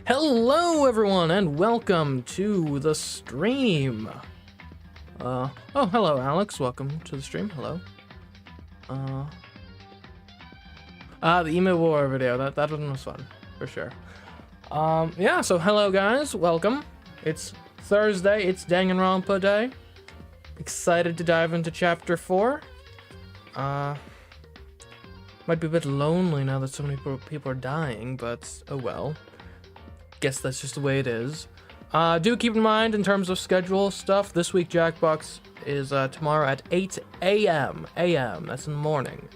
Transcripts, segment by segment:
Hello everyone and welcome to the stream. Oh, hello Alex, welcome to the stream. Hello. The email war video, that one was fun, for sure. Yeah, so hello guys, welcome. It's Thursday, it's Danganronpa day. Excited to dive into chapter 4. Might be a bit lonely now that so many people are dying, but oh well. Guess that's just the way it is. Do keep in mind in terms of schedule stuff, this week Jackbox is tomorrow at 8 a.m. That's in the morning.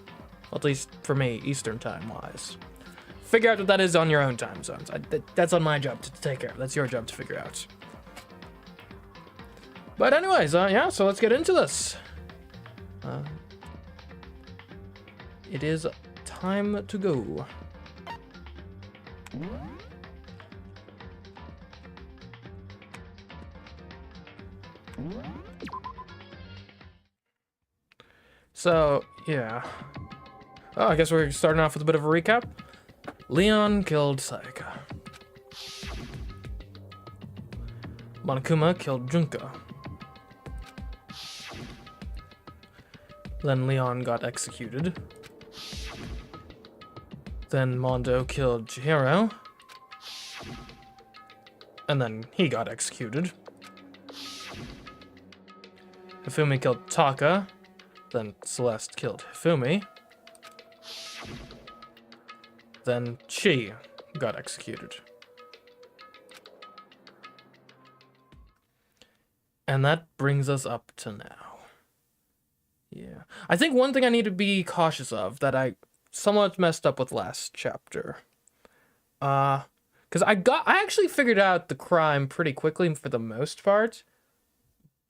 Well, at least for me, Eastern time wise. Figure out what that is on your own time zones. That's on my job to take care of. That's your job to figure out. But anyways, yeah, so let's get into this. It is time to go. So, yeah. Oh, I guess we're starting off with a bit of a recap. Leon killed Sayaka. Monokuma killed Junko. Then Leon got executed. Then Mondo killed Chihiro. And then he got executed. Hifumi killed Taka. Then Celeste killed Hifumi. Then Chi got executed. And that brings us up to now. Yeah. I think one thing I need to be cautious of that I somewhat messed up with last chapter. Because I actually figured out the crime pretty quickly for the most part.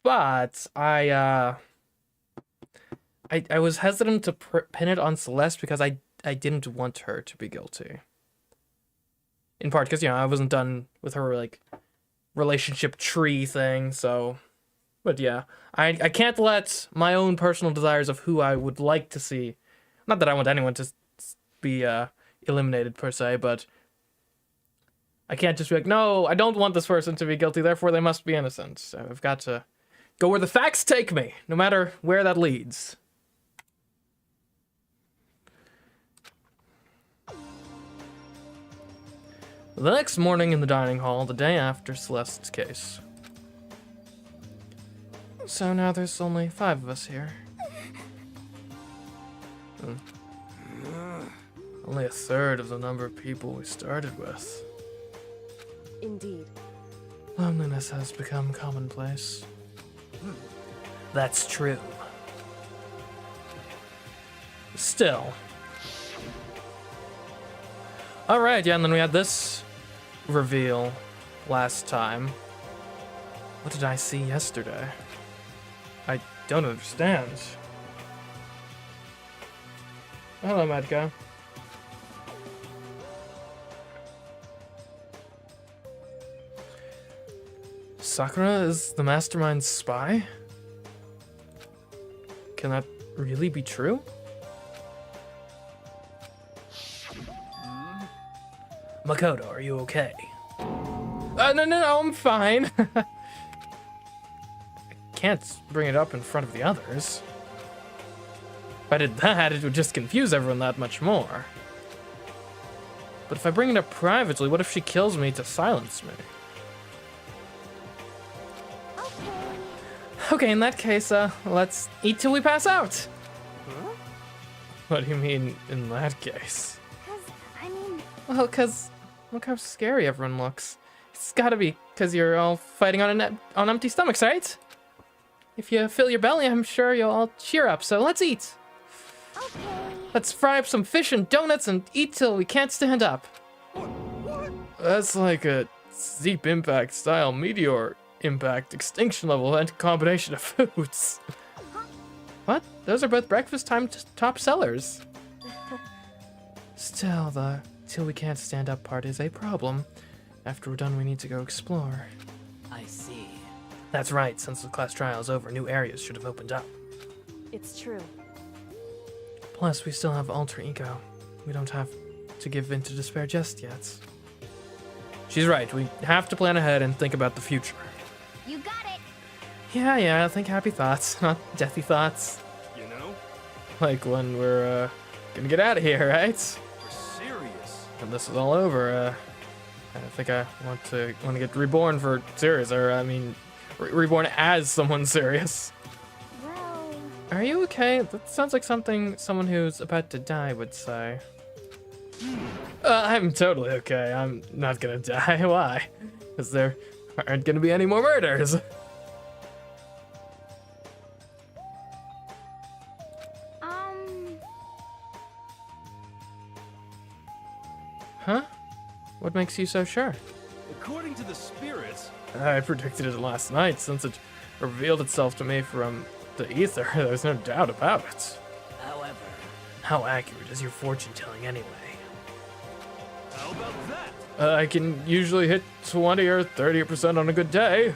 But I was hesitant to pin it on Celeste because I didn't want her to be guilty. In part because, you know, I wasn't done with her, like, relationship tree thing, so... But yeah, I can't let my own personal desires of who I would like to see... Not that I want anyone to be eliminated, per se, but... I can't just be like, no, I don't want this person to be guilty, therefore they must be innocent. So I've got to go where the facts take me, no matter where that leads. The next morning in the dining hall, the day after Celeste's case. So now there's only 5 of us here. Only a third of the number of people we started with. Indeed. Loneliness has become commonplace. That's true. Still. Alright, yeah, and then we had this reveal last time. What did I see yesterday? I don't understand. Hello, Madka. Sakura is the mastermind's spy? Can that really be true? Makoto, are you okay? No, I'm fine. I can't bring it up in front of the others. If I did that, it would just confuse everyone that much more. But if I bring it up privately, what if she kills me to silence me? Okay, in that case, let's eat till we pass out. Huh? What do you mean, in that case? Well, cause look how scary everyone looks. It's gotta be cause you're all fighting on empty stomachs, right? If you fill your belly, I'm sure you'll all cheer up, so let's eat. okay. Let's fry up some fish and donuts and eat till we can't stand up. What? That's like a Deep Impact style meteor impact extinction level event combination of foods. What? Those are both breakfast time top sellers. Still, the till we can't stand up part is a problem. After we're done, we need to go explore. I see. That's right, since the class trial is over, new areas should have opened up. It's true. Plus, we still have alter ego. We don't have to give in to despair just yet. She's right. We have to plan ahead and think about the future. You got it. Yeah, think happy thoughts, not deathy thoughts. You know? Like when we're gonna get out of here, right? We're serious. When this is all over, I think I want to get reborn for serious, or I mean, reborn as someone serious. Well, Are you okay? That sounds like someone who's about to die would say. I'm totally okay. I'm not gonna die. Why? Because there aren't gonna be any more murders. Huh? What makes you so sure? According to the spirits, I predicted it last night since it revealed itself to me from the ether. There's no doubt about it. however, How accurate is your fortune telling anyway? how about that? I can usually hit 20 or 30% on a good day.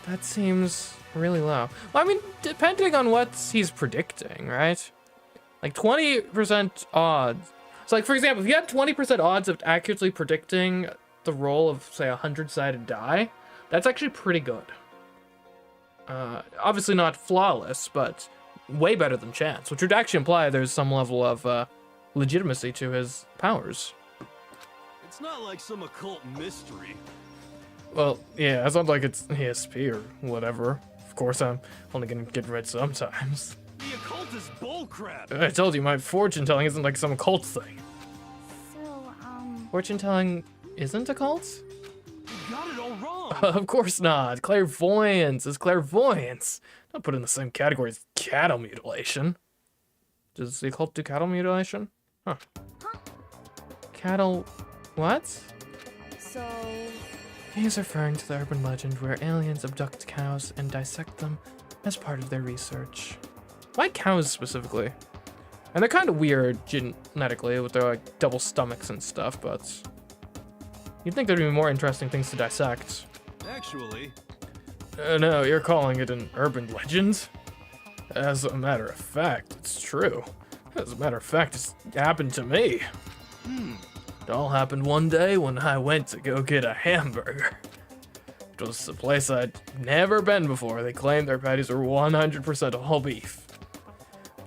That seems really low. Well, I mean, depending on what he's predicting, right? Like 20% odds. So like, for example, if you had 20% odds of accurately predicting the roll of, say, a 100-sided die, that's actually pretty good. Obviously not flawless, but way better than chance, which would actually imply there's some level of legitimacy to his powers. It's not like some occult mystery. Well, yeah, it's not like it's ESP or whatever. Of course, I'm only gonna get read sometimes. The occult is bullcrap. I told you, my fortune telling isn't like some cult thing. so, Fortune telling isn't a cult? You got it all wrong. Of course not. Clairvoyance is clairvoyance. Not put in the same category as cattle mutilation. Does the occult do cattle mutilation? Huh. Cattle... what? so, He's referring to the urban legend where aliens abduct cows and dissect them as part of their research. Why cows specifically? And they're kind of weird genetically with their like double stomachs and stuff, but you'd think there'd be more interesting things to dissect. Actually, No, you're calling it an urban legend? As a matter of fact, it's true. As a matter of fact, it's happened to me. It all happened one day when I went to go get a hamburger. It was a place I'd never been before. They claimed their patties were 100% all beef.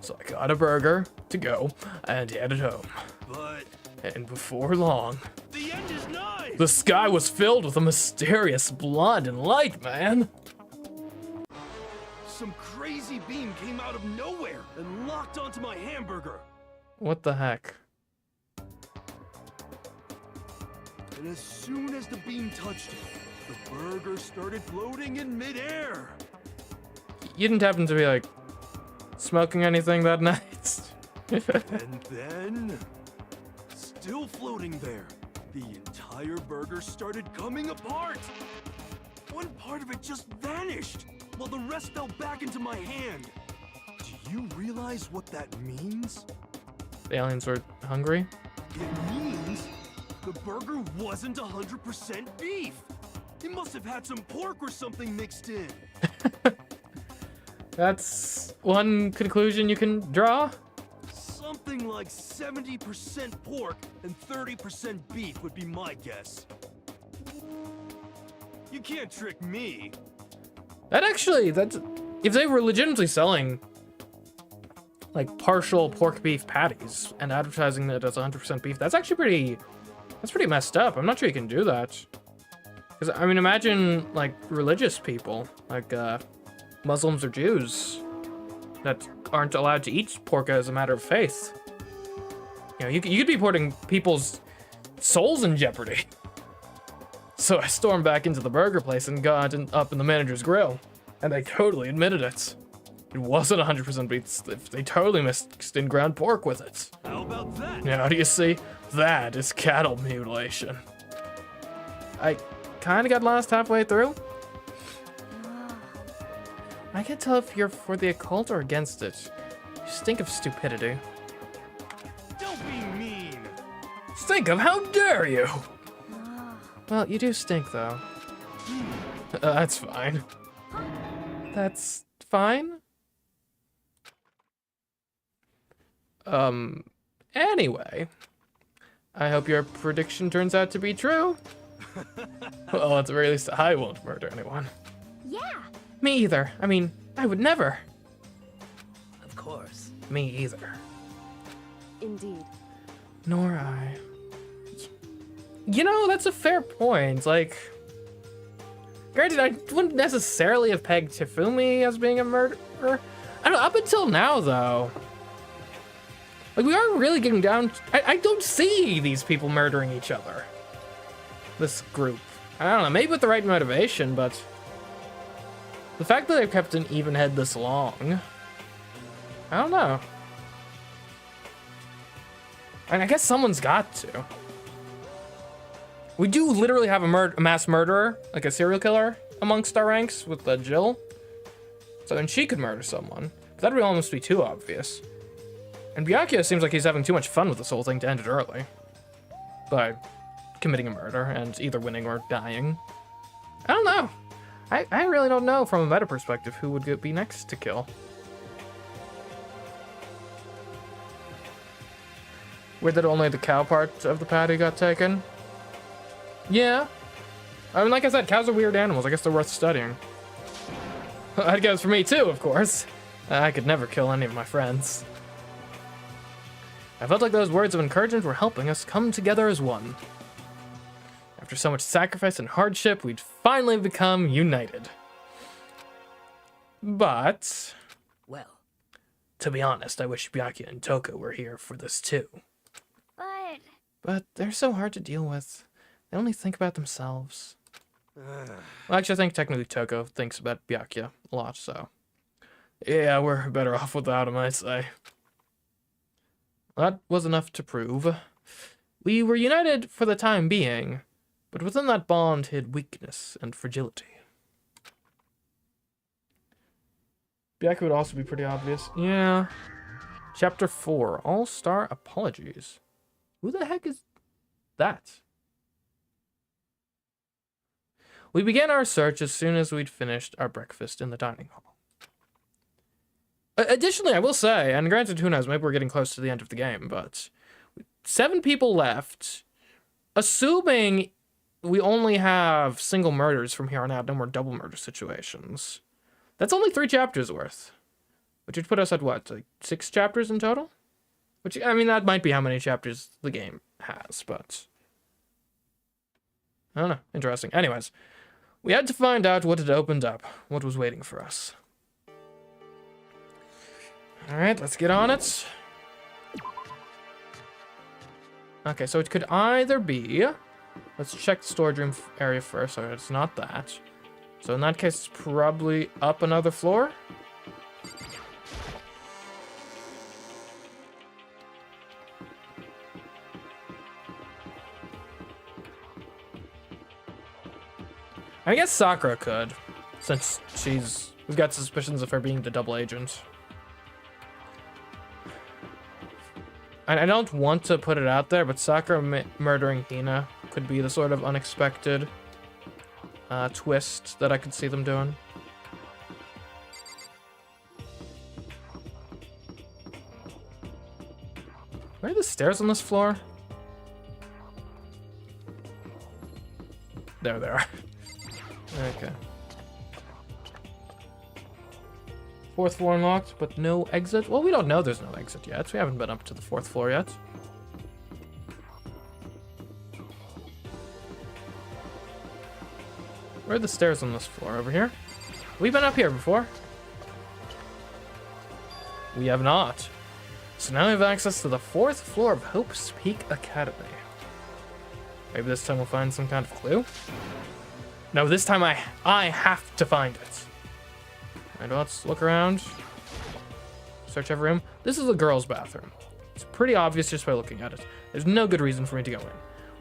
So I got a burger to go and headed home. but And before long, the end is nigh. the sky was filled with a mysterious blood and light, man. Some crazy beam came out of nowhere and locked onto my hamburger. What the heck? And as soon as the beam touched it, the burger started floating in midair. You didn't happen to be like smoking anything that night? And then, still floating there, the entire burger started coming apart. One part of it just vanished, while the rest fell back into my hand. Do you realize what that means? The aliens were hungry? It means the burger wasn't 100% beef. It must have had some pork or something mixed in. That's one conclusion you can draw? Something like 70% pork and 30% beef would be my guess. You can't trick me. That's if they were legitimately selling like partial pork beef patties and advertising it as 100% beef, that's actually pretty messed up. I'm not sure you can do that. Because I mean, imagine like religious people, like Muslims or Jews, that aren't allowed to eat pork as a matter of faith. You know, you could be putting people's souls in jeopardy. So I stormed back into the burger place and got up in the manager's grill, and they totally admitted it. It wasn't 100% beef. They totally mixed in ground pork with it. How about that? Now, do you see? That is cattle mutilation. I kind of got lost halfway through. I can't tell if you're for the occult or against it. You stink of stupidity. Don't be mean. Stink of? How dare you? Well, you do stink, though. That's fine. That's fine? Anyway. I hope your prediction turns out to be true. Well, at the very least, I won't murder anyone. Yeah. Me either. I mean, I would never. Of course. Me either. Indeed. Nor I. You know, that's a fair point. Like, granted, I wouldn't necessarily have pegged Tifumi as being a murderer. I don't know, up until now, though. Like, we are really getting down. I don't see these people murdering each other. This group. I don't know, maybe with the right motivation, but the fact that they've kept an even head this long, I don't know. And I guess someone's got to. We do literally have a mass murderer, like a serial killer, amongst our ranks with Jill. So then she could murder someone. But that would almost be too obvious. And Byakuya seems like he's having too much fun with this whole thing to end it early. By committing a murder and either winning or dying. I don't know. I really don't know from a meta perspective who would be next to kill. Weird that only the cow part of the patty got taken. Yeah. I mean, like I said, cows are weird animals. I guess they're worth studying. That goes for me too, of course. I could never kill any of my friends. I felt like those words of encouragement were helping us come together as one. After so much sacrifice and hardship, we'd finally become united. But, Well, to be honest, I wish Byakuya and Toko were here for this too. But But they're so hard to deal with. They only think about themselves. Well, actually, I think technically Toko thinks about Byakuya a lot, so. Yeah, we're better off without him, I'd say. That was enough to prove. We were united for the time being, but within that bond hid weakness and fragility. Byakuya would also be pretty obvious. Yeah. Chapter 4, All-Star Apologies. Who the heck is that? We began our search as soon as we'd finished our breakfast in the dining hall. Additionally, I will say, and granted, who knows, maybe we're getting close to the end of the game, but 7 people left. Assuming we only have single murders from here on out, no more double murder situations. That's only 3 chapters worth. Which would put us at what, like 6 chapters in total? Which, I mean, that might be how many chapters the game has, but I don't know. Interesting. Anyways, we had to find out what had opened up, what was waiting for us. Alright, let's get on it. Okay, so it could either be... Let's check the storage room area first. So it's not that. So in that case, it's probably up another floor. I guess Sakura could, since we've got suspicions of her being the double agent. And I don't want to put it out there, but Sakura murdering Hina could be the sort of unexpected twist that I could see them doing. Where are the stairs on this floor? There they are. Okay. 4th floor unlocked, but no exit? Well, we don't know there's no exit yet. We haven't been up to the 4th floor yet. Where are the stairs on this floor? Over here? We've been up here before. We have not. So now we have access to the 4th floor of Hope's Peak Academy. Maybe this time we'll find some kind of clue? No, this time I have to find it. Alright, well, let's look around. Search every room. This is the girls' bathroom. It's pretty obvious just by looking at it. There's no good reason for me to go in.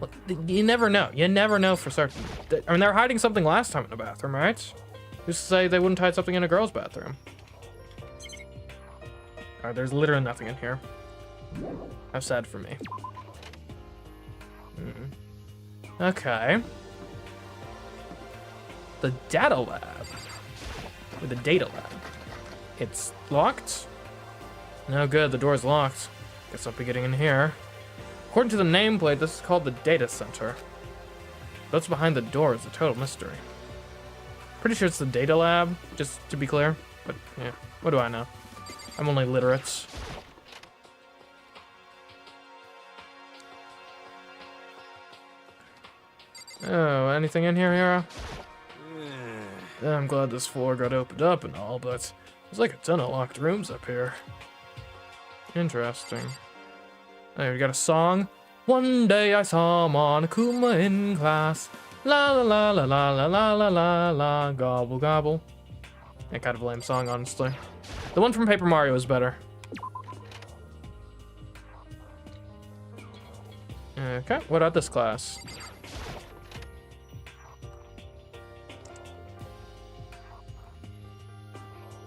Well, you never know. You never know for certain. I mean, they were hiding something last time in the bathroom, right? Who's to say they wouldn't hide something in a girls' bathroom? Alright, there's literally nothing in here. How sad for me. Okay. The data lab. Or the data lab. It's locked? No good, the door's locked. Guess I'll be getting in here. According to the nameplate, this is called the data center. What's behind the door is a total mystery. Pretty sure it's the data lab, just to be clear. But yeah, what do I know? I'm only literate. Oh, anything in here, Hero? Yeah, I'm glad this floor got opened up and all, but there's like a ton of locked rooms up here. Interesting. Oh, we got a song. One day I saw Monokuma in class. La la la la la la la la la la, gobble gobble. Yeah, kind of a lame song, honestly. The one from Paper Mario is better. Okay, what about this class?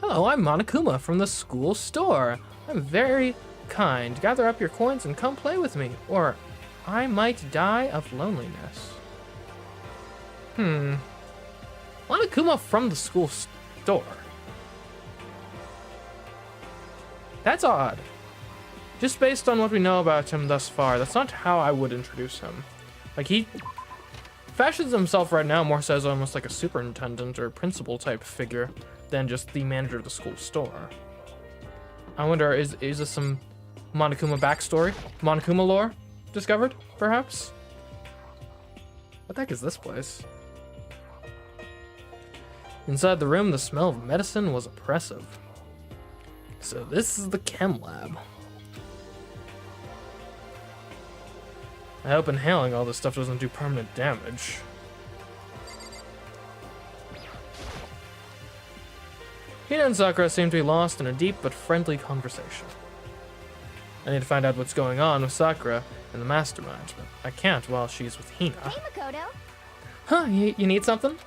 Hello, I'm Monokuma from the school store. I'm very kind. Gather up your coins and come play with me, or I might die of loneliness. Monokuma from the school store. That's odd. Just based on what we know about him thus far, that's not how I would introduce him. Like, he fashions himself right now more so as almost like a superintendent or principal type figure than just the manager of the school store. I wonder, is this some Monokuma backstory? Monokuma lore discovered, perhaps? What the heck is this place? Inside the room, the smell of medicine was oppressive. So this is the chem lab. I hope inhaling all this stuff doesn't do permanent damage. Hina and Sakura seem to be lost in a deep but friendly conversation. I need to find out what's going on with Sakura and the mastermind, but I can't while she's with Hina. Hey, Makoto. Huh, you need something?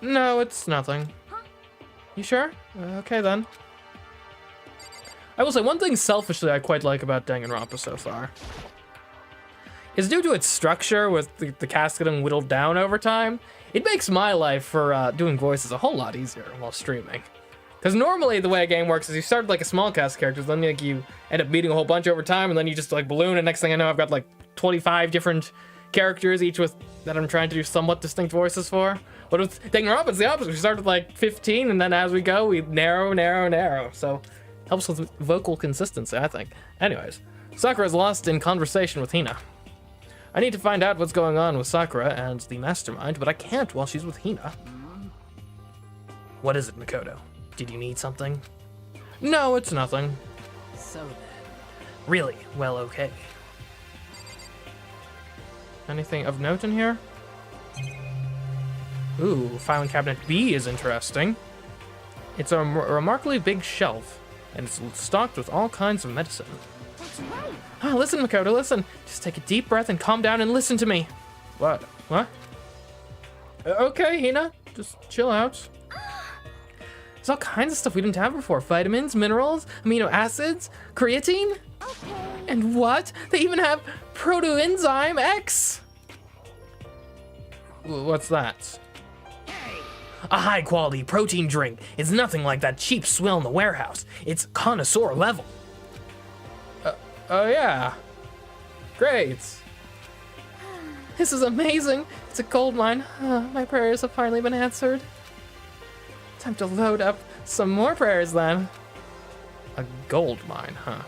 No, it's nothing. Huh? You sure? Okay then. I will say one thing selfishly I quite like about Danganronpa so far is due to its structure with the cast getting whittled down over time, it makes my life for doing voices a whole lot easier while streaming. Because normally the way a game works is you start with like a small cast of characters, then like you end up meeting a whole bunch over time, and then you just like balloon, and next thing I know I've got like 25 different characters, each with that I'm trying to do somewhat distinct voices for. But with Danganronpa, it's the opposite. We start with like 15, and then as we go, we narrow. So helps with vocal consistency, I think. Anyways, Sakura's lost in conversation with Hina. I need to find out what's going on with Sakura and the mastermind, but I can't while she's with Hina. What is it, Makoto? Did you need something? No, it's nothing. So then. Really? Well, okay. Anything of note in here? Ooh, filing cabinet B is interesting. It's a remarkably big shelf, and it's stocked with all kinds of medicine. That's right. Ah, listen, Makoto, listen. Just take a deep breath and calm down and listen to me. What? What? Okay, Hina. Just chill out. There's all kinds of stuff we didn't have before. Vitamins, minerals, amino acids, creatine. Okay. And what? They even have protoenzyme X. What's that? A high-quality protein drink. It's nothing like that cheap swill in the warehouse. It's connoisseur level. Oh yeah. Great. This is amazing. It's a gold mine. My prayers have finally been answered. Time to load up some more prayers then. A gold mine, huh?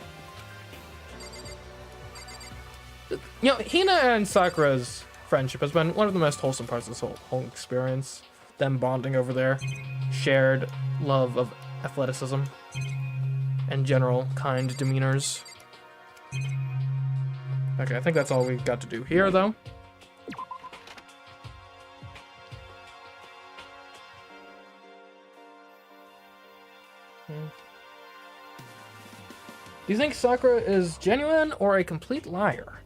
You know, Hina and Sakura's friendship has been one of the most wholesome parts of this whole experience. Them bonding over their shared love of athleticism and general kind demeanors. Okay, I think that's all we've got to do here, though. Do you think Sakura is genuine or a complete liar?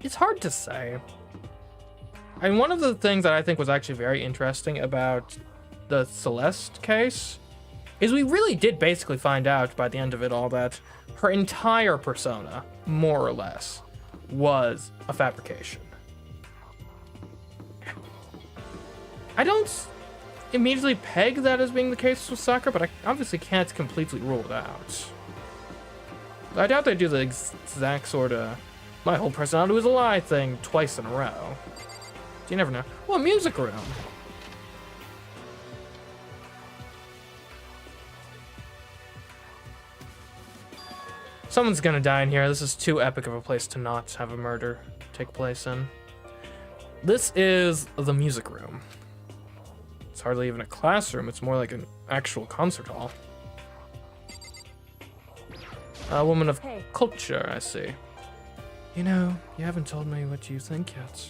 It's hard to say. And one of the things that I think was actually very interesting about the Celeste case is we really did basically find out by the end of it all that her entire persona, more or less, was a fabrication. I don't immediately peg that as being the case with Sakura, but I obviously can't completely rule it out. I doubt they do the exact sort of My whole personality was a lie thing twice in a row. You never know. Well, music room. Someone's gonna die in here. This is too epic of a place to not have a murder take place in. This is the music room. It's hardly even a classroom. It's more like an actual concert hall. A woman of culture, I see. You know, you haven't told me what you think yet.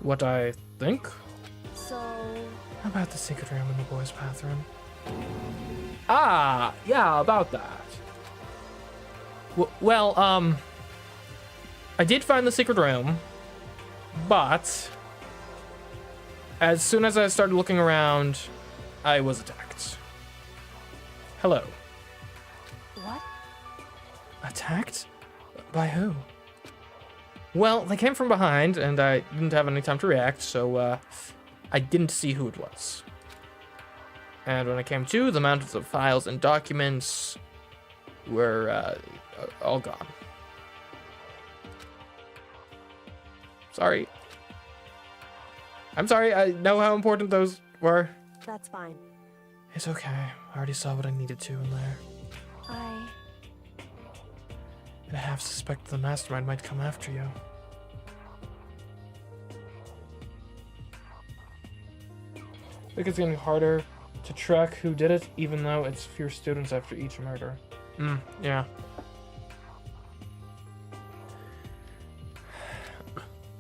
What I think? So... How about the secret room in the boys' bathroom? Ah, yeah, about that. Well, I did find the secret room, but as soon as I started looking around, I was attacked. Hello. What? Attacked? By who? Well, they came from behind, and I didn't have any time to react, so I didn't see who it was. And when I came to, the mountains of files and documents were all gone. Sorry. I'm sorry, I know how important those were. That's fine. It's okay. I already saw what I needed to in there. I half suspect the mastermind might come after you. I think it's getting harder to track who did it, even though it's fewer students after each murder. Yeah.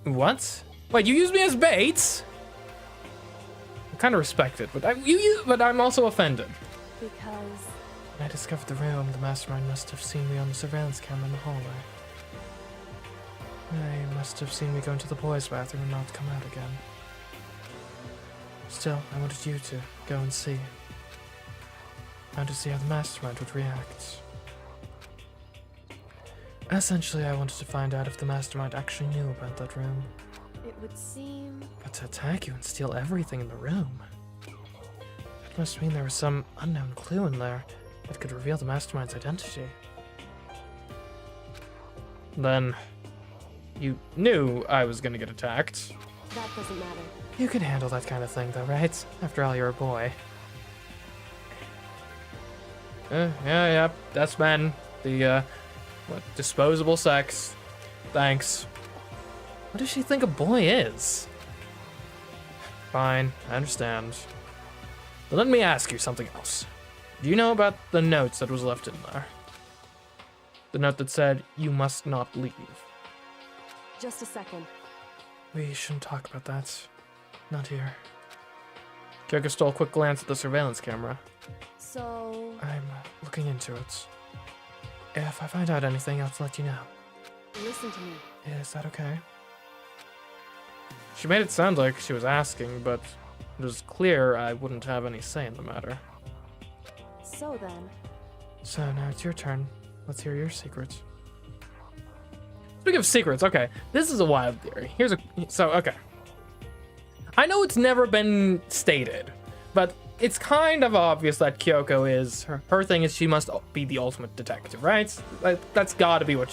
What? Wait, you used me as bait? I kind of respect it, but but I'm also offended. Because... When I discovered the room, the mastermind must have seen me on the surveillance camera in the hallway. They must have seen me go into the boys' bathroom and not come out again. Still, I wanted you to go and see. I wanted to see how the mastermind would react. Essentially, I wanted to find out if the mastermind actually knew about that room. It would seem... But to attack you and steal everything in the room... That must mean there was some unknown clue in there that could reveal the mastermind's identity. Then... you knew I was gonna get attacked. That doesn't matter. You can handle that kind of thing though, right? After all, you're a boy. Yeah, that's men. The, what, disposable sex. Thanks. What does she think a boy is? Fine, I understand. But let me ask you something else. Do you know about the notes that was left in there? The note that said, you must not leave. Just a second. We shouldn't talk about that. Not here. Kyoko stole a quick glance at the surveillance camera. So... I'm looking into it. If I find out anything, I'll let you know. Listen to me. Is that okay? She made it sound like she was asking, but it was clear I wouldn't have any say in the matter. So then... So now it's your turn. Let's hear your secret. Speaking of secrets, okay, this is a wild theory. Okay. I know it's never been stated, but it's kind of obvious that Kyoko is, her thing is she must be the ultimate detective, right? That's gotta be what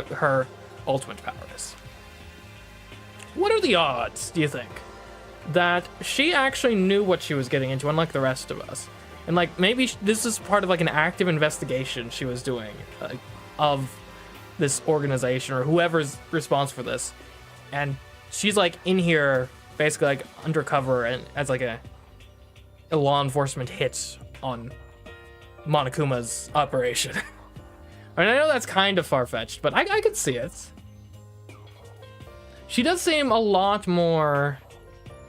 her ultimate power is. What are the odds, do you think, that she actually knew what she was getting into, unlike the rest of us? And like, maybe this is part of like an active investigation she was doing of this organization or whoever's responsible for this. And she's like in here basically like undercover and as like a law enforcement hit on Monokuma's operation. I mean, I know that's kind of far-fetched, but I could see it. She does seem a lot more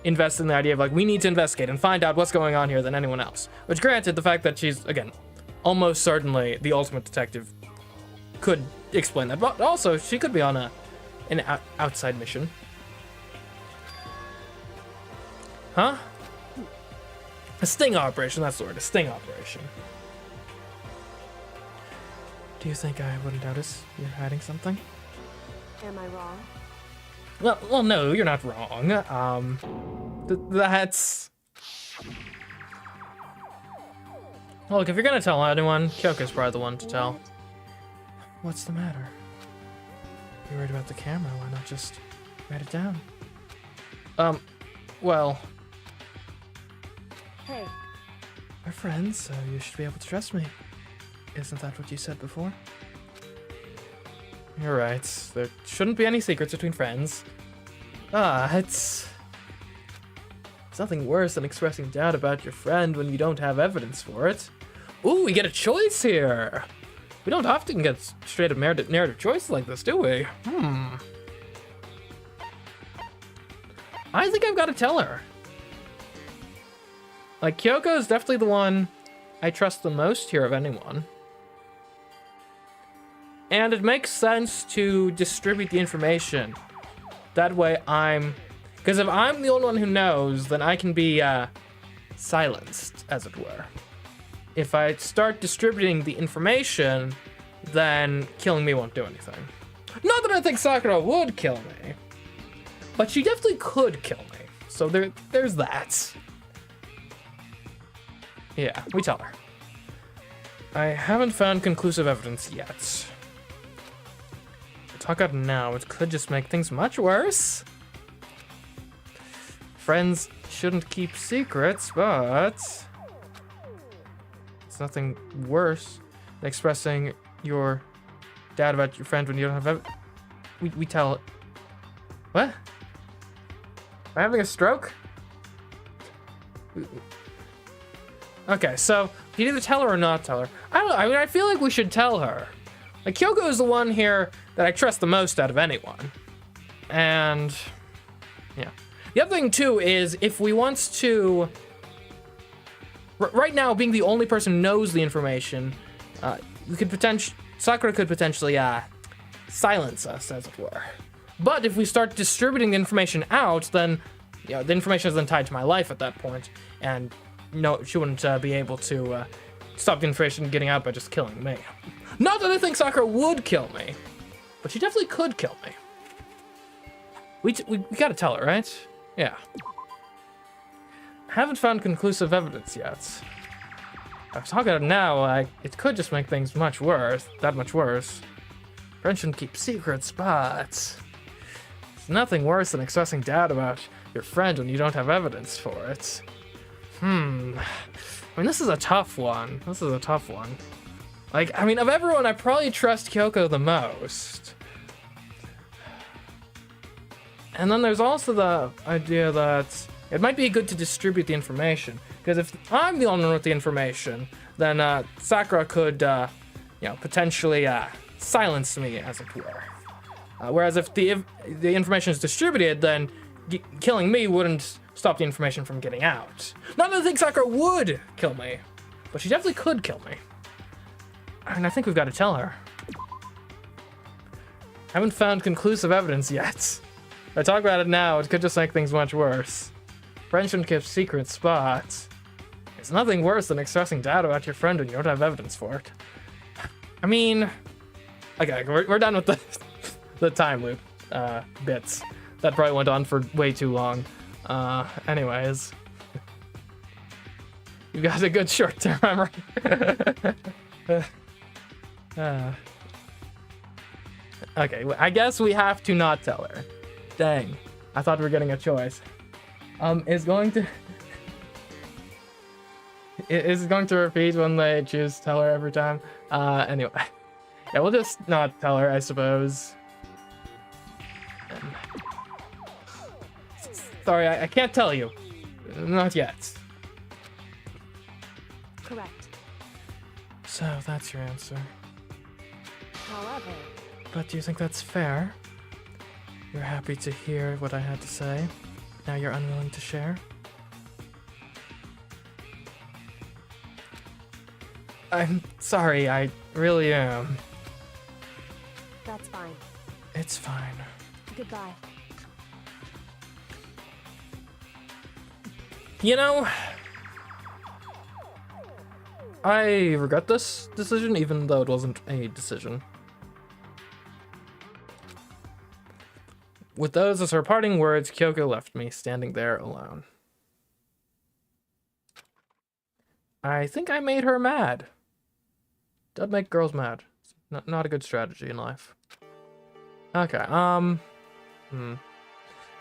invested in the idea of like, we need to investigate and find out what's going on here than anyone else. Which, granted, the fact that she's, again, almost certainly the ultimate detective could explain that. But also, she could be on an outside mission. Huh? A sting operation, that's the word, a sting operation. Do you think I wouldn't notice you're hiding something? Am I wrong? Well, no, you're not wrong. That's... Look, if you're gonna tell anyone, Kyoko's probably the one to tell. What's the matter? you're worried about the camera, why not just write it down? Well, Hey, we're friends, so you should be able to trust me. Isn't that what you said before? You're right. There shouldn't be any secrets between friends. It's nothing worse than expressing doubt about your friend when you don't have evidence for it. Ooh, we get a choice here. We don't often get straight up narrative choices like this, do we? I think I've got to tell her. Like, Kyoko is definitely the one I trust the most here of anyone. And it makes sense to distribute the information. That way because if I'm the only one who knows, then I can be silenced, as it were. If I start distributing the information, then killing me won't do anything. Not that I think Sakura would kill me, but she definitely could kill me. So there's that. Yeah, we tell her. I haven't found conclusive evidence yet. Talk out now, it could just make things much worse. Friends shouldn't keep secrets, but it's nothing worse than expressing your doubt about your friend when you don't have we tell. What? Am I having a stroke? Okay, so you either tell her or not tell her. I don't know. I mean, I feel like we should tell her. Like, Kyoko is the one here that I trust the most out of anyone. And yeah. The other thing too is if we want to, right now being the only person who knows the information, Sakura could potentially silence us, as it were. But if we start distributing the information out, then the information is then tied to my life at that point, and no, she wouldn't be able to stop the information getting out by just killing me. Not that I think Sakura would kill me, but she definitely could kill me. We gotta tell her, right? Yeah. Haven't found conclusive evidence yet. If I talk about it now, it could just make things that much worse. Friends shouldn't keep secrets, but it's nothing worse than expressing doubt about your friend when you don't have evidence for it. I mean, this is a tough one. Like, I mean, of everyone, I probably trust Kyoko the most. And then there's also the idea that it might be good to distribute the information. Because if I'm the only one with the information, then Sakura could, potentially silence me, as it were. Whereas if the information is distributed, then killing me wouldn't stop the information from getting out. Not that I think Sakura would kill me, but she definitely could kill me. And I think we've got to tell her. Haven't found conclusive evidence yet. If I talk about it now, it could just make things much worse. Friends shouldn't keep secrets, but it's nothing worse than expressing doubt about your friend when you don't have evidence for it. I mean, okay, we're done with the time loop bits. That probably went on for way too long. Anyways, you got a good short-term memory. Okay, I guess we have to not tell her. Dang, I thought we were getting a choice. Is going to repeat when they choose to tell her every time. Anyway, yeah, we'll just not tell her, I suppose. Sorry, I can't tell you. Not yet. correct. So that's your answer. However, But do you think that's fair? You're happy to hear what I had to say. Now you're unwilling to share? I'm sorry, I really am. that's fine. It's fine. Goodbye. You know, I regret this decision, even though it wasn't a decision. With those as her parting words, Kyoko left me standing there alone. I think I made her mad. Does make girls mad. Not a good strategy in life. Okay,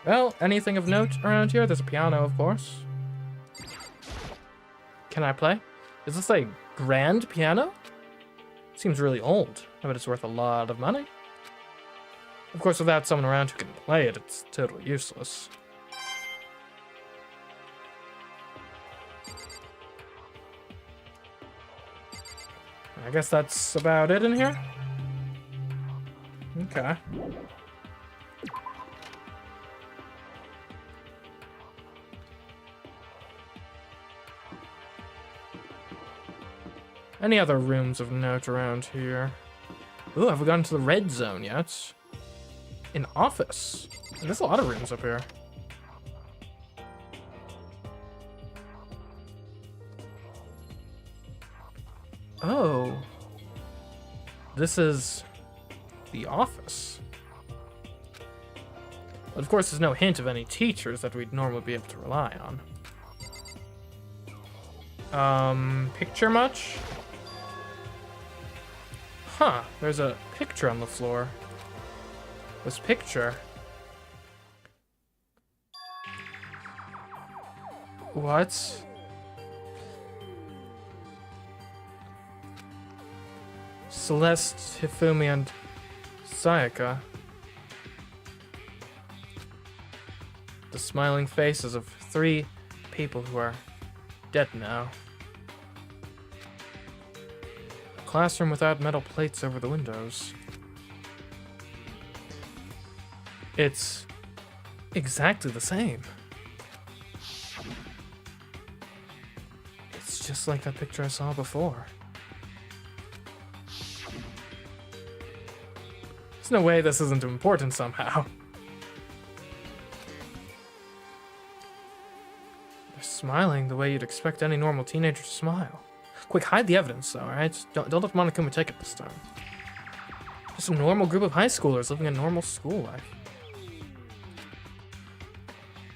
Well, anything of note around here? There's a piano, of course. Can I play? Is this a grand piano? Seems really old. I bet it's worth a lot of money. Of course, without someone around who can play it, it's totally useless. I guess that's about it in here? Okay. Any other rooms of note around here? Ooh, have we gotten to the red zone yet? An office. There's a lot of rooms up here. Oh. This is the office. But of course, there's no hint of any teachers that we'd normally be able to rely on. Picture much? Huh, there's a picture on the floor. This picture. What? Celeste, Hifumi, and Sayaka. The smiling faces of 3 people who are dead now. A classroom without metal plates over the windows. It's exactly the same. It's just like that picture I saw before. There's no way this isn't important somehow. They're smiling the way you'd expect any normal teenager to smile. Quick, hide the evidence though, alright? Don't let Monokuma take it this time. Just a normal group of high schoolers living a normal school life.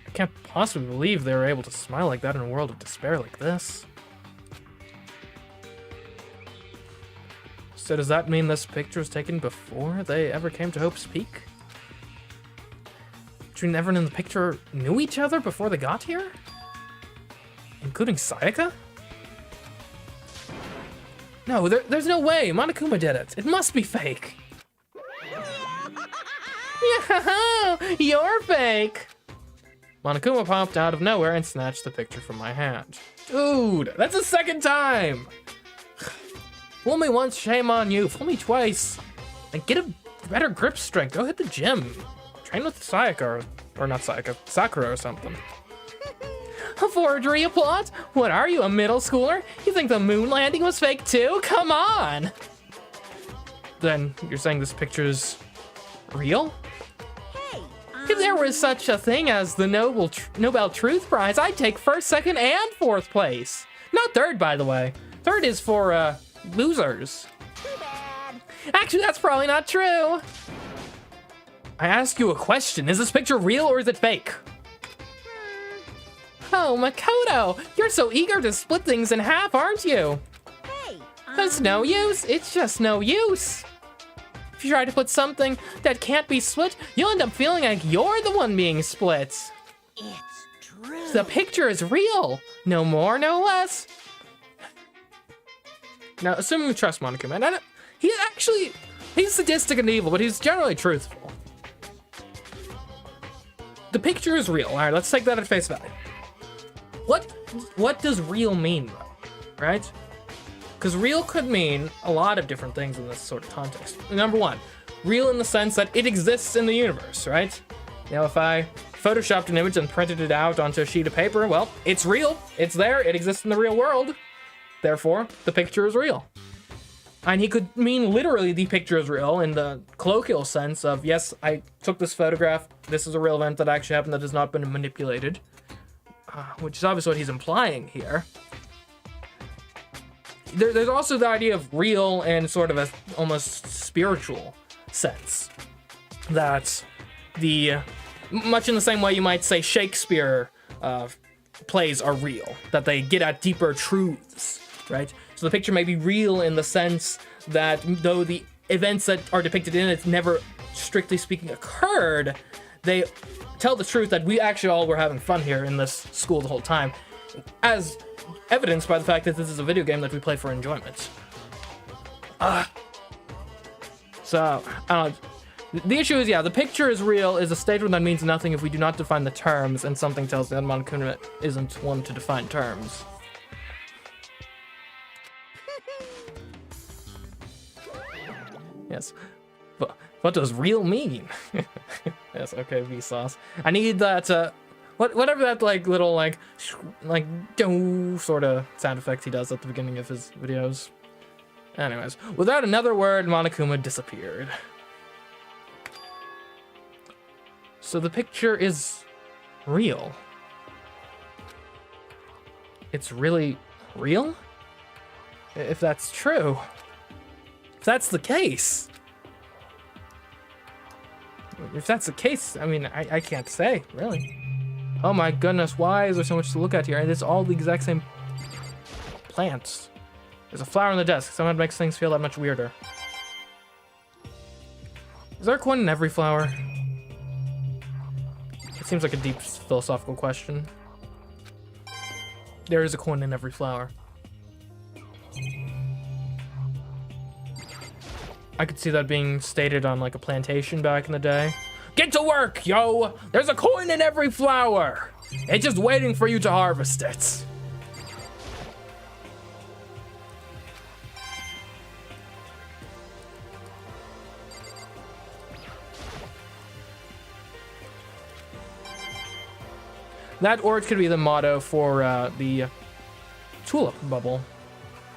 I can't possibly believe they were able to smile like that in a world of despair like this. So does that mean this picture was taken before they ever came to Hope's Peak? Between everyone in the picture knew each other before they got here? Including Sayaka? No, there's no way. Monokuma did it. It must be fake. You're fake. Monokuma popped out of nowhere and snatched the picture from my hand. Dude, that's the second time. Fool me once, shame on you. Fool me twice. And get a better grip strength. Go hit the gym. Train with Sayaka, or not Sayaka, Sakura or something. A forgery, a plot? What are you, a middle schooler? You think the moon landing was fake too? Come on! Then you're saying this picture's real? Hey, If there was such a thing as the Nobel Truth Prize, I'd take 1st, 2nd, and 4th place. Not 3rd, by the way. 3rd is for, losers. too bad. Actually, that's probably not true. I ask you a question. Is this picture real or is it fake? Oh, Makoto, you're so eager to split things in half, aren't you? Hey, That's no use. It's just no use. If you try to put something that can't be split, you'll end up feeling like you're the one being split. it's true. The picture is real. No more, no less. Now, assuming we trust Monokuma, he's sadistic and evil, but he's generally truthful. The picture is real. All right, let's take that at face value. What does real mean, though, right? Because real could mean a lot of different things in this sort of context. Number one, real in the sense that it exists in the universe, right? Now, if I photoshopped an image and printed it out onto a sheet of paper, well, it's real. It's there. It exists in the real world. Therefore, the picture is real. And he could mean literally the picture is real in the colloquial sense of, yes, I took this photograph. This is a real event that actually happened that has not been manipulated. Which is obviously what he's implying here. There's also the idea of real in sort of a almost spiritual sense. That much in the same way you might say Shakespeare plays are real. That they get at deeper truths, right? So the picture may be real in the sense that though the events that are depicted in it never strictly speaking occurred, they tell the truth that we actually all were having fun here in this school the whole time, as evidenced by the fact that this is a video game that we play for enjoyment. So, the issue is, yeah, the picture is real is a statement that means nothing if we do not define the terms, and something tells me that Monokuma isn't one to define terms. Yes. But what does real mean? Yes, okay, Vsauce. I need that, whatever that, like, little, like, sort of sound effect he does at the beginning of his videos. Anyways, without another word, Monokuma disappeared. So the picture is real. It's really real? If that's true. If that's the case. If that's the case, I mean, I can't say, really. Oh my goodness, why is there so much to look at here? And it's all the exact same plants. There's a flower on the desk. Somehow it makes things feel that much weirder. Is there a coin in every flower? It seems like a deep philosophical question. There is a coin in every flower. I could see that being stated on like a plantation back in the day. Get to work, yo! There's a coin in every flower! It's just waiting for you to harvest it. That, or it could be the motto for the tulip bubble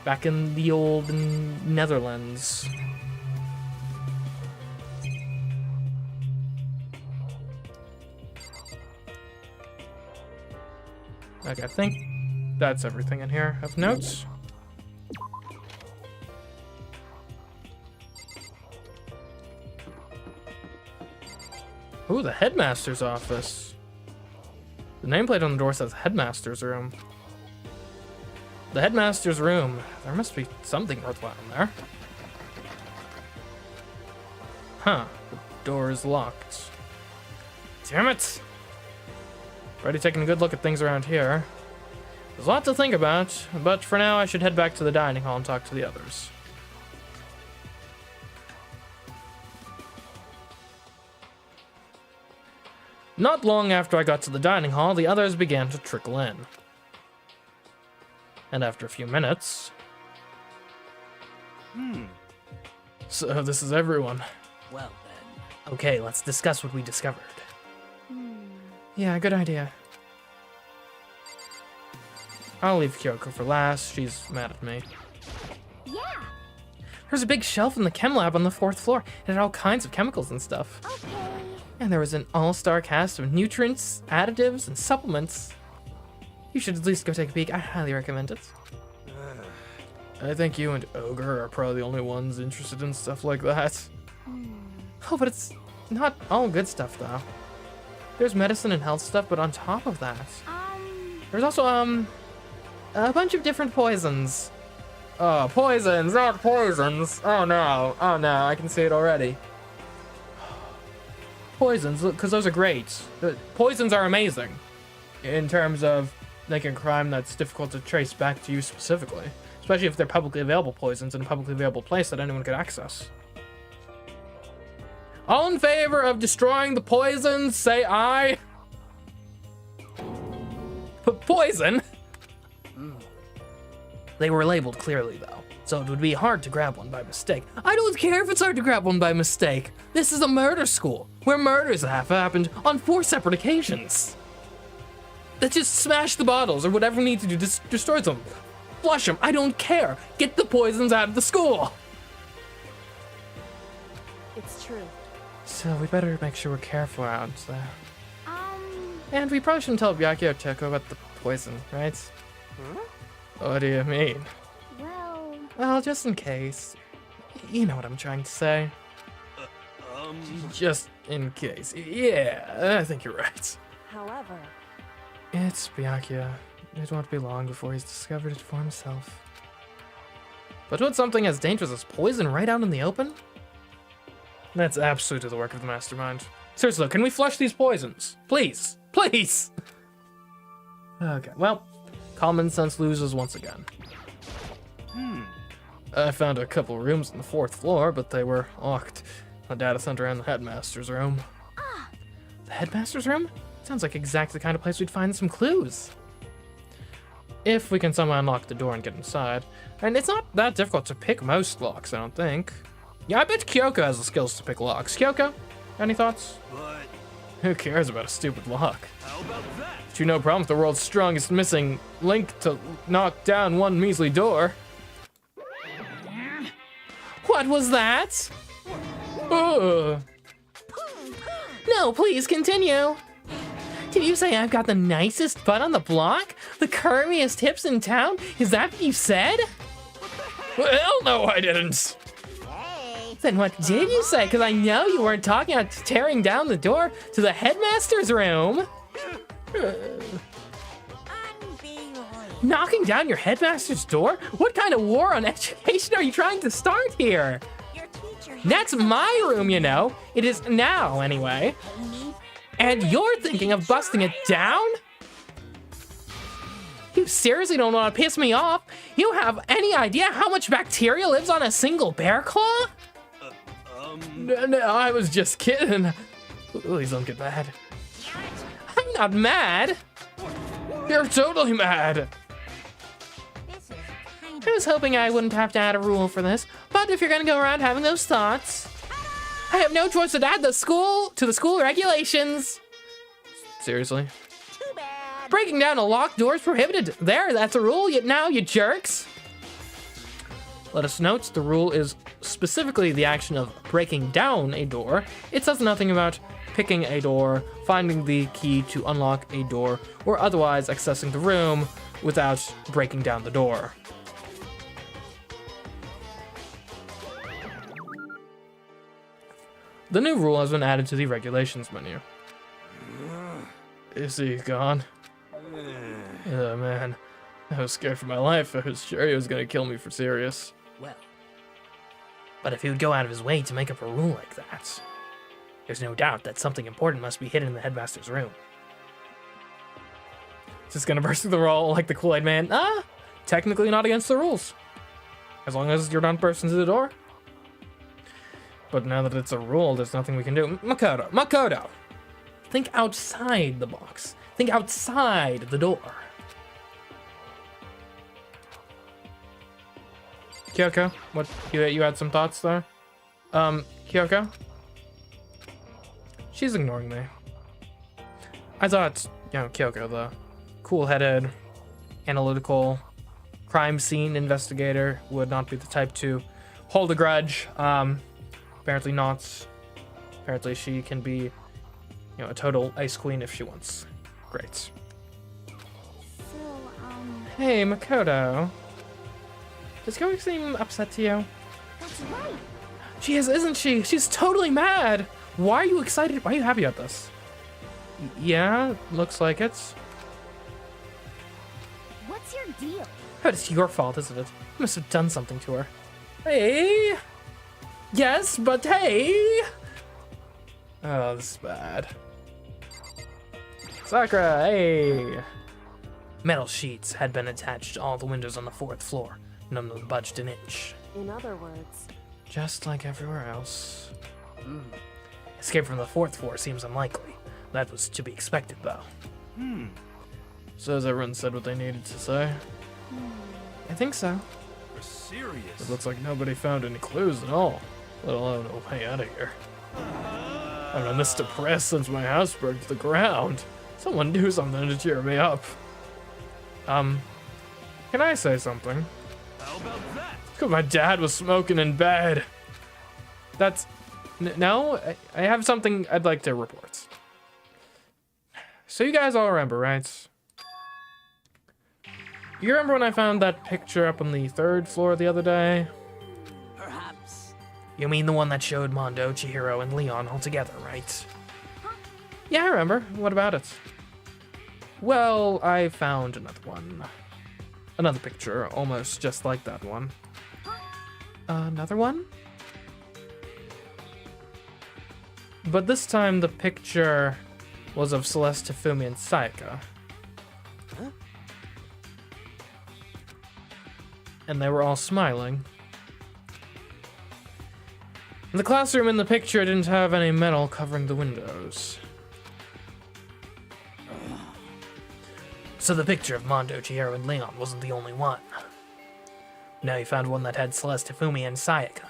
back in the old Netherlands. Okay, I think that's everything in here of notes. Ooh, the headmaster's office. The nameplate on the door says headmaster's room. The headmaster's room. There must be something worthwhile in there. Huh. The door is locked. Damn it! Already taking a good look at things around here. There's a lot to think about, but for now I should head back to the dining hall and talk to the others. Not long after I got to the dining hall, the others began to trickle in. And after a few minutes... So this is everyone. Well then. Okay, let's discuss what we discovered. Yeah, good idea. I'll leave Kyoko for last. She's mad at me. Yeah. There's a big shelf in the chem lab on the 4th floor. It had all kinds of chemicals and stuff. Okay. And there was an all-star cast of nutrients, additives, and supplements. You should at least go take a peek. I highly recommend it. I think you and Ogre are probably the only ones interested in stuff like that. Oh, but it's not all good stuff, though. There's medicine and health stuff, but on top of that, there's also, a bunch of different poisons. Oh, poisons, not poisons. Oh no, I can see it already. Poisons, because those are great. Poisons are amazing in terms of making a crime that's difficult to trace back to you specifically, especially if they're publicly available poisons in a publicly available place that anyone could access. All in favor of destroying the poisons, say aye. But poison? They were labeled clearly, though, so it would be hard to grab one by mistake. I don't care if it's hard to grab one by mistake. This is a murder school, where murders have happened on 4 separate occasions. Let's just smash the bottles or whatever we need to do to destroy them. Flush them, I don't care. Get the poisons out of the school. It's true. So we better make sure we're careful out there. And we probably shouldn't tell Byakuya or Teko about the poison, right? Huh? What do you mean? Well, just in case. You know what I'm trying to say. Just in case. Yeah, I think you're right. however, It's Byakuya. It won't be long before he's discovered it for himself. But with something as dangerous as poison right out in the open? That's absolutely the work of the mastermind. Seriously, though, can we flush these poisons? Please. Please! Okay, well, common sense loses once again. I found a couple rooms on the 4th floor, but they were locked. The data center and the headmaster's room. The headmaster's room? Sounds like exactly the kind of place we'd find some clues. If we can somehow unlock the door and get inside. And it's not that difficult to pick most locks, I don't think. Yeah, I bet Kyoko has the skills to pick locks. Kyoko, any thoughts? But Who cares about a stupid lock? how about that? But you no problem with the world's strongest missing link to knock down one measly door. What was that? Ugh. No, please continue. Did you say I've got the nicest butt on the block? The curviest hips in town? Is that what you said? Well, no, I didn't. Then what did you say? Because I know you weren't talking about tearing down the door to the headmaster's room. Knocking down your headmaster's door? What kind of war on education are you trying to start here? That's my room, you know. It is now, anyway. And you're thinking of busting it down? You seriously don't want to piss me off? You have any idea how much bacteria lives on a single bear claw? No, I was just kidding. Please don't get mad. I'm not mad. You're totally mad. I was hoping I wouldn't have to add a rule for this, but if you're gonna go around having those thoughts, I have no choice but to add the school regulations. Seriously? Too bad. Breaking down a locked door is prohibited. There, that's a rule. Now, you jerks. Let us note the rule is specifically the action of breaking down a door. It says nothing about picking a door, finding the key to unlock a door, or otherwise accessing the room without breaking down the door. The new rule has been added to the regulations menu. Is he gone? Oh man, I was scared for my life. I was sure he was gonna kill me for serious. Well, But if he would go out of his way to make up a rule like that, there's no doubt that something important must be hidden in the headmaster's room. Just gonna burst through the wall like the Kool-Aid man? Technically not against the rules. As long as you're not bursting through the door. But now that it's a rule, there's nothing we can do. Makoto! Think outside the box. Think outside the door. Kyoko, what, you had some thoughts there? Kyoko? She's ignoring me. I thought, Kyoko, the cool-headed, analytical, crime scene investigator, would not be the type to hold a grudge. Apparently not. Apparently she can be, a total ice queen if she wants. Great. So, Hey, Makoto. Does Kyoko seem upset to you? that's right. She is, isn't she? She's totally mad. Why are you excited? Why are you happy about this? Yeah, looks like it. What's your deal? But it's your fault, isn't it? You must have done something to her. Hey. Yes, but hey. Oh, this is bad. Sakura, hey. Metal sheets had been attached to all the windows on the 4th floor. None of them budged an inch. In other words, Just like everywhere else. Escape from the 4th floor seems unlikely. That was to be expected, though. So has everyone said what they needed to say? I think so. You're serious? It looks like nobody found any clues at all, let alone a way out of here. I've been this depressed since my house burned to the ground. Someone do something to cheer me up. Can I say something? How about that? Because my dad was smoking in bed. That's... No, I have something I'd like to report. So you guys all remember, right? You remember when I found that picture up on the 3rd floor the other day? perhaps. You mean the one that showed Mondo, Chihiro, and Leon all together, right? Yeah, I remember. What about it? Well, I found another one. Another picture, almost just like that one. Another one? But this time the picture was of Celeste, Hifumi, and Sayaka. Huh? And they were all smiling. The classroom in the picture didn't have any metal covering the windows. So the picture of Mondo, Chihiro, and Leon wasn't the only one. Now you found one that had Celeste, Hifumi, and Sayaka.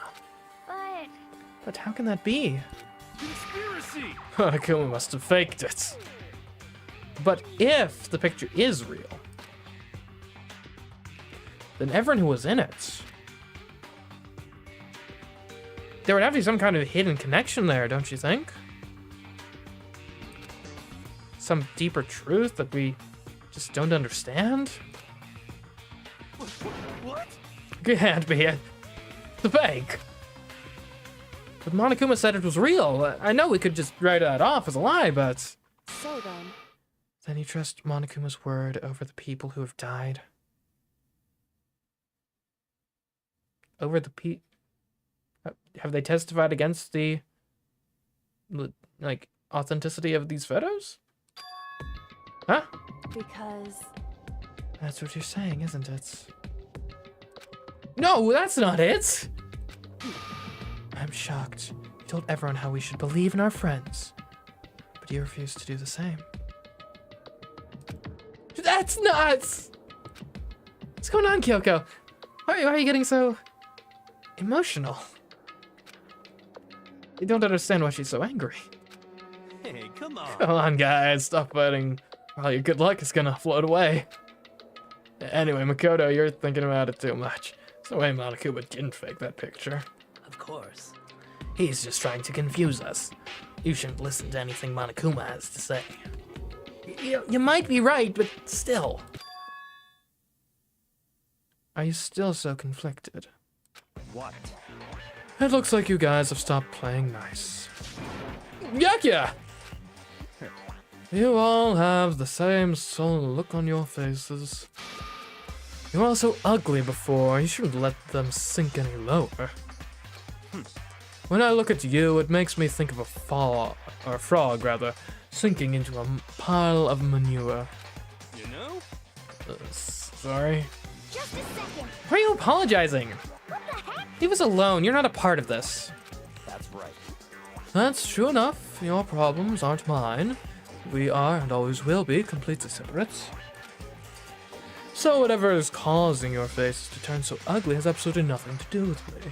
But how can that be? Conspiracy! Monokuma must have faked it. But if the picture is real, then everyone who was in it, there would have to be some kind of hidden connection there, don't you think? Some deeper truth that we just don't understand? What? Can't be it. The fake. But Monokuma said it was real. I know we could just write that off as a lie, but... So Then you trust Monokuma's word over the people who have died? Over the have they testified against the like authenticity of these photos? Huh? because That's what you're saying, isn't it? No, that's not it! I'm shocked. You told everyone how we should believe in our friends, but you refused to do the same. That's nuts! What's going on, Kyoko? Why are you getting so emotional? You don't understand why she's so angry. Hey, come on. Come on, guys, stop fighting. All your good luck is gonna float away. Anyway, Makoto, you're thinking about it too much. There's no way Monokuma didn't fake that picture. Of course. He's just trying to confuse us. You shouldn't listen to anything Monokuma has to say. You might be right, but still. Are you still so conflicted? What? It looks like you guys have stopped playing nice. Yakya! You all have the same sullen look on your faces. You were all so ugly before, you shouldn't let them sink any lower. When I look at you, it makes me think of a frog, sinking into a pile of manure. You know? Sorry. just a second. Why are you apologizing? What the heck? Leave us alone, you're not a part of this. That's right. That's true enough. Your problems aren't mine. We are, and always will be, completely separate. So whatever is causing your faces to turn so ugly has absolutely nothing to do with me.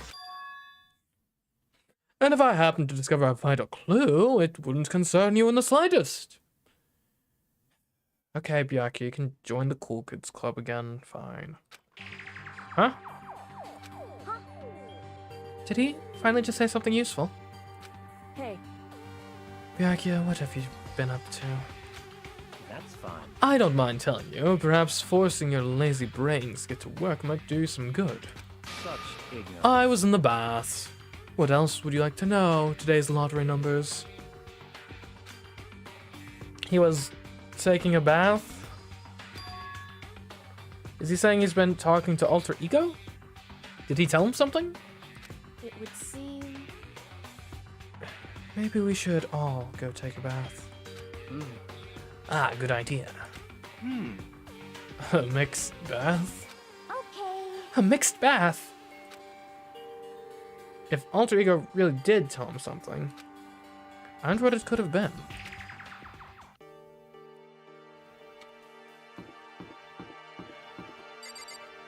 And if I happen to discover a vital clue, it wouldn't concern you in the slightest. Okay, Byakuya, you can join the cool kids club again, fine. Huh? Did he finally just say something useful? Hey, Byakuya, what have you been up to? That's fine. I don't mind telling you, perhaps forcing your lazy brains to get to work might do you some good. Such ignorance. I was in the bath. What else would you like to know? Today's lottery numbers. He was taking a bath? Is he saying he's been talking to Alter Ego? Did he tell him something? it would seem Maybe we should all go take a bath. Ah, good idea. A mixed bath? okay. A mixed bath? If Alter Ego really did tell him something, I wonder what it could have been.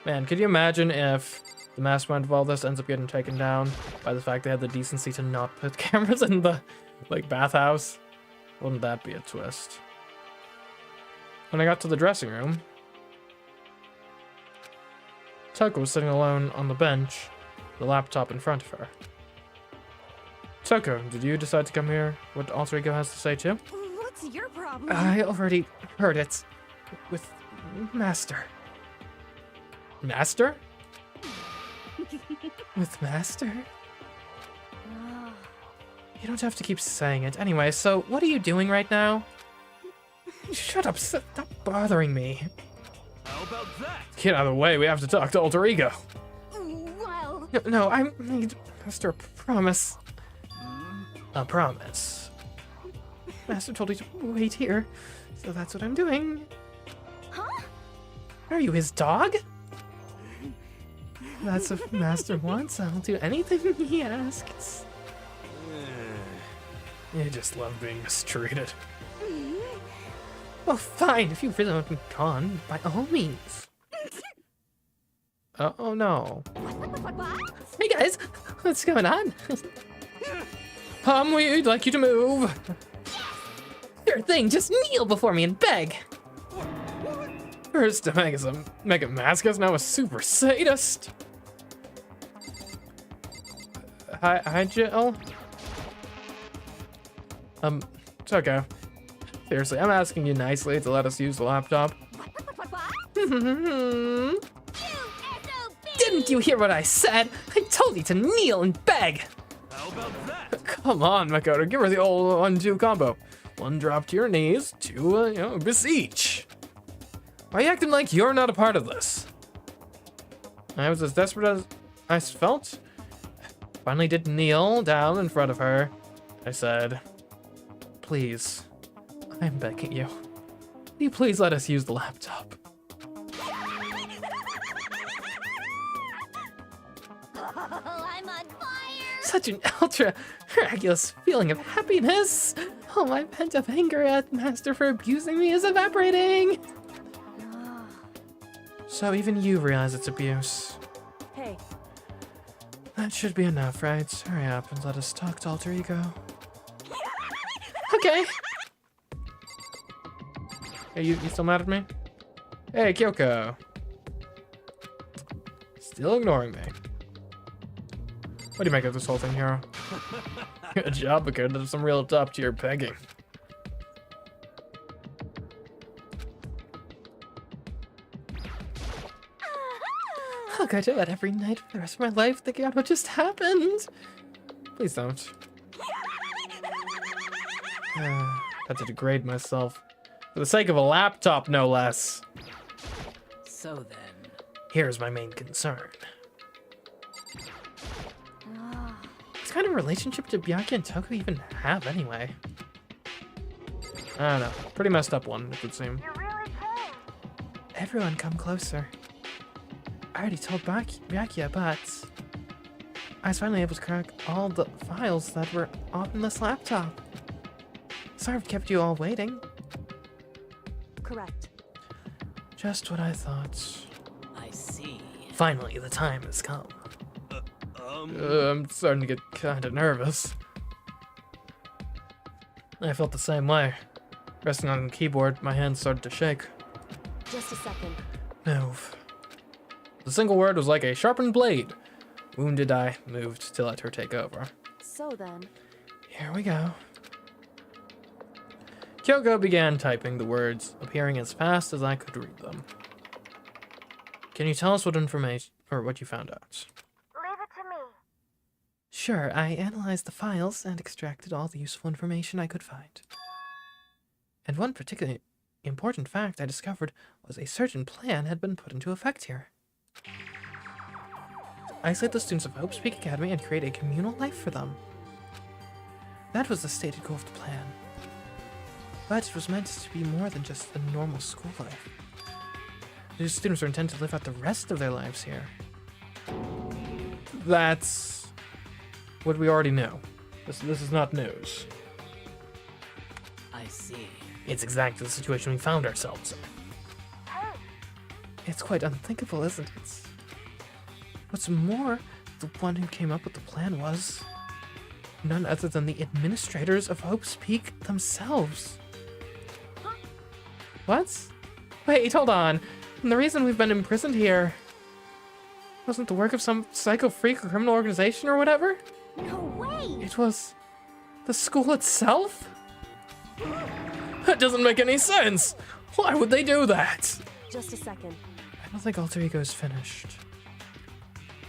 Man, could you imagine if the mastermind of all this ends up getting taken down by the fact they had the decency to not put cameras in the, like, bathhouse? Wouldn't that be a twist? When I got to the dressing room, Toko was sitting alone on the bench, the laptop in front of her. Toko, did you decide to come here? What Alter Ego has to say too? What's your problem? I already heard it. With Master. Master? With Master? Ah, You don't have to keep saying it. Anyway, so what are you doing right now? Shut up, stop bothering me. How about that? Get out of the way, we have to talk to Alter Ego. well, No, I need Master, a promise. A promise. Master told you to wait here, so that's what I'm doing. Huh? Are you his dog? That's if Master wants, I'll do anything he asks. You just love being mistreated. Well, fine, if you really want me gone, by all means. Oh no. What? Hey guys, what's going on? We'd like you to move. Sure thing, just kneel before me and beg. First to make a mask us, now a super sadist. Hi, Jill. It's okay. Seriously, I'm asking you nicely to let us use the laptop. Didn't you hear what I said? I told you to kneel and beg. How about that? Come on, Makoto, give her the old 1-2 combo. 1 drop to your knees, 2, beseech. Why are you acting like you're not a part of this? I was as desperate as I felt. Finally did kneel down in front of her. I said, please, I'm begging you. Will you please let us use the laptop? I'm on fire! Such an ultra miraculous feeling of happiness. All my pent-up anger at Master for abusing me is evaporating. So even you realize it's abuse. Hey, That should be enough, right? Hurry up and let us talk to Alter Ego. Okay. Hey, you still mad at me? Hey, Kyoko. Still ignoring me. What do you make of this whole thing, Hero? Good job, Makoto. There's some real top-tier pegging. I'll go to bed every night for the rest of my life thinking about what just happened. Please don't. Had to degrade myself. For the sake of a laptop, no less. So then, Here's my main concern. What kind of relationship do Byakuya and Toku even have anyway? I don't know. Pretty messed up one, it would seem. Everyone come closer. I already told Byakuya, but I was finally able to crack all the files that were on this laptop. Sorry I've kept you all waiting. correct. Just what I thought. I see. Finally, the time has come. I'm starting to get kind of nervous. I felt the same way. Resting on the keyboard, my hands started to shake. Just a second. Move. The single word was like a sharpened blade. Wounded I moved to let her take over. So then, Here we go. Kyoko began typing the words, appearing as fast as I could read them. Can you tell us what information, or what you found out? leave it to me. Sure, I analyzed the files and extracted all the useful information I could find. And one particularly important fact I discovered was a certain plan had been put into effect here. Isolate the students of Hope's Peak Academy and create a communal life for them. That was the stated goal of the plan. But it was meant to be more than just a normal school life. These students are intended to live out the rest of their lives here. That's what we already know. This is not news. I see. It's exactly the situation we found ourselves in. It's quite unthinkable, isn't it? What's more, the one who came up with the plan was none other than the administrators of Hope's Peak themselves. What? Wait, hold on. And the reason we've been imprisoned here wasn't the work of some psycho freak or criminal organization or whatever? No way! It was the school itself? That doesn't make any sense! Why would they do that? Just a second. I don't think Alter Ego is finished.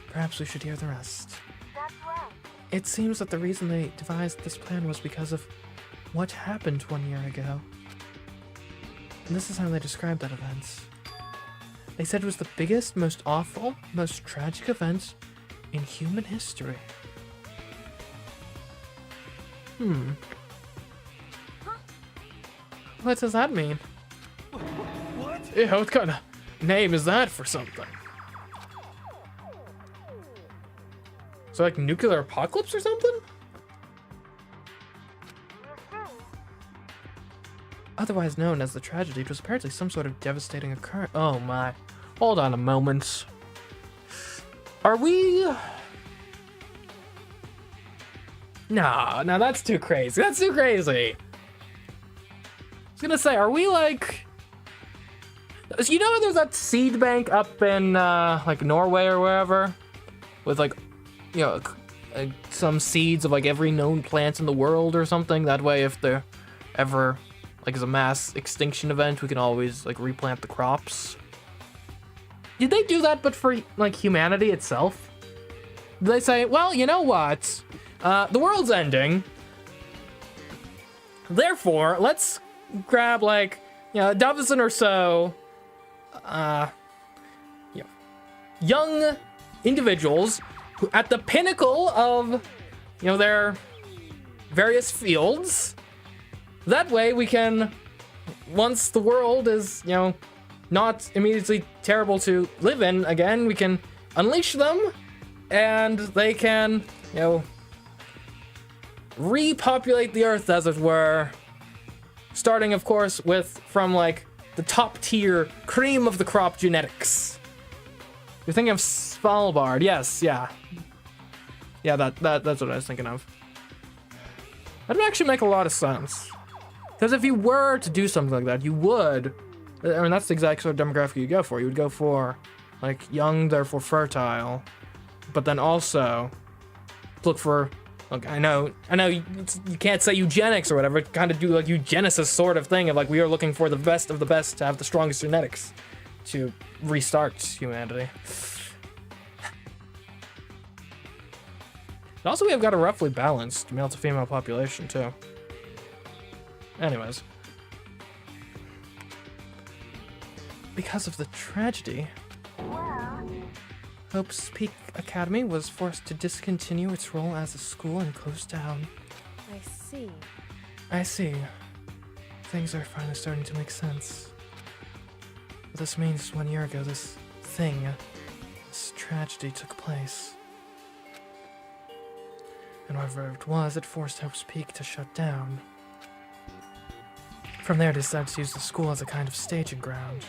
Perhaps we should hear the rest. That's right. It seems that the reason they devised this plan was because of what happened 1 year ago. And this is how they described that event. They said it was the biggest, most awful, most tragic event in human history. What does that mean? What? Ew, what kind of name is that for something? So like nuclear apocalypse or something? Otherwise known as the tragedy, it was apparently some sort of devastating occurrence. Oh my. Hold on a moment. Are we... No, that's too crazy. That's too crazy. I was gonna say, are we like... You know there's that seed bank up in like Norway or wherever? With like, you know, some seeds of like every known plant in the world or something? That way if there ever like is a mass extinction event, we can always like replant the crops. Did they do that but for like humanity itself? Did they say, well, you know what? The world's ending. Therefore, let's grab like, you know, a dozen or so you know, young individuals who at the pinnacle of, you know, their various fields. That way we can, once the world is, you know, not immediately terrible to live in again, we can unleash them and they can, you know, repopulate the earth, as it were. Starting, of course, from like the top tier cream of the crop genetics. You're thinking of Svalbard, yes, yeah. Yeah, that's what I was thinking of. That would actually make a lot of sense. Because if you were to do something like that, you would, I mean, that's the exact sort of demographic you go for. You would go for, like, young, therefore fertile, but then also look for, look, I know you can't say eugenics or whatever, kind of do like eugenesis sort of thing of like, we are looking for the best of the best to have the strongest genetics to restart humanity. And also we have got a roughly balanced male to female population too. Anyways. Because of the tragedy, Hope's Peak Academy was forced to discontinue its role as a school and close down. I see. I see. Things are finally starting to make sense. But this means 1 year ago, this tragedy took place. And whatever it was, it forced Hope's Peak to shut down. From there, they decided to use the school as a kind of staging ground.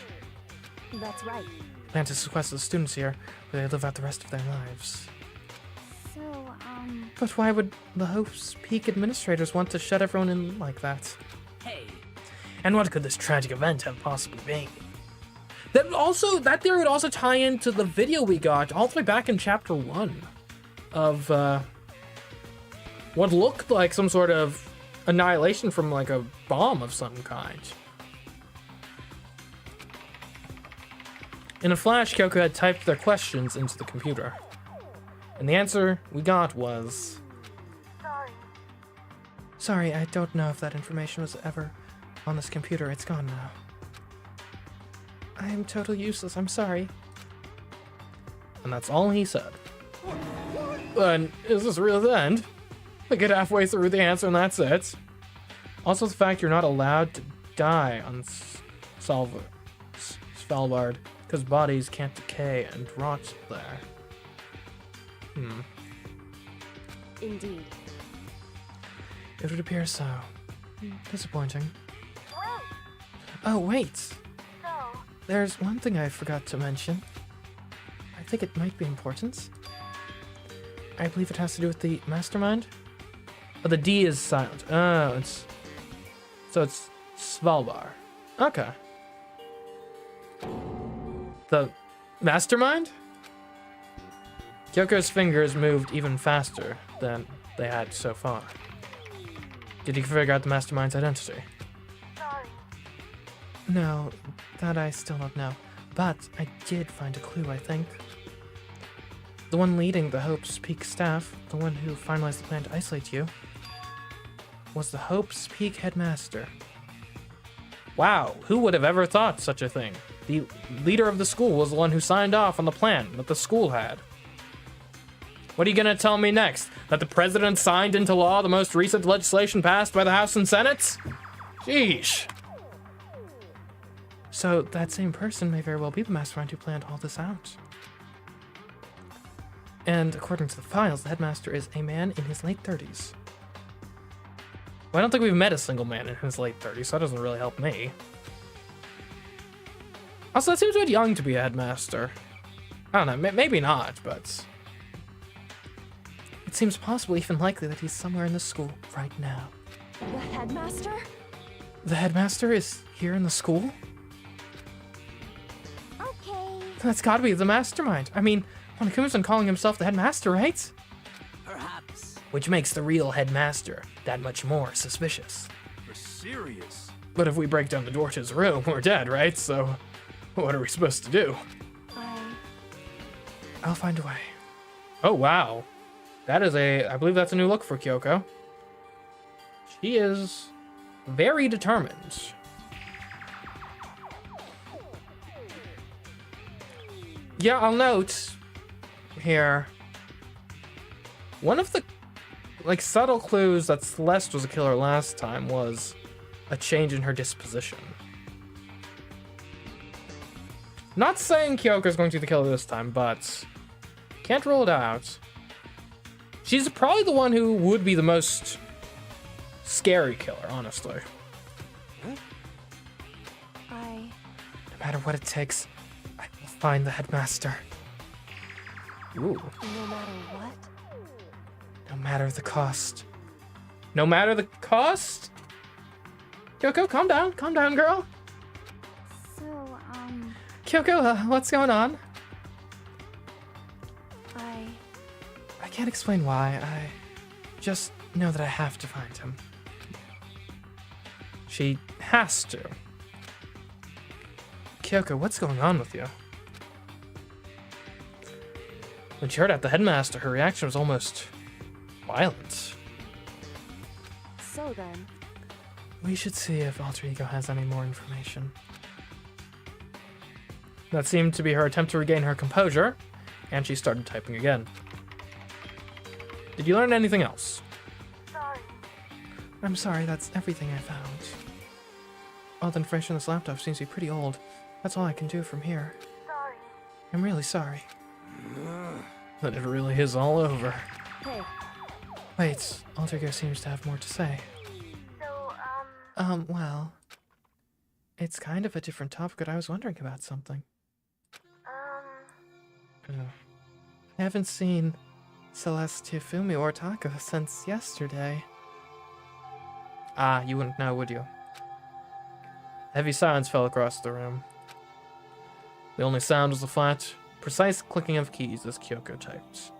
That's right. Plan to sequester the students here, where they live out the rest of their lives. So, But why would the Hope's Peak administrators want to shut everyone in like that? Hey, And what could this tragic event have possibly been? That theory would also tie into the video we got all the way back in chapter 1 of what looked like some sort of annihilation from like a bomb of some kind. In a flash, Kyoko had typed their questions into the computer. And the answer we got was... Sorry, I don't know if that information was ever on this computer. It's gone now. I am totally useless. I'm sorry. And that's all he said. And is this really the end? I get halfway through the answer and that's it. Also the fact you're not allowed to die on Svalbard because bodies can't decay and rot there. indeed. It would appear so. Disappointing. Wait. Oh, wait. So, There's one thing I forgot to mention. I think it might be important. I believe it has to do with the mastermind. Oh, the D is silent. Oh, it's Svalbard. Okay. The mastermind? Kyoko's fingers moved even faster than they had so far. Did you figure out the mastermind's identity? sorry. No, that I still don't know. But I did find a clue, I think. The one leading the Hope's Peak staff, the one who finalized the plan to isolate you, was the Hope's Peak headmaster. Wow, who would have ever thought such a thing? The leader of the school was the one who signed off on the plan that the school had. What are you gonna tell me next? That the president signed into law the most recent legislation passed by the House and Senate? Sheesh. So that same person may very well be the mastermind who planned all this out. And according to the files, the headmaster is a man in his late 30s. Well, I don't think we've met a single man in his late 30s, so that doesn't really help me. Also, that seems a bit young to be a headmaster. I don't know, maybe not, but... It seems possible, even likely, that he's somewhere in the school right now. The headmaster? The headmaster is here in the school? Okay. That's gotta be the mastermind. I mean, Monokuma's been calling himself the headmaster, right? Perhaps. Which makes the real headmaster that much more suspicious. You're serious? But if we break down the door to his room, we're dead, right? So, what are we supposed to do? I'll find a way. Oh, wow. That is I believe that's a new look for Kyoko. She is very determined. Yeah, I'll note here. One of the, subtle clues that Celeste was a killer last time was a change in her disposition. Not saying Kyoko's going to be the killer this time, but can't rule it out. She's probably the one who would be the most scary killer, honestly. No matter what it takes, I will find the headmaster. Ooh. No matter what? No matter the cost. No matter the cost? Kyoko, calm down, girl. So, Kyoko, what's going on? I can't explain why. I just know that I have to find him. She has to. Kyoko, what's going on with you? When she heard at the headmaster, her reaction was almost violent. So then, We should see if Alter Ego has any more information. That seemed to be her attempt to regain her composure, and she started typing again. Did you learn anything else? sorry. I'm sorry, that's everything I found. All the information on this laptop seems to be pretty old. That's all I can do from here. Sorry. I'm really sorry. But it really is all over. Hey, Wait, Alter Ego seems to have more to say. so, Well... It's kind of a different topic, but I was wondering about something. I haven't seen Celeste, Tifumi, or Taka since yesterday. Ah, you wouldn't know, would you? Heavy silence fell across the room. The only sound was the flat, precise clicking of keys as Kyoko typed.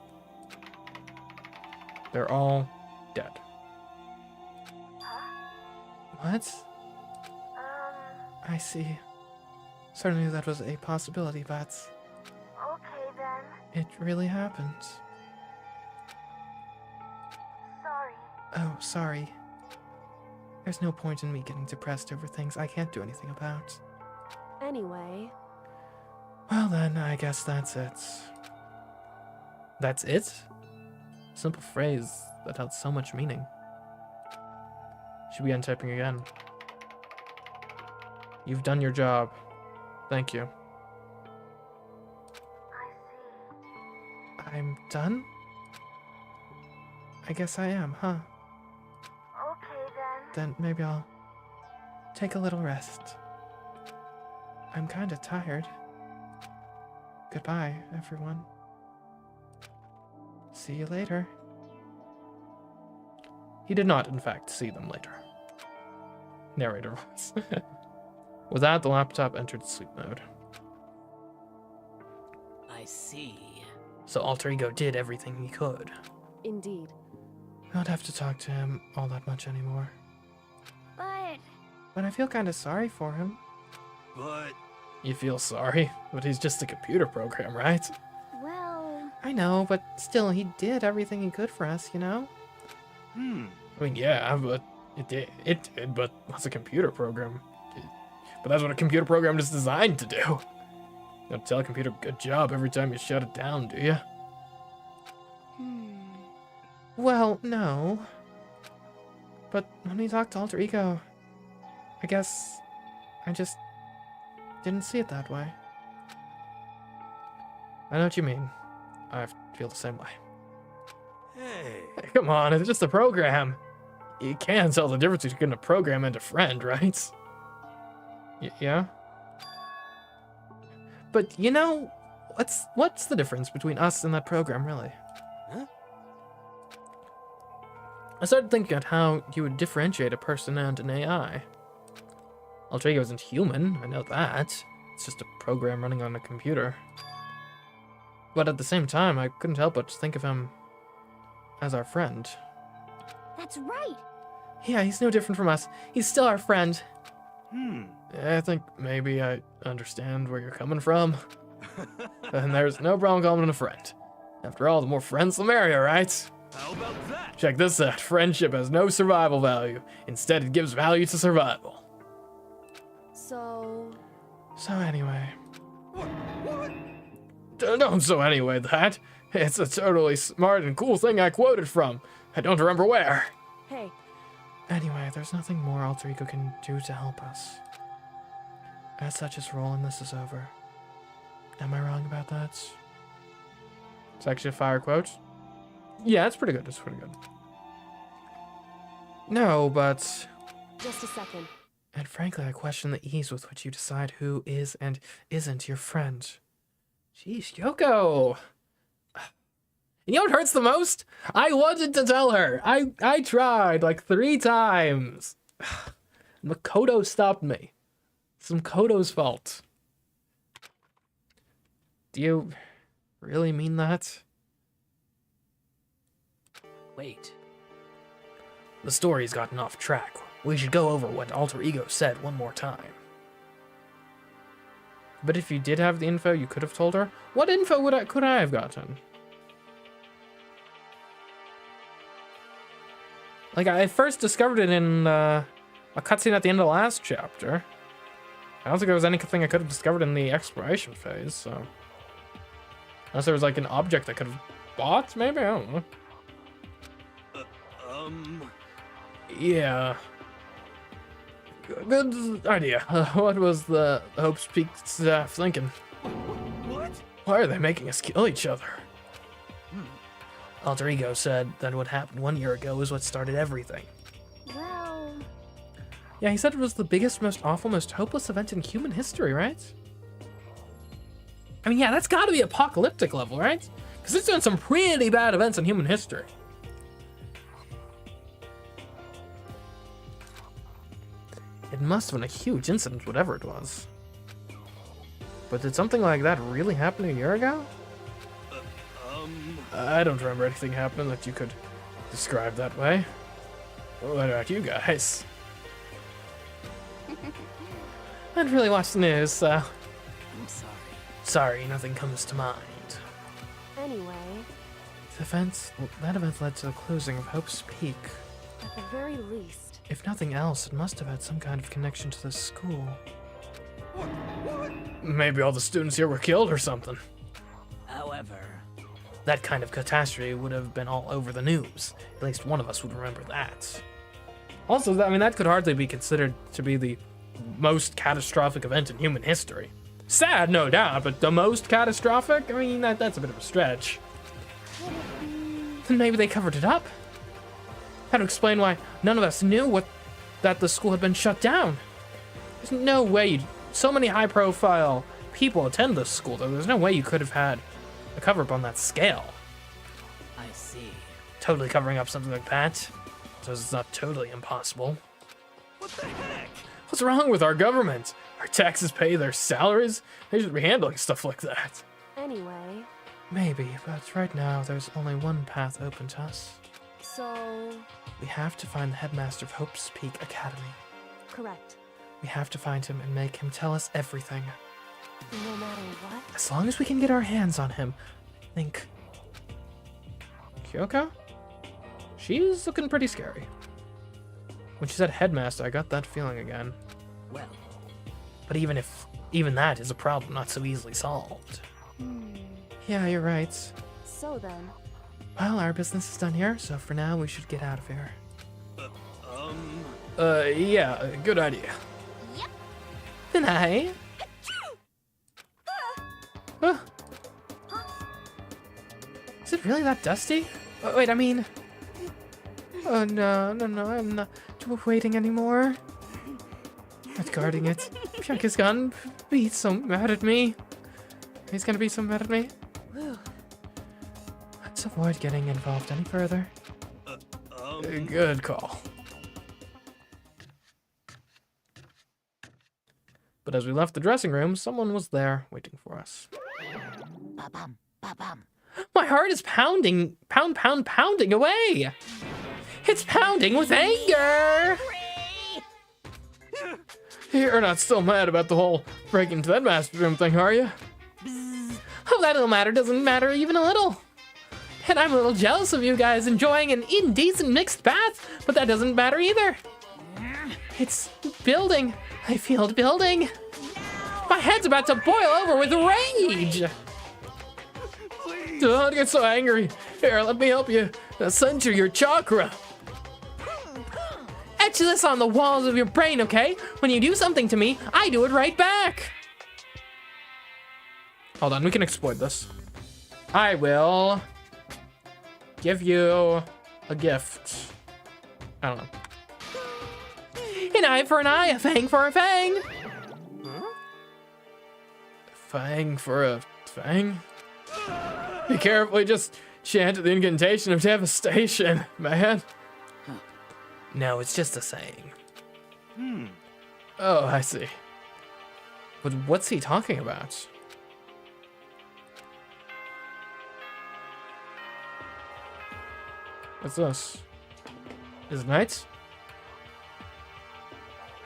They're all dead. What? I see. Certainly that was a possibility, but okay then. it really happened. Sorry. Oh, sorry. There's no point in me getting depressed over things I can't do anything about. Anyway, Well then, I guess that's it. That's it? Simple phrase that held so much meaning. She began typing again. You've done your job. Thank you. I see. I'm done? I guess I am, huh? Okay then. Then maybe I'll take a little rest. I'm kinda tired. Goodbye, everyone. See you later. He did not, in fact, see them later. Narrator voice. With that, the laptop entered sleep mode. I see. So Alter Ego did everything he could. Indeed. I don't have to talk to him all that much anymore. But I feel kinda sorry for him. But You feel sorry? But he's just a computer program, right? Well, I know, but still, he did everything he could for us, you know? I mean, yeah, but it did, but it's a computer program. But that's what a computer program is designed to do. You don't tell a computer good job every time you shut it down, do you? Well, no. But when we talked to Alter Ego, I guess I just didn't see it that way. I know what you mean. I feel the same way. Hey, Hey, come on, it's just a program. You can't tell the difference between a program and a friend, right? Yeah? But you know, what's the difference between us and that program, really? Huh? I started thinking about how you would differentiate a person and an AI. Alter Ego isn't human, I know that. It's just a program running on a computer. But at the same time, I couldn't help but think of him as our friend. That's right. Yeah, he's no different from us. He's still our friend. Hmm. I think maybe I understand where you're coming from. And there's no problem calling him a friend. After all, the more friends, the merrier, right? How about that? Check this out. Friendship has no survival value. Instead, it gives value to survival. So, So anyway. What? Don't so anyway that. It's a totally smart and cool thing I quoted from. I don't remember where. hey, Anyway, there's nothing more Alter Ego can do to help us. As such, his role in this is over. Am I wrong about that? It's actually a fire quote. Yeah, it's pretty good. It's pretty good. No, but... just a second. And frankly, I question the ease with which you decide who is and isn't your friend. Jeez, Yoko! You know what hurts the most? I wanted to tell her. I tried like 3 times. Makoto stopped me. It's Makoto's fault. Do you really mean that? Wait. The story's gotten off track. We should go over what Alter Ego said one more time. But if you did have the info, you could have told her. What info could I have gotten? Like, I first discovered it in a cutscene at the end of the last chapter. I don't think there was anything I could have discovered in the exploration phase, so... Unless there was, like, an object I could have bought, maybe? I don't know. Yeah. Good idea. What was the Hope's Peak staff thinking? What? Why are they making us kill each other? Alter Ego said that what happened 1 year ago was what started everything. Well, Yeah, he said it was the biggest, most awful, most hopeless event in human history, right? I mean, yeah, that's gotta be apocalyptic level, right? Because it's done some pretty bad events in human history. It must have been a huge incident, whatever it was. But did something like that really happen a year ago? I don't remember anything happening that you could describe that way. What about you guys? I didn't really watch the news, so... I'm sorry. Sorry, nothing comes to mind. anyway, That event led to the closing of Hope's Peak. at the very least, If nothing else, it must have had some kind of connection to the school. Maybe all the students here were killed or something. However, That kind of catastrophe would have been all over the news. At least one of us would remember that. Also, I mean, that could hardly be considered to be the most catastrophic event in human history. Sad, no doubt, but the most catastrophic? I mean, that's a bit of a stretch. Then maybe they covered it up. How to explain why none of us knew that the school had been shut down? There's no way so many high-profile people attend this school, though. There's no way you could have had a cover-up on that scale. I see. Totally covering up something like that. So it's not totally impossible. What the heck? What's wrong with our government? Our taxes pay their salaries? They should be handling stuff like that. anyway, Maybe, but right now there's only one path open to us. so, We have to find the headmaster of Hope's Peak Academy. correct. We have to find him and make him tell us everything. No matter what, As long as we can get our hands on him, I think... Kyoko? She's looking pretty scary. When she said headmaster, I got that feeling again. Well, But even that is a problem not so easily solved. Yeah, you're right. so then, Well, our business is done here, so for now we should get out of here. Yeah, good idea. Yep. Then I... it really that dusty? Oh, wait, I mean... Oh, no, I'm not waiting anymore. Not guarding it. Chuck is gone. He's so mad at me. He's gonna be so mad at me. Let's avoid getting involved any further. Good call. But as we left the dressing room, someone was there waiting for us. Ba-bum, ba-bum. My heart is pounding, pounding away. It's pounding with anger. You're not still mad about the whole breaking into that master room thing, are you? Oh, that little matter doesn't matter even a little. And I'm a little jealous of you guys enjoying an indecent mixed bath, but that doesn't matter either. It's building. I feel it building. My head's about to boil over with rage. Don't get so angry. Here, let me help you center your chakra. Etch this on the walls of your brain, okay? When you do something to me, I do it right back. Hold on, we can exploit this. I will give you a gift. I don't know. An eye for an eye, a fang for a fang. Fang for a fang? Be careful, he just chanted the incantation of devastation, man. No, it's just a saying. Oh, I see. But what's he talking about? What's this? Is it night?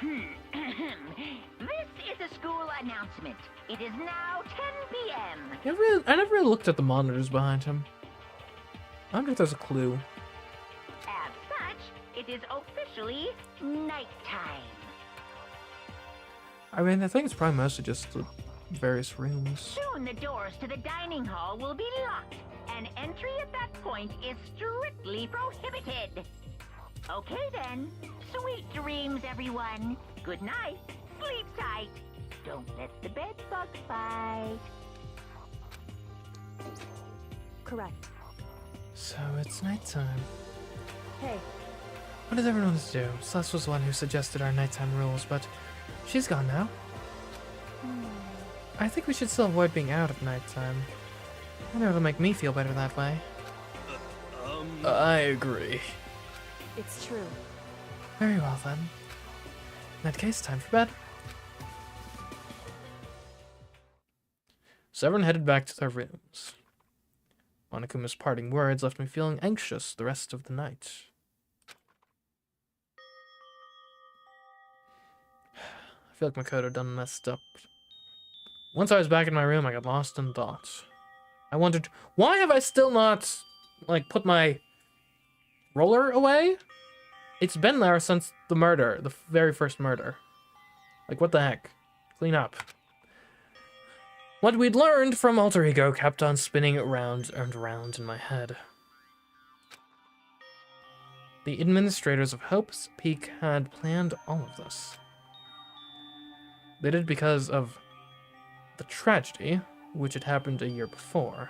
This is a school announcement. It is now 10 p.m. I never really looked at the monitors behind him. I wonder if there's a clue. As such, it is officially nighttime. I mean, I think it's probably mostly just the various rooms. Soon the doors to the dining hall will be locked, and entry at that point is strictly prohibited. Okay then. Sweet dreams, everyone. Good night. Sleep tight. Don't let the bed bugs bite. Correct. So it's nighttime. Hey, What does everyone do? Celeste was the one who suggested our nighttime rules, but she's gone now. I think we should still avoid being out at nighttime. I know it'll make me feel better that way. I agree. it's true. Very well then. In that case, time for bed. So everyone headed back to their rooms. Monokuma's parting words left me feeling anxious the rest of the night. I feel like Makoto done messed up. Once I was back in my room, I got lost in thought. I wondered, why have I still not, like, put my roller away? It's been there since the murder, the very first murder. Like, what the heck? Clean up. What we'd learned from Alter Ego kept on spinning around and around in my head. The administrators of Hope's Peak had planned all of this. They did because of the tragedy, which had happened a year before.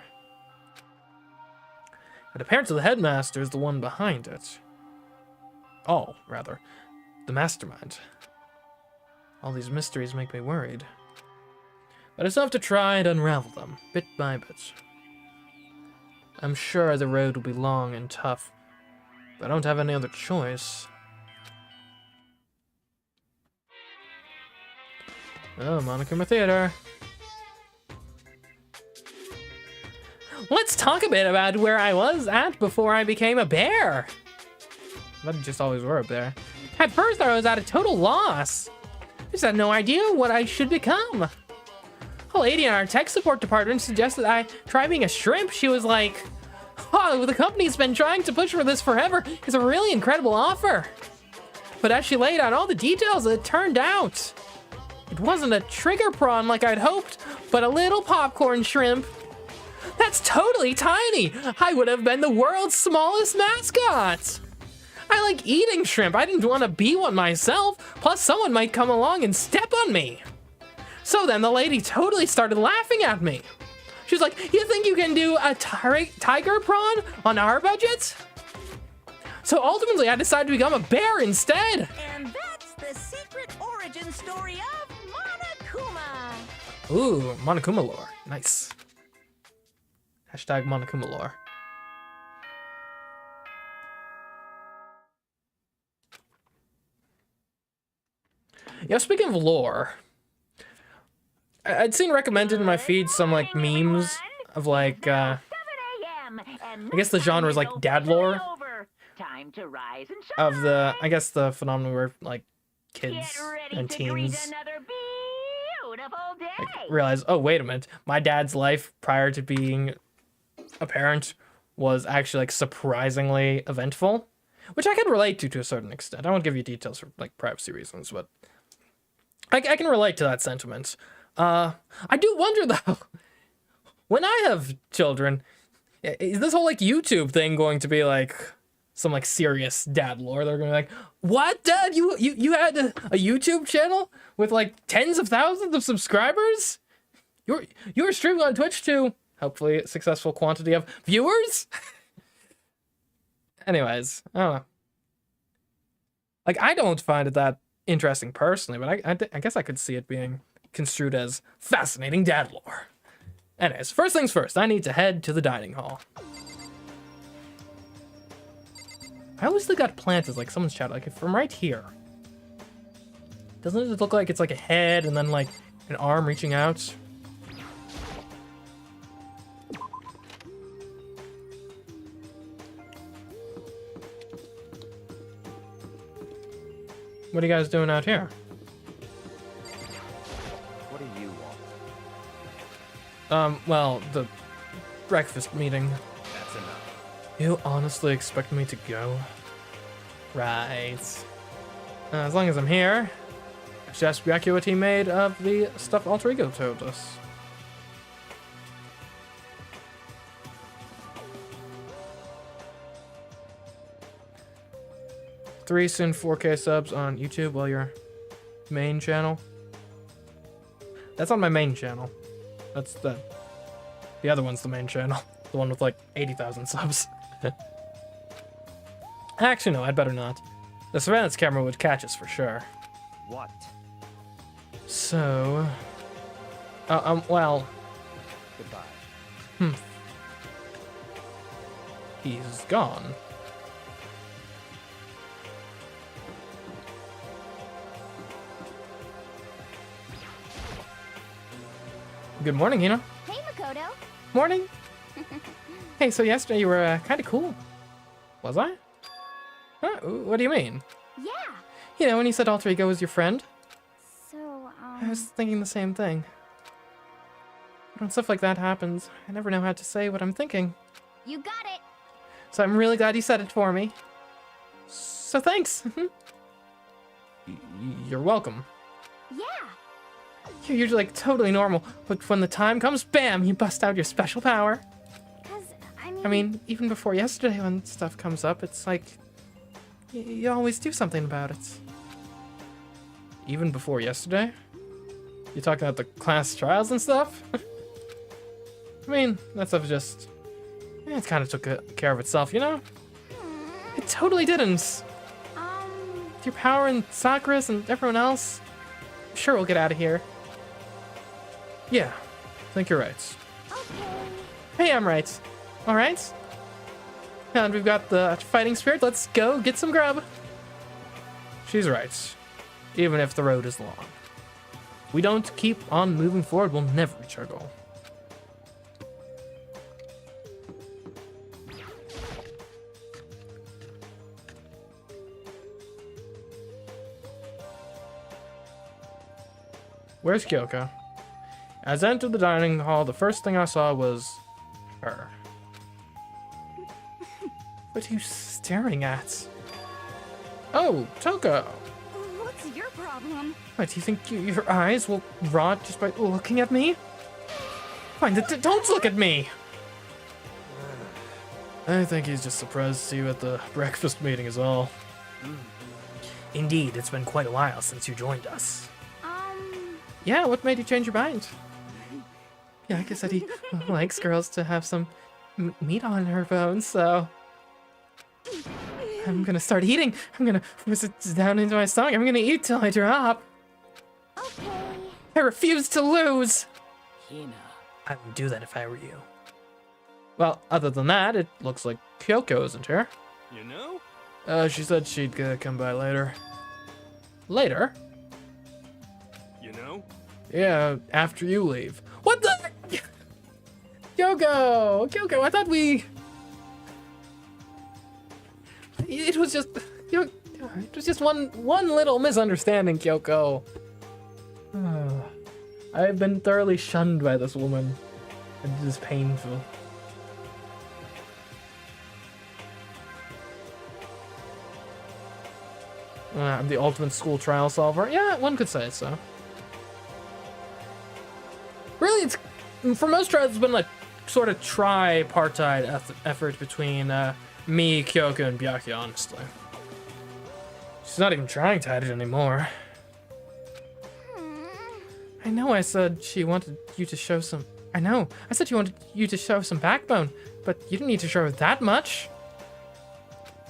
It appears the headmaster is the one behind it. Oh, rather, the mastermind. All these mysteries make me worried. But I still have to try and unravel them, bit by bit. I'm sure the road will be long and tough, but I don't have any other choice. Oh, Monokuma Theater. Let's talk a bit about where I was at before I became a bear. I just always were a bear. At first, I was at a total loss. I just had no idea what I should become. A lady in our tech support department suggested I try being a shrimp. She was like, oh, the company's been trying to push for this forever. It's a really incredible offer. But as she laid out all the details, it turned out it wasn't a trigger prawn like I'd hoped, but a little popcorn shrimp. That's totally tiny. I would have been the world's smallest mascot. I like eating shrimp. I didn't want to be one myself. Plus, someone might come along and step on me. So then the lady totally started laughing at me. She's like, you think you can do a tiger prawn on our budget? So ultimately, I decided to become a bear instead. And that's the secret origin story of Monokuma. Ooh, Monokuma lore. Nice. Hashtag Monokuma lore. Yeah, speaking of lore, I'd seen recommended in my feed some like memes of like, I guess the genre is like dad lore Time to rise and shine. of the, I guess the phenomenon where like kids and teens like, realize, oh, wait a minute, my dad's life prior to being a parent was actually like surprisingly eventful, which I can relate to a certain extent. I won't give you details for like privacy reasons, but I can relate to that sentiment. I do wonder though, when I have children, is this whole like YouTube thing going to be like some like serious dad lore? They're gonna be like, what, Dad? You had a YouTube channel with like tens of thousands of subscribers? You were streaming on Twitch to hopefully a successful quantity of viewers? Anyways, I don't know. Like, I don't find it that interesting personally, but I guess I could see it being construed as fascinating dad lore. Anyways, first things first, I need to head to the dining hall. I always think that plant is like someone's shadow, like from right here. Doesn't it look like it's like a head and then like an arm reaching out? What are you guys doing out here? What do you want? Well, the breakfast meeting. That's enough. You honestly expect me to go? Right. As long as I'm here, I should ask Byaku what he made of the stuff Alter Ego told us. Three, soon 4K subs on YouTube while your main channel. That's on my main channel. That's the other one's the main channel. The one with like 80,000 subs. Actually, no, I'd better not. The surveillance camera would catch us for sure. What? So... well... Goodbye. He's gone. Good morning, Hina. Hey, Makoto. Morning. Hey, so yesterday you were kind of cool. Was I? Huh? What do you mean? Yeah. You know, when you said Alter Ego was your friend, So, I was thinking the same thing. But when stuff like that happens, I never know how to say what I'm thinking. You got it. So I'm really glad you said it for me. So thanks. You're welcome. Yeah. You're usually like totally normal, but when the time comes, bam, you bust out your special power. Because, I mean, even before yesterday when stuff comes up, it's like, you always do something about it. Even before yesterday? You talking about the class trials and stuff? I mean, that stuff just, it kind of took care of itself, you know? It totally didn't. With your power and Sakura's and everyone else, I'm sure we'll get out of here. Yeah, I think you're right. Okay. Hey, I'm right. All right. And we've got the fighting spirit. Let's go get some grub. She's right. Even if the road is long. We don't keep on moving forward, we'll never reach our goal. Where's Kyoko? As I entered the dining hall, the first thing I saw was her. What are you staring at? Oh, Toko. What's your problem? What, do you think your eyes will rot just by looking at me? Fine, don't look at me! I think he's just surprised to see you at the breakfast meeting is all. Indeed, it's been quite a while since you joined us. Yeah, what made you change your mind? Byakuya said he likes girls to have some meat on her bones, so I'm gonna start eating. I'm gonna force it down into my stomach. I'm gonna eat till I drop. Okay. I refuse to lose. Hina. I would do that if I were you. Well, other than that, it looks like Kyoko isn't here. You know? She said she'd come by later. Later? You know? Yeah, after you leave. What the? Kyoko, I thought we. It was just, it was just one little misunderstanding, Kyoko. I've been thoroughly shunned by this woman. It is painful. I'm the ultimate school trial solver. Yeah, one could say so. Really, it's for most trials, it's been like sort of tripartite effort between me, Kyoko, and Byakuya, honestly. She's not even trying to hide it anymore. I know I said she wanted you to show some... I know. I said she wanted you to show some backbone, but you didn't need to show her that much.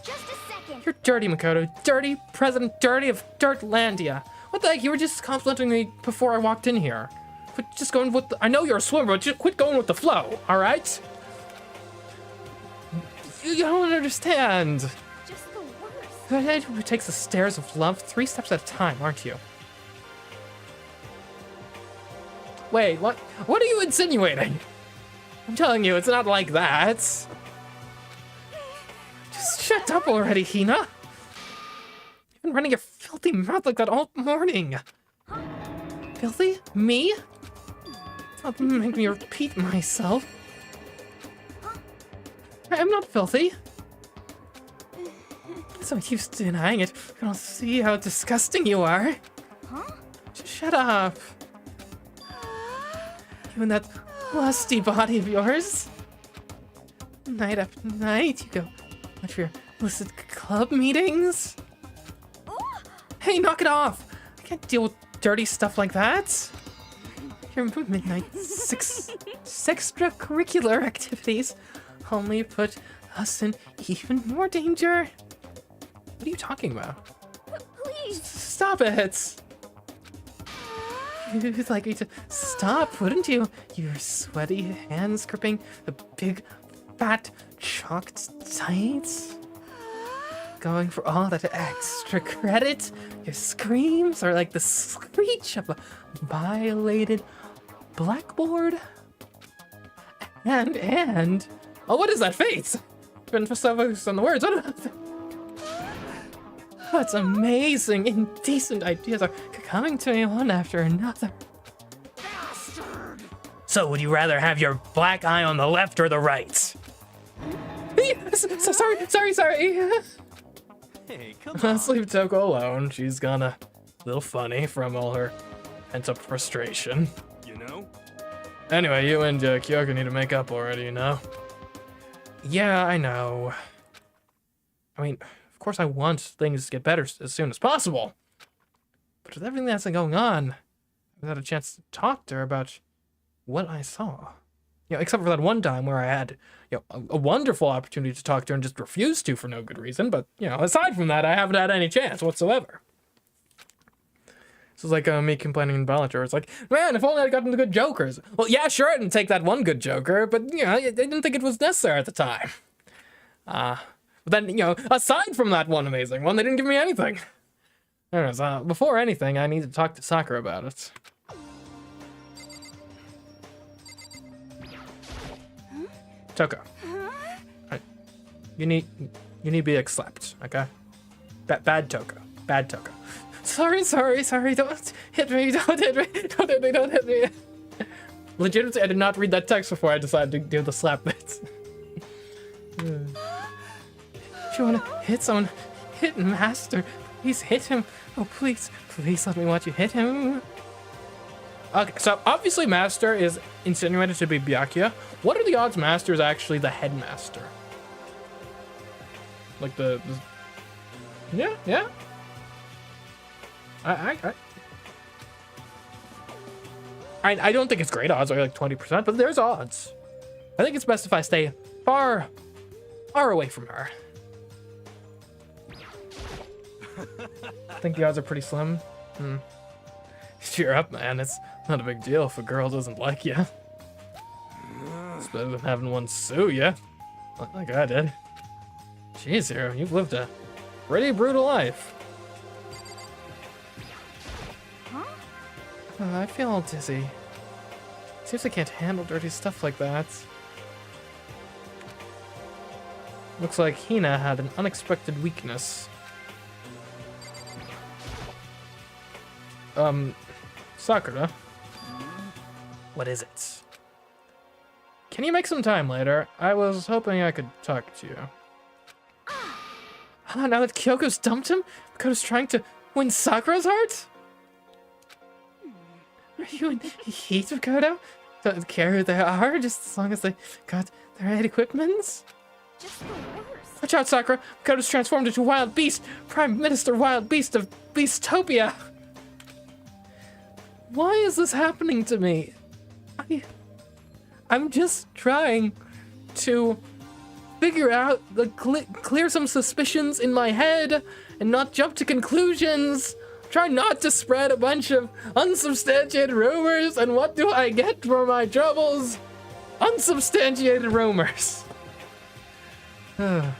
Just a second. You're dirty, Makoto. Dirty, President Dirty of Dirtlandia. What the heck? You were just complimenting me before I walked in here. Quit just going with the... I know you're a swimmer, but just quit going with the flow, alright? You don't understand. Just the worst. You're the who takes the stairs of love 3 steps at a time, aren't you? Wait, what? What are you insinuating? I'm telling you, it's not like that. Just shut up already, Hina. You've been running your filthy mouth like that all morning. Filthy? Me? Don't make me repeat myself. I'm not filthy. So used to denying it, I don't see how disgusting you are. Huh? Shut up. You and that lusty body of yours. Night after night, you go out for your illicit club meetings. Hey, knock it off. I can't deal with dirty stuff like that. Your midnight extracurricular activities only put us in even more danger. What are you talking about? Please. Stop it. You'd like me to stop, wouldn't you? Your sweaty hands gripping the big, fat, chalked tights? Going for all that extra credit? Your screams are like the screech of a violated blackboard? And... Oh, what is that face? Been so focused on the words. What amazing, indecent ideas are coming to me one after another. Bastard! So, would you rather have your black eye on the left or the right? Sorry. Hey, come on. Let's leave Toko alone. She's gone a little funny from all her pent-up frustration. You know? Anyway, you and Kyoko need to make up already, you know? Yeah, I know. I mean, of course I want things to get better as soon as possible. But with everything that's been going on, I've had a chance to talk to her about what I saw. You know, except for that one time where I had, you know, a wonderful opportunity to talk to her and just refused to for no good reason. But, you know, aside from that, I haven't had any chance whatsoever. This is like me complaining in Bellator. It's like, man, if only I'd gotten the good jokers. Well, yeah, sure, I didn't take that one good joker, but, you know, I didn't think it was necessary at the time. But then, you know, aside from that one amazing one, they didn't give me anything. Anyways, before anything, I need to talk to Sakura about it. Toko. You need to be slapped, okay? Bad Toko. Bad Toko. Sorry. Don't hit me. Don't hit me. Legitimately, I did not read that text before I decided to do the slap bits. If you want to hit someone, hit Master. Please hit him. Oh, please let me watch you hit him. Okay, so obviously Master is insinuated to be Byakuya. What are the odds Master is actually the headmaster? Like the yeah. I don't think it's great odds, like 20%, but there's odds. I think it's best if I stay far away from her. I think the odds are pretty slim. Cheer up, man. It's not a big deal if a girl doesn't like you. It's better than having one sue you, like I did. Jeez, Hero, you've lived a pretty brutal life. Huh? I feel all dizzy. Seems I can't handle dirty stuff like that. Looks like Hina had an unexpected weakness. Sakura? What is it? Can you make some time later? I was hoping I could talk to you. Now that Kyoko's dumped him, Makoto's trying to win Sakura's heart? Are you in heat, Makoto? Don't care who they are, just as long as they got the right equipments? Just the worst. Watch out, Sakura! Makoto's transformed into a wild beast! Prime Minister Wild Beast of Beastopia! Why is this happening to me? I'm just trying to figure out, clear some suspicions in my head and not jump to conclusions. Try not to spread a bunch of unsubstantiated rumors, and what do I get for my troubles? Unsubstantiated rumors. Can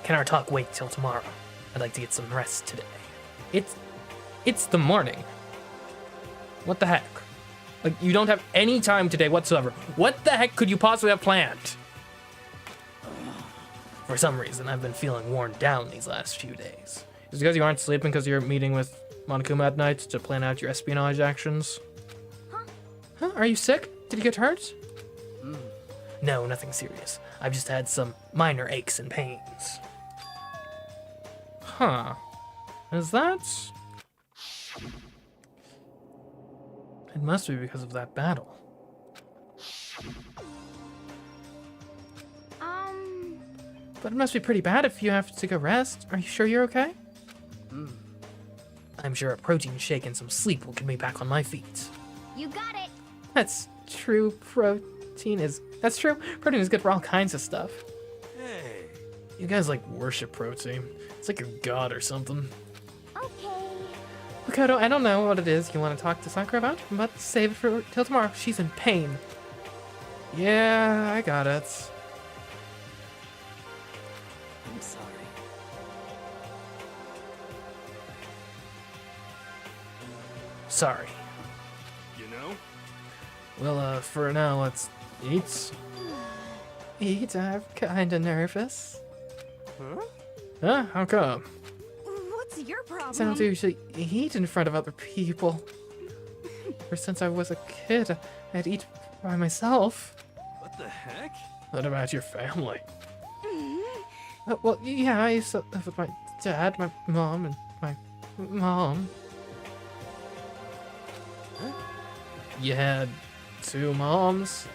our talk wait till tomorrow? I'd like to get some rest today. It's the morning. What the heck? Like, you don't have any time today whatsoever. What the heck could you possibly have planned? For some reason, I've been feeling worn down these last few days. Is it because you aren't sleeping because you're meeting with Monokuma at night to plan out your espionage actions? Huh? Are you sick? Did you get hurt? No, nothing serious. I've just had some minor aches and pains. Huh. Is that... It must be because of that battle. But it must be pretty bad if you have to go rest. Are you sure you're okay? I'm sure a protein shake and some sleep will get me back on my feet. You got it. That's true. That's true. Protein is good for all kinds of stuff. Hey. You guys like worship protein. It's like your god or something. Okay. Makoto, I don't know what it is you want to talk to Sakura about, but save it for till tomorrow. She's in pain. Yeah, I got it. I'm sorry. Sorry. You know? Well, for now, let's eat. Eat? I'm kinda nervous. Huh? Huh? How come? What's your problem? I don't usually eat in front of other people. Ever since I was a kid, I'd eat by myself. What the heck? What about your family? Well, yeah, I used to live with my dad, my mom, and my mom. Huh? You had 2 moms?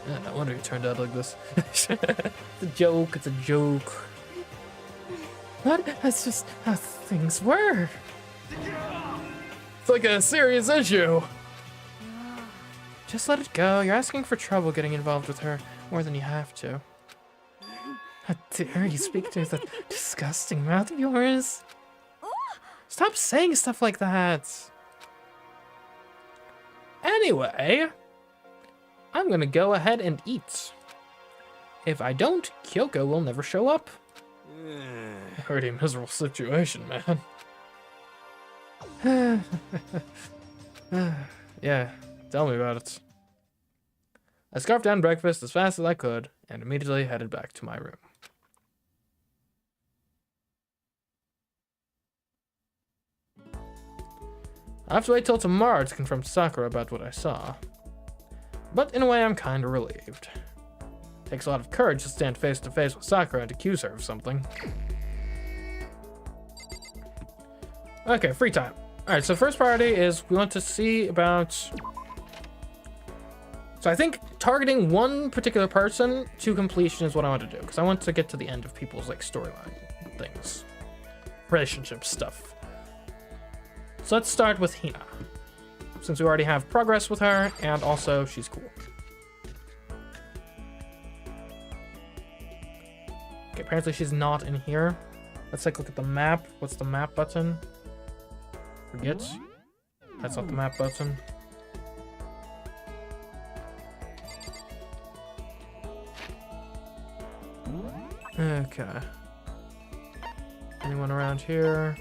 Yeah, no wonder you turned out like this. It's a joke, it's a joke. What? That's just how things were. It's like a serious issue. Just let it go. You're asking for trouble getting involved with her more than you have to. How dare you speak to that disgusting mouth of yours? Stop saying stuff like that. Anyway, I'm gonna go ahead and eat. If I don't, Kyoko will never show up. Pretty miserable situation, man. Yeah, tell me about it. I scarfed down breakfast as fast as I could and immediately headed back to my room. I have to wait till tomorrow to confront Sakura about what I saw. But in a way, I'm kinda relieved. It takes a lot of courage to stand face to face with Sakura and accuse her of something. Okay, free time. Alright, so first priority is we want to see about... So I think targeting one particular person to completion is what I want to do, because I want to get to the end of people's like storyline things. Relationship stuff. So let's start with Hina, since we already have progress with her, and also she's cool. Okay, apparently she's not in here. Let's take a look at the map. What's the map button? Forget. That's not the map button. Okay. Anyone around here?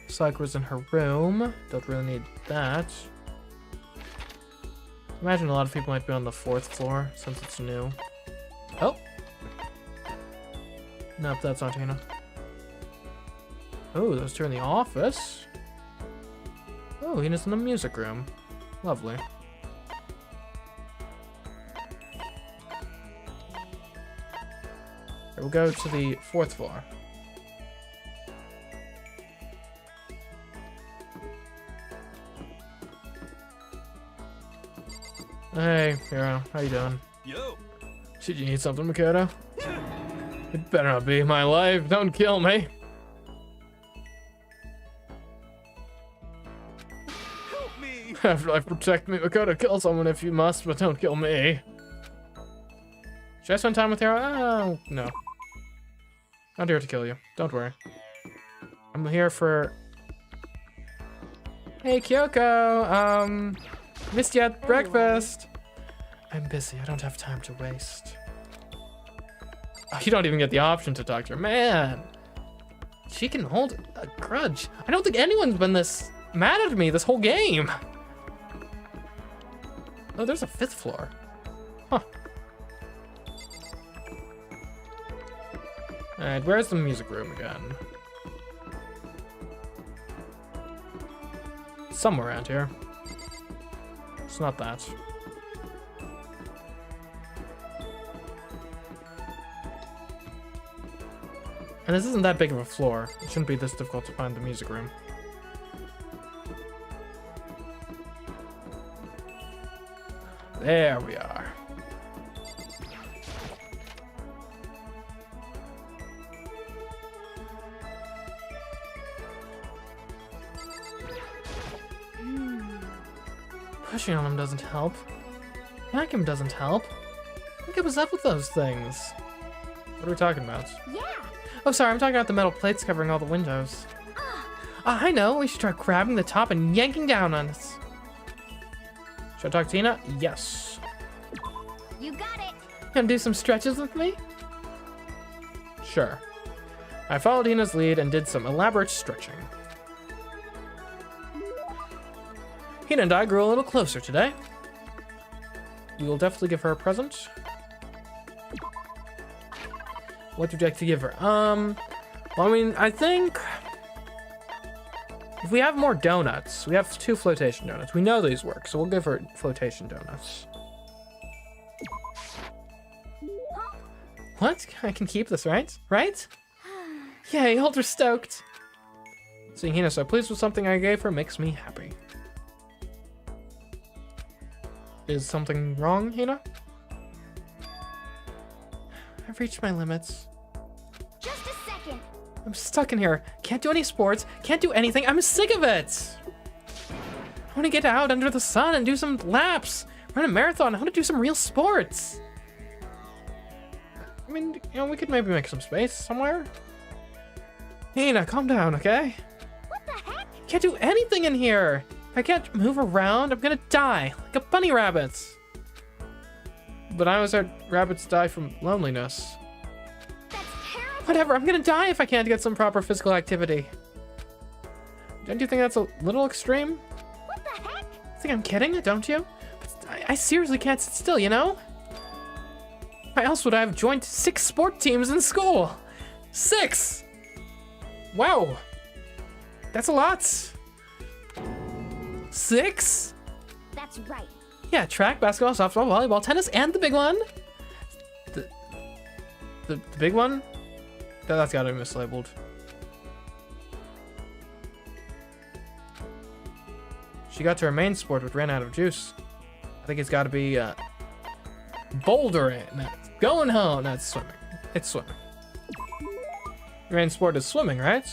Sakura's in her room. Don't really need that. Imagine a lot of people might be on the 4th floor since it's new. Oh! Nope, that's not Hina. Oh, those two are in the office. Oh, Hina's in the music room. Lovely. We'll go to the 4th floor. Hey, Hero, how you doing? Yo. Should you need something, Makoto? It better not be my life. Don't kill me. Help me. Afterlife, protect me. Makoto, kill someone if you must, but don't kill me. Should I spend time with Hero? Oh, no. Not here to kill you. Don't worry. I'm here for... Hey, Kyoko. Missed you at breakfast. I'm busy. I don't have time to waste. Oh, you don't even get the option to talk to her. Man. She can hold a grudge. I don't think anyone's been this mad at me this whole game. Oh, there's a 5th floor. Huh. Alright, where's the music room again? Somewhere around here. It's not that. And this isn't that big of a floor. It shouldn't be this difficult to find the music room. There we are. Pushing on him doesn't help. Vacuum doesn't help. What was up with those things? What are we talking about? Yeah. Oh, sorry, I'm talking about the metal plates covering all the windows. I know. We should try grabbing the top and yanking down on it. Should I talk to Hina? Yes. You got it. Gonna do some stretches with me? Sure. I followed Hina's lead and did some elaborate stretching. Hina and I grew a little closer today. We will definitely give her a present. What would you like to give her? Well, I mean, I think if we have more donuts, we have 2 flotation donuts. We know these work, so we'll give her flotation donuts. What? I can keep this, right? Right? Yay, Ultra stoked. Seeing Hina so pleased with something I gave her makes me happy. Is something wrong, Hina? I've reached my limits. Just a second. I'm stuck in here. Can't do any sports. Can't do anything. I'm sick of it. I want to get out under the sun and do some laps. Run a marathon. I want to do some real sports. I mean, you know, we could maybe make some space somewhere. Hina, calm down, okay? What the heck? Can't do anything in here. If I can't move around, I'm gonna die like a bunny rabbit. But I always heard rabbits die from loneliness. That's terrible. Whatever, I'm gonna die if I can't get some proper physical activity. Don't you think that's a little extreme? What the heck? Think I'm kidding, don't you? But I seriously can't sit still, you know? Why else would I have joined 6 sport teams in school? 6! Wow. That's a lot. 6? That's right. Yeah, track, basketball, softball, volleyball, tennis, and the big one. The big one? That's gotta be mislabeled. She got to her main sport but ran out of juice. I think it's gotta be bouldering. No, going home. No, it's swimming. It's swimming. Your main sport is swimming, right?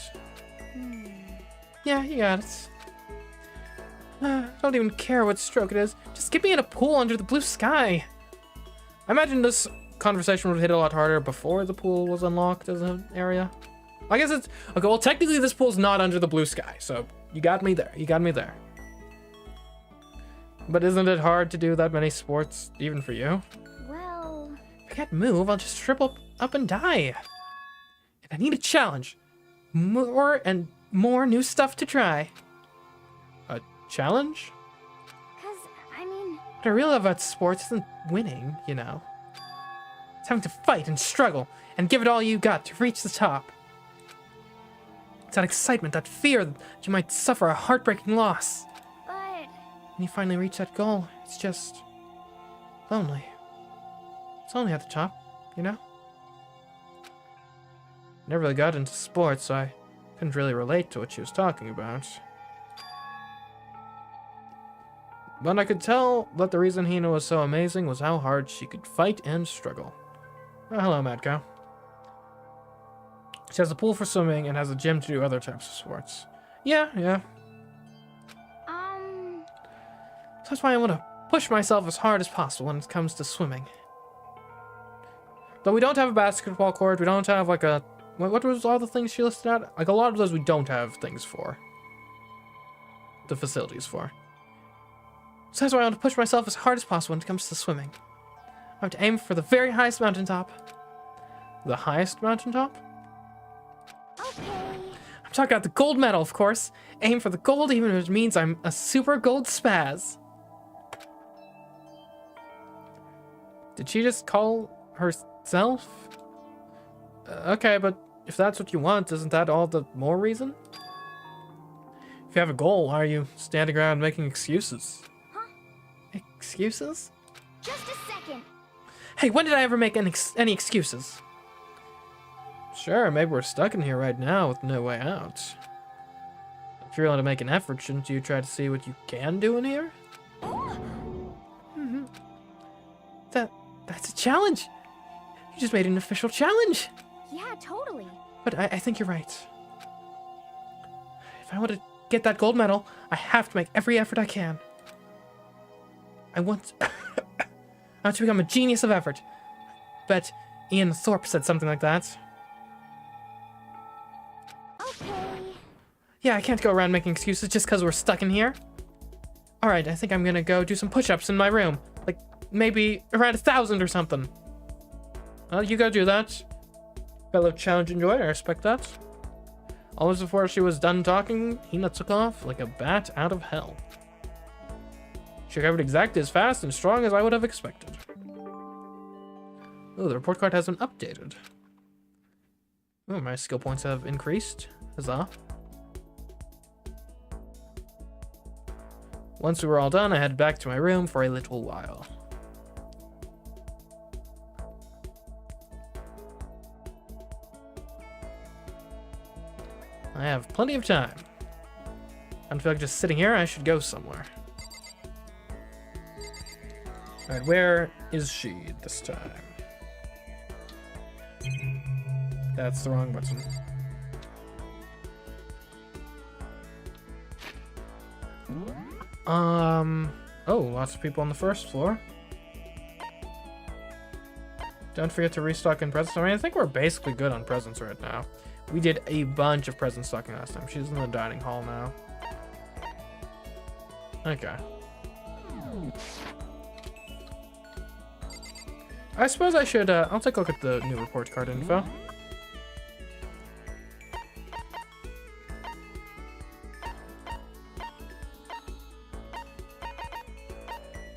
Yeah, you got it. I don't even care what stroke it is. Just get me in a pool under the blue sky. I imagine this conversation would hit a lot harder before the pool was unlocked as an area. I guess it's... Okay, well, technically this pool's not under the blue sky, so you got me there. You got me there. But isn't it hard to do that many sports, even for you? Well... If I can't move, I'll just triple up and die. And I need a challenge. More and more new stuff to try. A challenge? Cause, I mean... What I really love about sports isn't winning, you know. It's having to fight and struggle and give it all you got to reach the top. It's that excitement, that fear that you might suffer a heartbreaking loss. But... When you finally reach that goal, it's just... lonely. It's only at the top, you know? Never really got into sports, so I couldn't really relate to what she was talking about. But I could tell that the reason Hina was so amazing was how hard she could fight and struggle. Oh, hello, Madko. She has a pool for swimming and has a gym to do other types of sports. Yeah. So that's why I want to push myself as hard as possible when it comes to swimming. Though we don't have a basketball court, we don't have like a... What was all the things she listed out? Like a lot of those we don't have things for. The facilities for. So that's why I want to push myself as hard as possible when it comes to swimming. I have to aim for the very highest mountaintop. The highest mountaintop? Okay. I'm talking about the gold medal, of course. Aim for the gold even if it means I'm a super gold spaz. Did she just call herself? Okay, but if that's what you want, isn't that all the more reason? If you have a goal, why are you standing around making excuses? Huh? Excuses? Just a second. Hey, when did I ever make any excuses? Sure, maybe we're stuck in here right now with no way out. If you're willing to make an effort, shouldn't you try to see what you can do in here? Mm-hmm. That's a challenge. You just made an official challenge. Yeah, totally. But I think you're right. If I want to get that gold medal, I have to make every effort I can. I want to become a genius of effort. Bet Ian Thorpe said something like that. Okay. Yeah, I can't go around making excuses just because we're stuck in here. Alright, I think I'm gonna go do some push-ups in my room. Like, maybe around 1,000 or something. You go do that. Fellow challenge enjoyer, I respect that. Almost before she was done talking, Hina took off like a bat out of hell. She recovered exactly as fast and strong as I would have expected. Oh, the report card has been updated. Oh, my skill points have increased. Huzzah. Once we were all done, I headed back to my room for a little while. I have plenty of time. I don't feel like just sitting here. I should go somewhere. Alright, where is she this time? That's the wrong button. Oh, lots of people on the first floor. Don't forget to restock in presents. I mean, I think we're basically good on presents right now. We did a bunch of present stocking last time. She's in the dining hall now. Okay. I suppose I should, I'll take a look at the new report card info.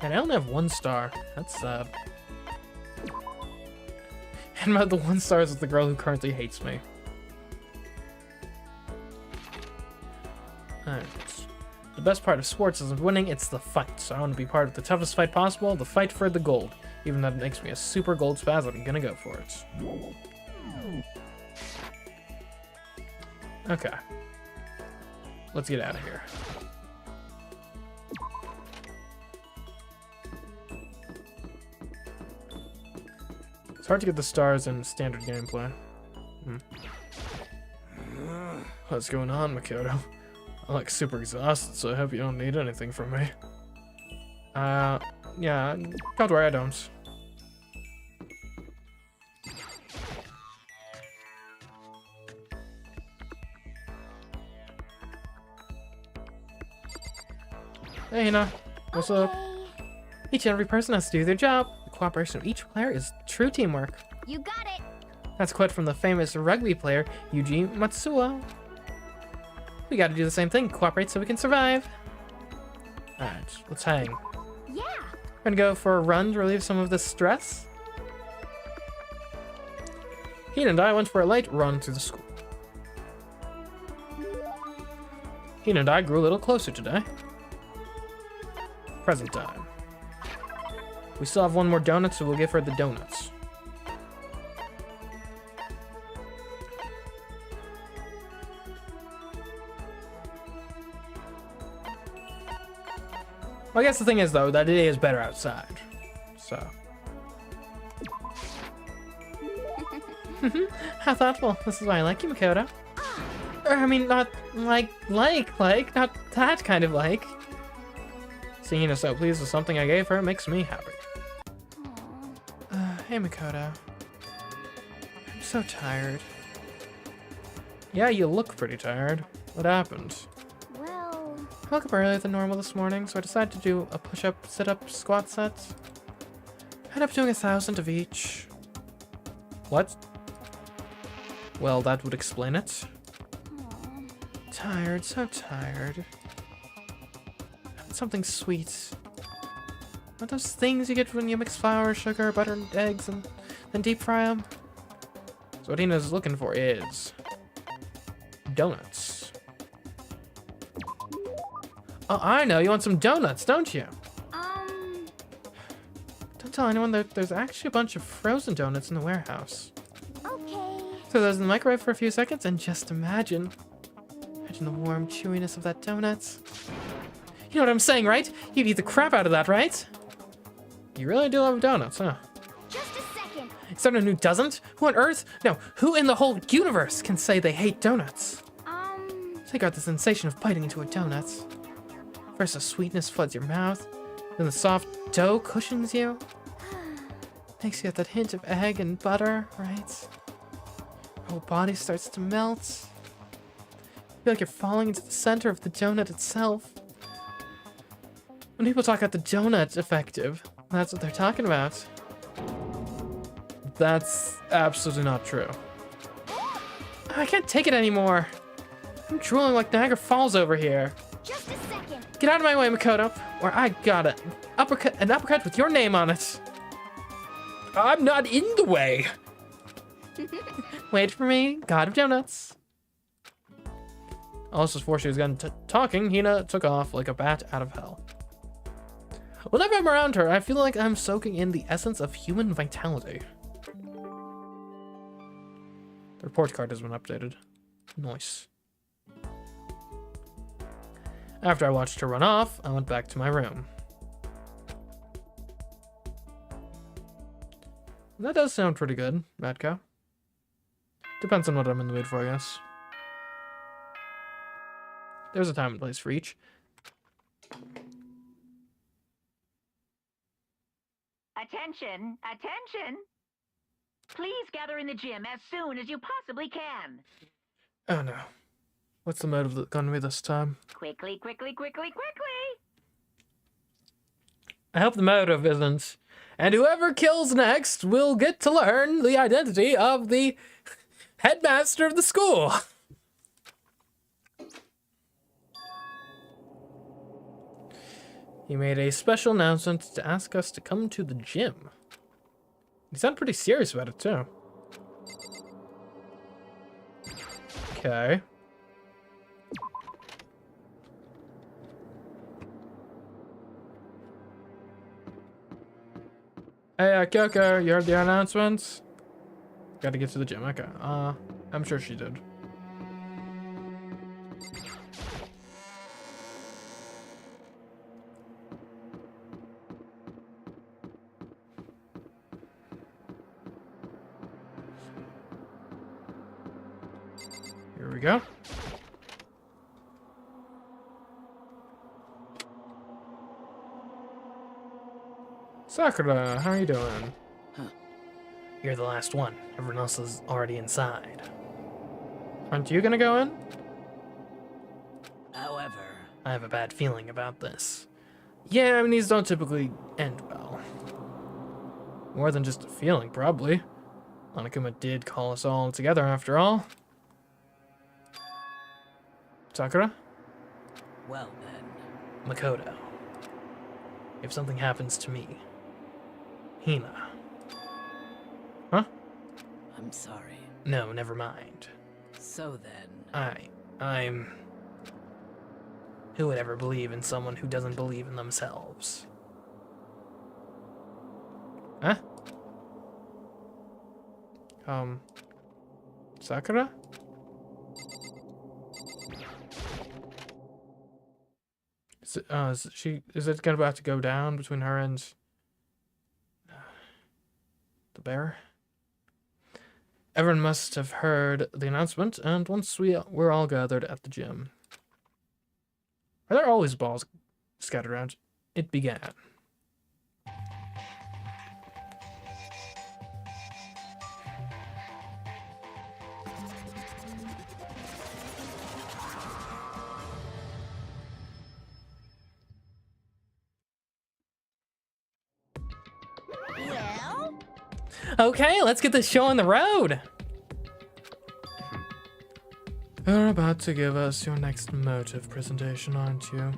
And I only have 1 star. That's sad. And about the 1 star is with the girl who currently hates me. Alright. The best part of sports isn't winning, it's the fight. So I want to be part of the toughest fight possible, the fight for the gold. Even though it makes me a super gold spaz, I'm gonna go for it. Okay. Let's get out of here. It's hard to get the stars in standard gameplay. What's going on, Makoto? I'm like super exhausted, so I hope you don't need anything from me. Yeah, don't worry, I don't. Hey, Hina. What's up? Each and every person has to do their job. The cooperation of each player is true teamwork. You got it. That's a quote from the famous rugby player Yuji Matsuo. We gotta do the same thing, cooperate so we can survive. Alright, let's hang. Yeah. We're gonna go for a run to relieve some of the stress. Hina and I went for a light run through the school. Hina and I grew a little closer today. Present time. We still have one more donut, so we'll give her the donuts. Well, I guess the thing is, though, that it is better outside. So. How thoughtful. This is why I like you, Makoto. I mean, not like, not that kind of like. Seeing her so pleased with something I gave her makes me happy. Hey, Makoto. I'm so tired. Yeah, you look pretty tired. What happened? Well, I woke up earlier than normal this morning, so I decided to do a push-up, sit-up, squat set. I ended up doing 1,000 of each. What? Well, that would explain it. Tired, so tired. Something sweet. What those things you get when you mix flour, sugar, butter, and eggs, and then deep fry them? So what Hina's looking for is donuts. Oh, I know. You want some donuts, don't you? Don't tell anyone that there's actually a bunch of frozen donuts in the warehouse. okay. Throw those in the microwave for a few seconds and just imagine. Imagine the warm chewiness of that donut. You know what I'm saying, right? You'd eat the crap out of that, right? You really do love donuts, huh? Just a second. Is there anyone who doesn't? Who on earth? No, who in the whole universe can say they hate donuts? Think about the sensation of biting into a donut. First the sweetness floods your mouth, then the soft dough cushions you. Makes you get that hint of egg and butter, right? Your whole body starts to melt. You feel like you're falling into the center of the donut itself. When people talk about the donut effective, that's what they're talking about. That's absolutely not true. I can't take it anymore. I'm drooling like Niagara Falls over here. Just a second. Get out of my way, Makoto, or I got it. An uppercut with your name on it. I'm not in the way. Wait for me, God of Donuts. Also, before she was done talking, Hina took off like a bat out of hell. Whenever I'm around her, I feel like I'm soaking in the essence of human vitality. The report card has been updated. Nice. After I watched her run off, I went back to my room. That does sound pretty good, Matko. Depends on what I'm in the mood for, I guess. There's a time and place for each. Attention, attention! Please gather in the gym as soon as you possibly can. Oh no. What's the motive gonna be this time? Quickly, quickly, quickly, quickly! I hope the motive isn't. And whoever kills next will get to learn the identity of the headmaster of the school. He made a special announcement to ask us to come to the gym. He sounded pretty serious about it, too. Okay. Hey, Kyoko, you heard the announcements? Gotta get to the gym. Okay. I'm sure she did. Here we go. Sakura, how are you doing? You're the last one. Everyone else is already inside. Aren't you gonna go in? However, I have a bad feeling about this. Yeah, I mean, these don't typically end well. More than just a feeling, probably. Monokuma did call us all together after all. Sakura? well then. Makoto. If something happens to me. Hina. Huh? I'm sorry. No, never mind. So then. I'm... Who would ever believe in someone who doesn't believe in themselves? Huh? Sakura? Is it about to go down between her and the bear? Everyone must have heard the announcement, and once we're all gathered at the gym. Are there always balls scattered around? It began. Well, Okay, let's get this show on the road. You're about to give us your next motive presentation, aren't you?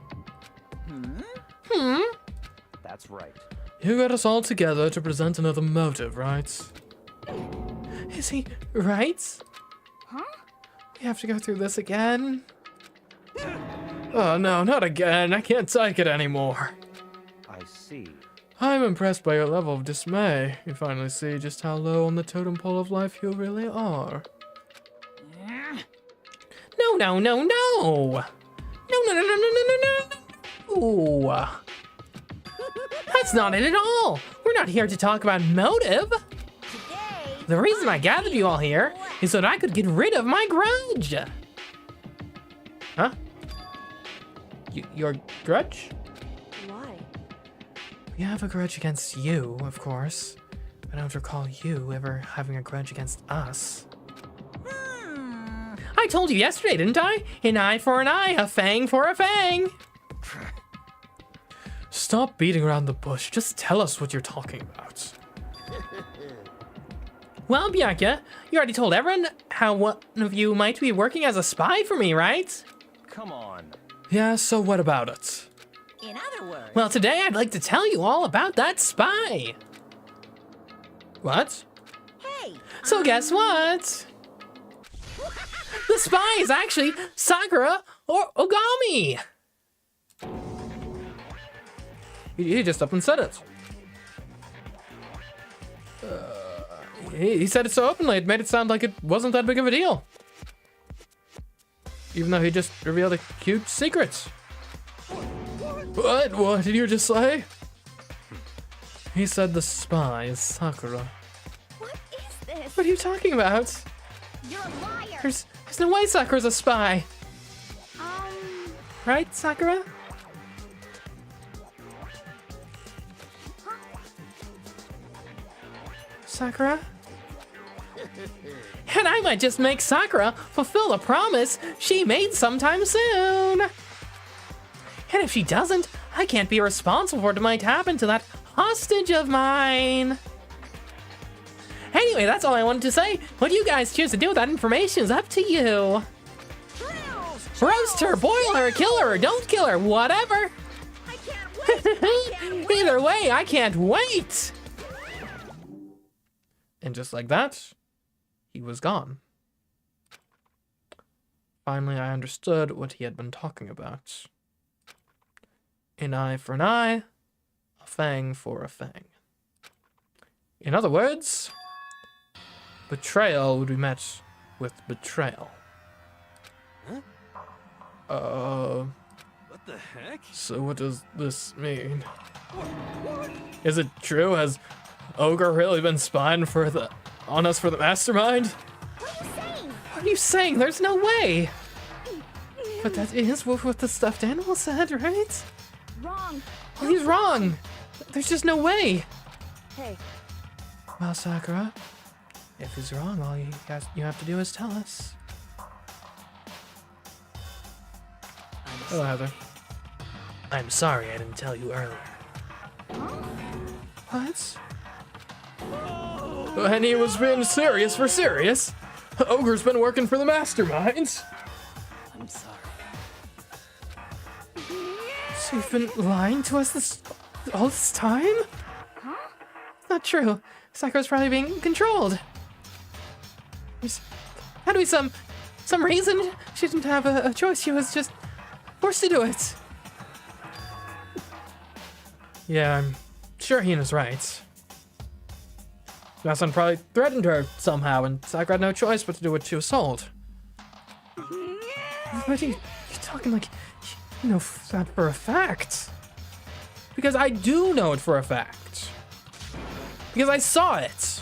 That's right. You got us all together to present another motive, right? Is he right? huh? We have to go through this again? Oh no, not again. I can't take it anymore. I see. I'm impressed by your level of dismay. You finally see just how low on the totem pole of life you really are. No, no, no, no! No, no, no, no, no, no, no, no, no! That's not it at all! We're not here to talk about motive! Today, The reason I gathered you all here is so that I could get rid of my grudge! Huh? Your grudge? why? We have a grudge against you, of course. I don't recall you ever having a grudge against us. I told you yesterday, didn't I? An eye for an eye, a fang for a fang. Stop beating around the bush. Just tell us what you're talking about. Well, Bianca, you already told everyone how one of you might be working as a spy for me, right? Come on. Yeah, so what about it? In other words. Well, today I'd like to tell you all about that spy. What? Hey. So guess what? The spy is actually Sakura or Ogami. He just up and said it. He said it so openly, it made it sound like it wasn't that big of a deal. Even though he just revealed a huge secret. What? What did you just say? He said the spy is Sakura. What is this? What are you talking about? You're a liar. There's no way Sakura's a spy. Right, Sakura? Sakura? And I might just make Sakura fulfill a promise she made sometime soon. And if she doesn't, I can't be responsible for what might happen to that hostage of mine. Anyway, that's all I wanted to say. What you guys choose to do with that information is up to you. Roast her, boil her, kill her, or don't kill her, whatever. I can't wait. I can't wait. Either way, I can't wait. And just like that, he was gone. Finally, I understood what he had been talking about. An eye for an eye, a fang for a fang. In other words, betrayal would be met with betrayal. What the heck? So what does this mean? Is it true? Has Ogre really been spying on us for the mastermind? What are you saying? What are you saying? There's no way. But that is what the stuffed animal said, right? Wrong. He's wrong. There's just no way. Hey, Well, Sakura, if he's wrong, all you have to do is tell us. Hello, Heather. I'm sorry I didn't tell you earlier. What? And he was being serious for serious. Ogre's been working for the masterminds. I'm sorry. So you've been lying to us all this time? huh? Not true. Sakura's probably being controlled. Had to be some reason. She didn't have a choice. She was just forced to do it. Yeah, I'm sure Hina's right. Masan probably threatened her somehow, and Sakura had no choice but to do what she was told. But you're talking like you know that for a fact. Because I do know it for a fact. Because I saw it.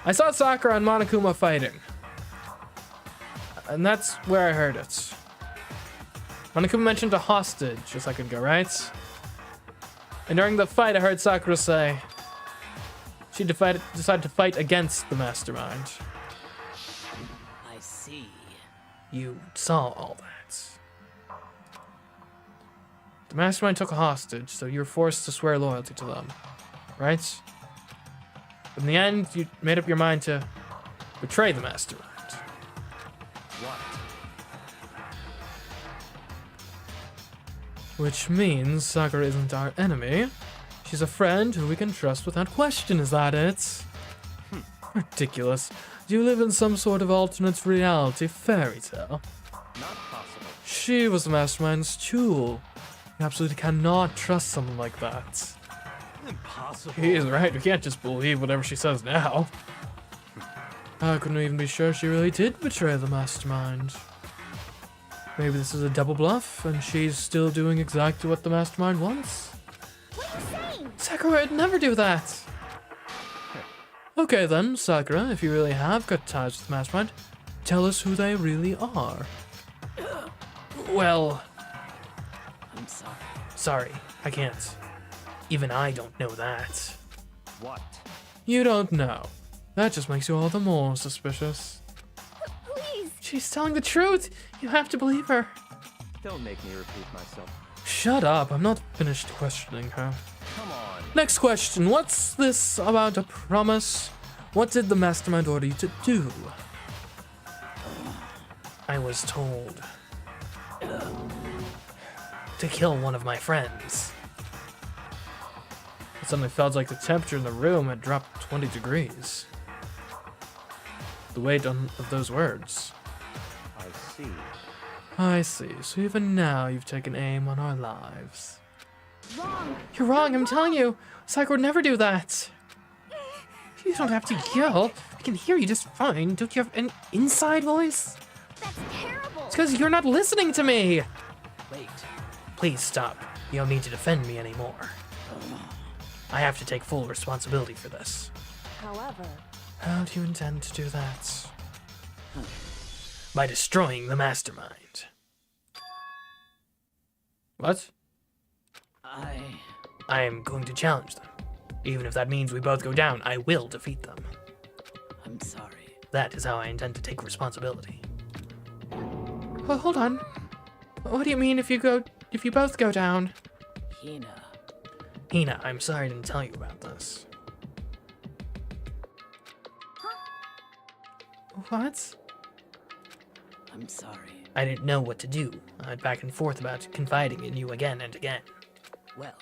I saw Sakura and Monokuma fighting. And that's where I heard it. Monokuma mentioned a hostage a second ago, right? And during the fight, I heard Sakura say she decided to fight against the mastermind. I see. You saw all that. The mastermind took a hostage, so you were forced to swear loyalty to them, right? But in the end, you made up your mind to betray the mastermind. What? Which means Sakura isn't our enemy. She's a friend who we can trust without question, is that it? Ridiculous. Do you live in some sort of alternate reality fairy tale? Not possible. She was the mastermind's tool. You absolutely cannot trust someone like that. Impossible. He is right, we can't just believe whatever she says now. I couldn't even be sure she really did betray the mastermind. Maybe this is a double bluff, and she's still doing exactly what the mastermind wants? What are you saying? Sakura would never do that! Okay then, Sakura, if you really have got ties with the mastermind, tell us who they really are. Well, I'm sorry. sorry, I can't. Even I don't know that. What? You don't know. That just makes you all the more suspicious. Please. She's telling the truth! You have to believe her. Don't make me repeat myself. Shut up, I'm not finished questioning her. Come on. Next question, what's this about a promise? What did the mastermind order you to do? I was told to kill one of my friends. It suddenly felt like the temperature in the room had dropped 20 degrees. The weight of those words. I see. I see, so even now you've taken aim on our lives. Wrong. You're wrong, I'm telling you. Sakura would never do that. You don't have to yell. I can hear you just fine. Don't you have an inside voice? That's terrible. It's because you're not listening to me. Wait. Please stop. You don't need to defend me anymore. I have to take full responsibility for this. However, How do you intend to do that? By destroying the mastermind. What? I am going to challenge them. Even if that means we both go down, I will defeat them. I'm sorry. That is how I intend to take responsibility. Well, hold on. What do you mean if you both go down? Hina. Hina, I'm sorry I didn't tell you about this. What? I'm sorry. I didn't know what to do. I went back and forth about confiding in you again and again. Well,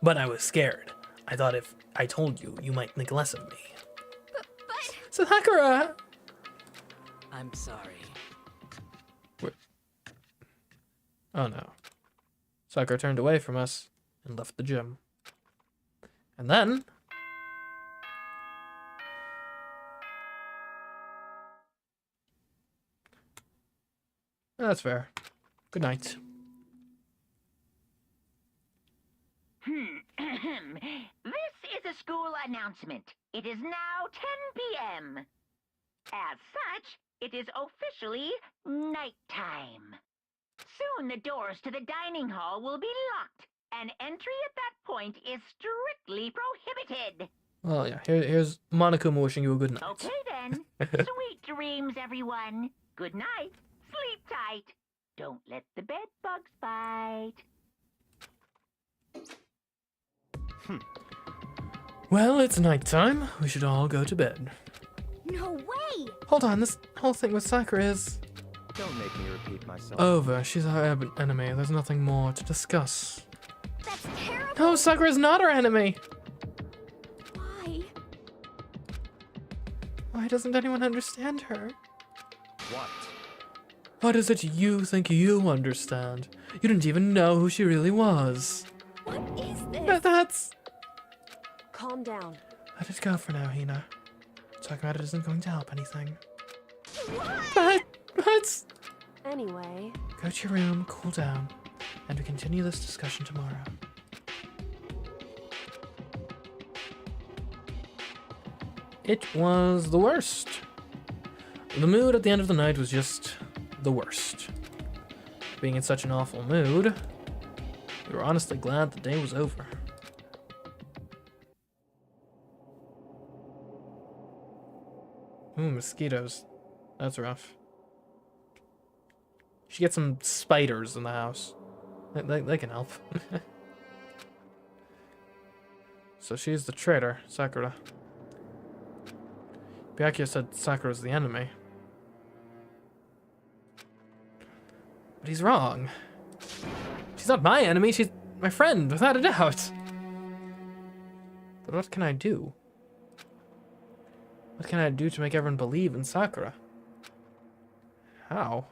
But I was scared. I thought if I told you, you might think less of me. but Sakura! I'm sorry. Oh no. Sakura turned away from us and left the gym. And then... That's fair. Good night. This is a school announcement. It is now 10 p.m. As such, it is officially nighttime. Soon the doors to the dining hall will be locked, and entry at that point is strictly prohibited. Well, yeah, here's Monokuma wishing you a good night. Okay then. Sweet dreams, everyone. Good night. Sleep tight. Don't let the bed bugs bite. Well, it's nighttime. We should all go to bed. No way! Hold on, this whole thing with Sakura is Don't make me repeat myself. over. She's our enemy. There's nothing more to discuss. That's terrible! No, Sakura's not our enemy. Why? Why doesn't anyone understand her? What? What is it you think you understand? You didn't even know who she really was. What is this? That's... Calm down. Let it go for now, Hina. Talking about it isn't going to help anything. What? What? Anyway, Go to your room, cool down, and we continue this discussion tomorrow. It was the worst. The mood at the end of the night was just the worst. Being in such an awful mood, we were honestly glad the day was over. Ooh, mosquitoes. That's rough. You should get some spiders in the house. They can help. So she's the traitor, Sakura. Byakuya said Sakura's the enemy. But he's wrong. She's not my enemy, she's my friend, without a doubt. But what can I do? What can I do to make everyone believe in Sakura? How?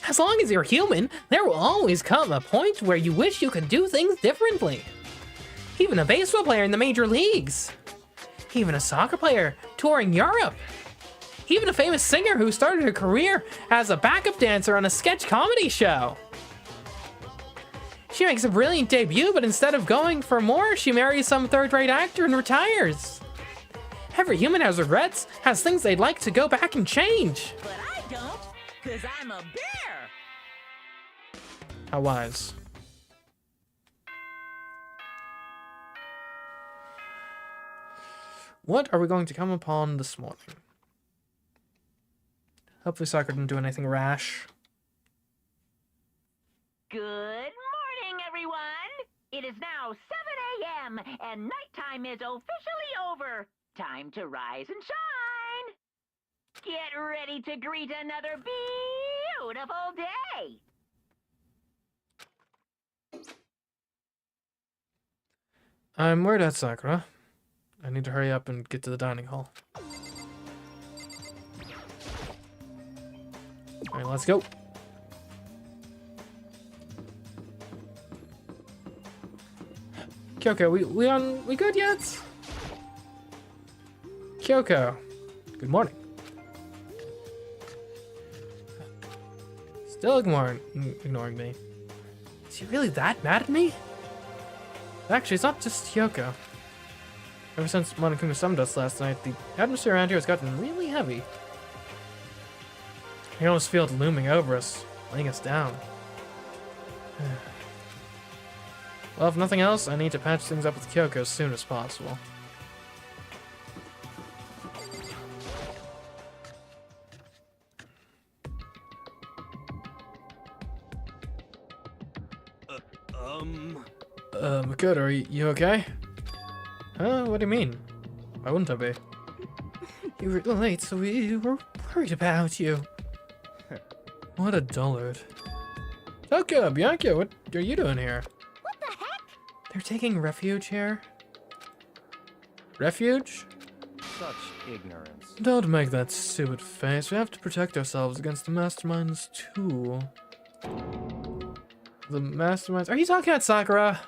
As long as you're human, there will always come a point where you wish you could do things differently. Even a baseball player in the major leagues. Even a soccer player touring Europe. Even a famous singer who started her career as a backup dancer on a sketch comedy show. She makes a brilliant debut, but instead of going for more, she marries some third-rate actor and retires. Every human has regrets, has things they'd like to go back and change. But I don't, because I'm a bear. How wise. What are we going to come upon this morning? Hopefully Sakura didn't do anything rash. Good morning, everyone. It is now 7 a.m. and nighttime is officially over. Time to rise and shine. Get ready to greet another beautiful day. I'm worried at Sakura. I need to hurry up and get to the dining hall. Alright, let's go. Kyoko, we good yet? Kyoko, good morning. Still ignoring me. Is he really that mad at me? Actually, it's not just Kyoko. Ever since Monokuma summoned us last night, the atmosphere around here has gotten really heavy. I can almost feel it looming over us, laying us down. Well, if nothing else, I need to patch things up with Kyoko as soon as possible. Makoto, are you okay? Huh? What do you mean? Why wouldn't I be? You were late, so we were worried about you. What a dullard. Tokyo, Bianca, what are you doing here? What the heck? They're taking refuge here? Refuge? Such ignorance. Don't make that stupid face. We have to protect ourselves against the masterminds, too. The masterminds? Are you talking about Sakura?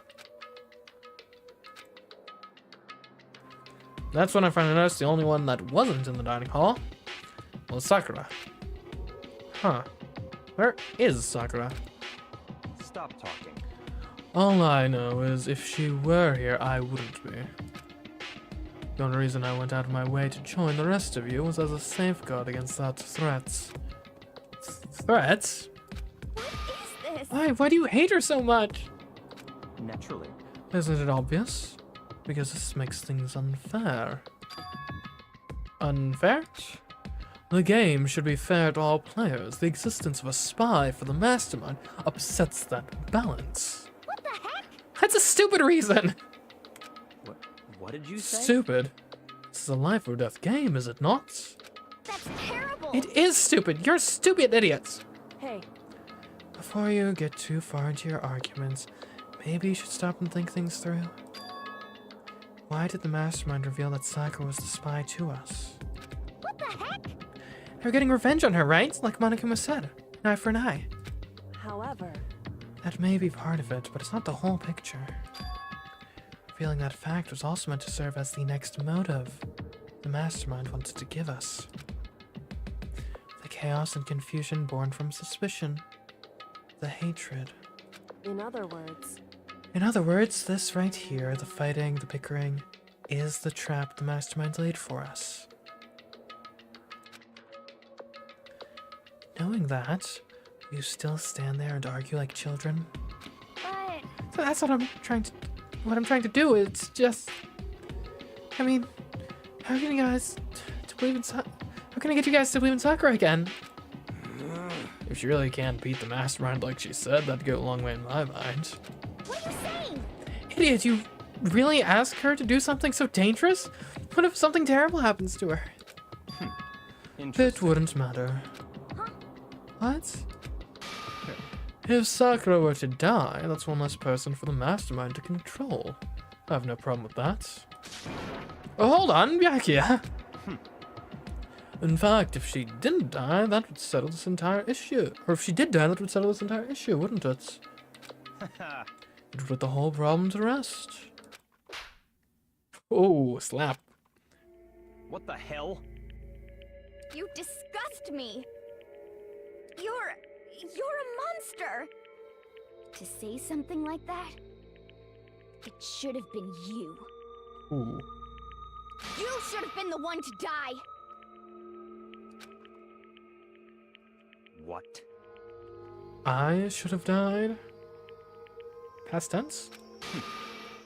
That's when I finally noticed the only one that wasn't in the dining hall was Sakura. Huh. Where is Sakura? Stop talking. All I know is if she were here, I wouldn't be. The only reason I went out of my way to join the rest of you was as a safeguard against that threats. Threats? What is this? Why do you hate her so much? Naturally. Isn't it obvious? Because this makes things unfair. Unfair? The game should be fair to all players. The existence of a spy for the mastermind upsets that balance. What the heck? That's a stupid reason! What did you say? Stupid? This is a life or death game, is it not? That's terrible. It is stupid! You're stupid idiots! Hey, Before you get too far into your arguments, maybe you should stop and think things through. Why did the mastermind reveal that Sakura was the spy to us? what the heck? They're getting revenge on her, right? Like Monokuma said. An eye for an eye. However, That may be part of it, but it's not the whole picture. Revealing that fact was also meant to serve as the next motive the mastermind wanted to give us. The chaos and confusion born from suspicion. The hatred. in other words, In other words, this right here, the fighting, the bickering, is the trap the mastermind laid for us. Knowing that, you still stand there and argue like children? but So that's what I'm trying to do. It's just, I mean, how can you guys to believe in how can I get you guys to believe in Sakura again? If she really can't beat the mastermind like she said, that'd go a long way in my mind. what are you saying? Idiot, you really ask her to do something so dangerous? What if something terrible happens to her? It Interesting. wouldn't matter. What? If Sakura were to die, that's one less person for the mastermind to control. I have no problem with that. Oh, hold on, Byakuya. In fact, if she didn't die, that would settle this entire issue. Or if she did die, that would settle this entire issue, wouldn't it? It would put the whole problem to rest. Oh, slap. What the hell? You disgust me. You're a monster. To say something like that, it should have been you. Ooh. You should have been the one to die. What? I should have died? Past tense?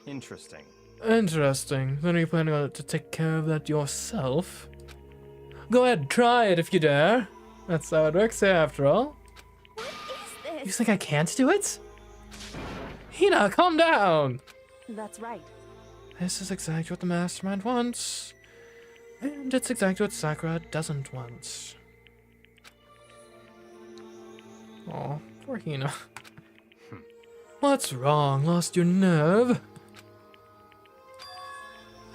Interesting. Interesting. Then are you planning on to take care of that yourself? Go ahead, try it if you dare. That's how it works here, after all. What is You this? think I can't do it? Hina, calm down! That's right. This is exactly what the mastermind wants. And it's exactly what Sakura doesn't want. Aw, poor Hina. What's wrong? Lost your nerve?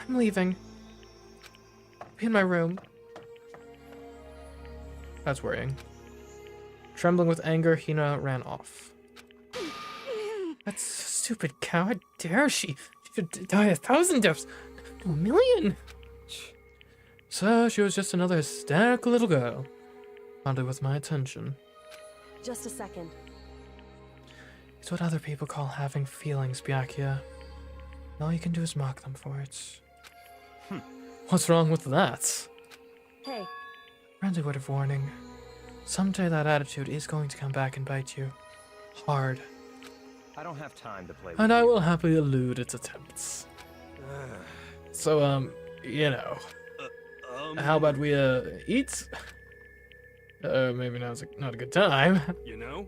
I'm leaving. Be in my room. That's worrying. Trembling with anger, Hina ran off. That's a stupid cow. How dare she? She should die 1,000 deaths. No, 1,000,000. So she was just another hysterical little girl. Wanted with my attention. Just a second. It's what other people call having feelings, Byakuya. And all you can do is mock them for it. What's wrong with that? Hey, Friendly word of warning. Someday that attitude is going to come back and bite you. Hard. I don't have time to play with And I you. will happily elude its attempts. So, you know. How about we, eat? Maybe now's not a good time. You know?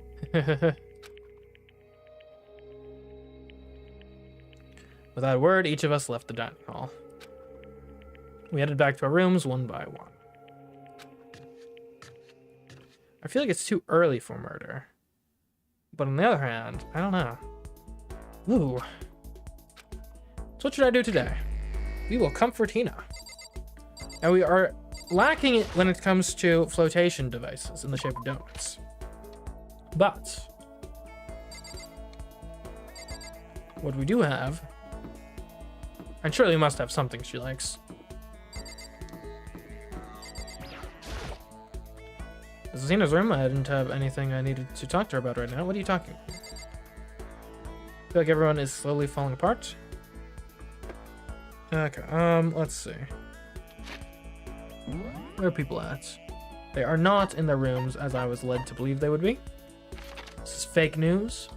With that word, each of us left the dining hall. We headed back to our rooms one by one. I feel like it's too early for murder. But on the other hand, I don't know. Ooh. So what should I do today? We will comfort Hina. And we are lacking it when it comes to flotation devices in the shape of donuts. But what we do have, and surely we must have something she likes. This is Hina's room. I didn't have anything I needed to talk to her about right now. What are you talking about? I feel like everyone is slowly falling apart. Okay, let's see. Where are people at? They are not in their rooms as I was led to believe they would be. This is fake news.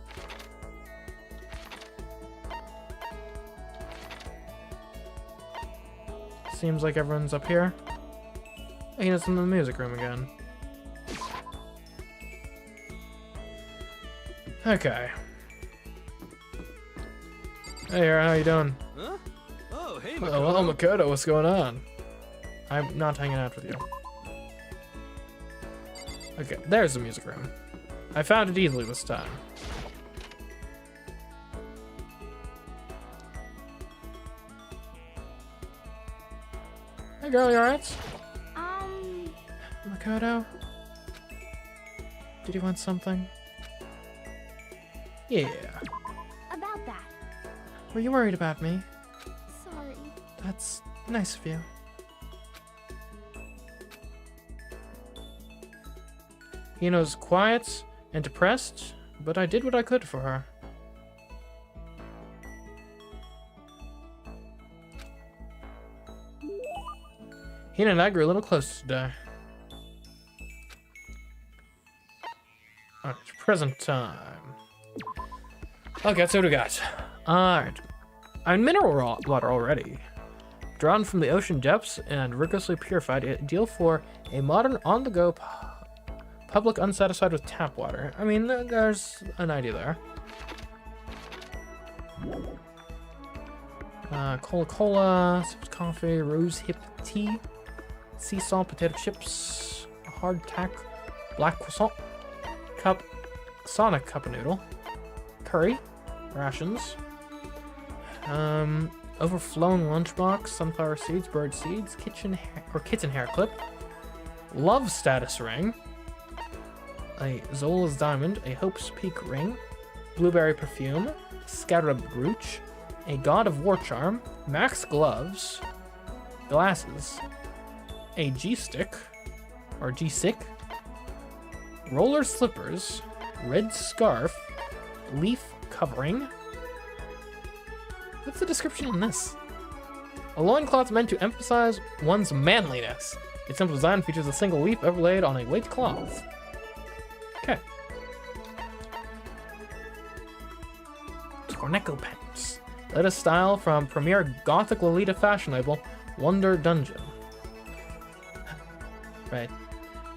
Seems like everyone's up here. Hey, it's in the music room again. Okay. Hey, how you doing? Huh? Oh, hey, Oh, well, Makoto, what's going on? I'm not hanging out with you. Okay, there's the music room. I found it easily this time. Hey girl, you alright? Makoto? Did you want something? Yeah. About that. Were you worried about me? Sorry. That's nice of you. Hino's quiet and depressed, but I did what I could for her. Hina and I grew a little closer today. Alright, present time. Okay, so what do we got? Alright. I'm in mineral water already. Drawn from the ocean depths and rigorously purified, ideal for a modern on-the-go public unsatisfied with tap water. I mean, there's an idea there. Cola-Cola, coffee, rose hip tea, sea salt potato chips, hardtack, black croissant, cup, Sonic cup of noodle, curry, rations, overflowing lunchbox, sunflower seeds, bird seeds, kitten hair clip, love status ring, a Zola's diamond, a Hope's Peak ring, blueberry perfume, scarab brooch, a God of War charm, max gloves, glasses, a G-stick, or G-stick, roller slippers, red scarf, leaf covering. What's the description on this? A loincloth meant to emphasize one's manliness. Its simple design features a single leaf overlaid on a white cloth. Okay. Torneco pants. Latest style from premier Gothic Lolita fashion label, Wonder Dungeon. Right.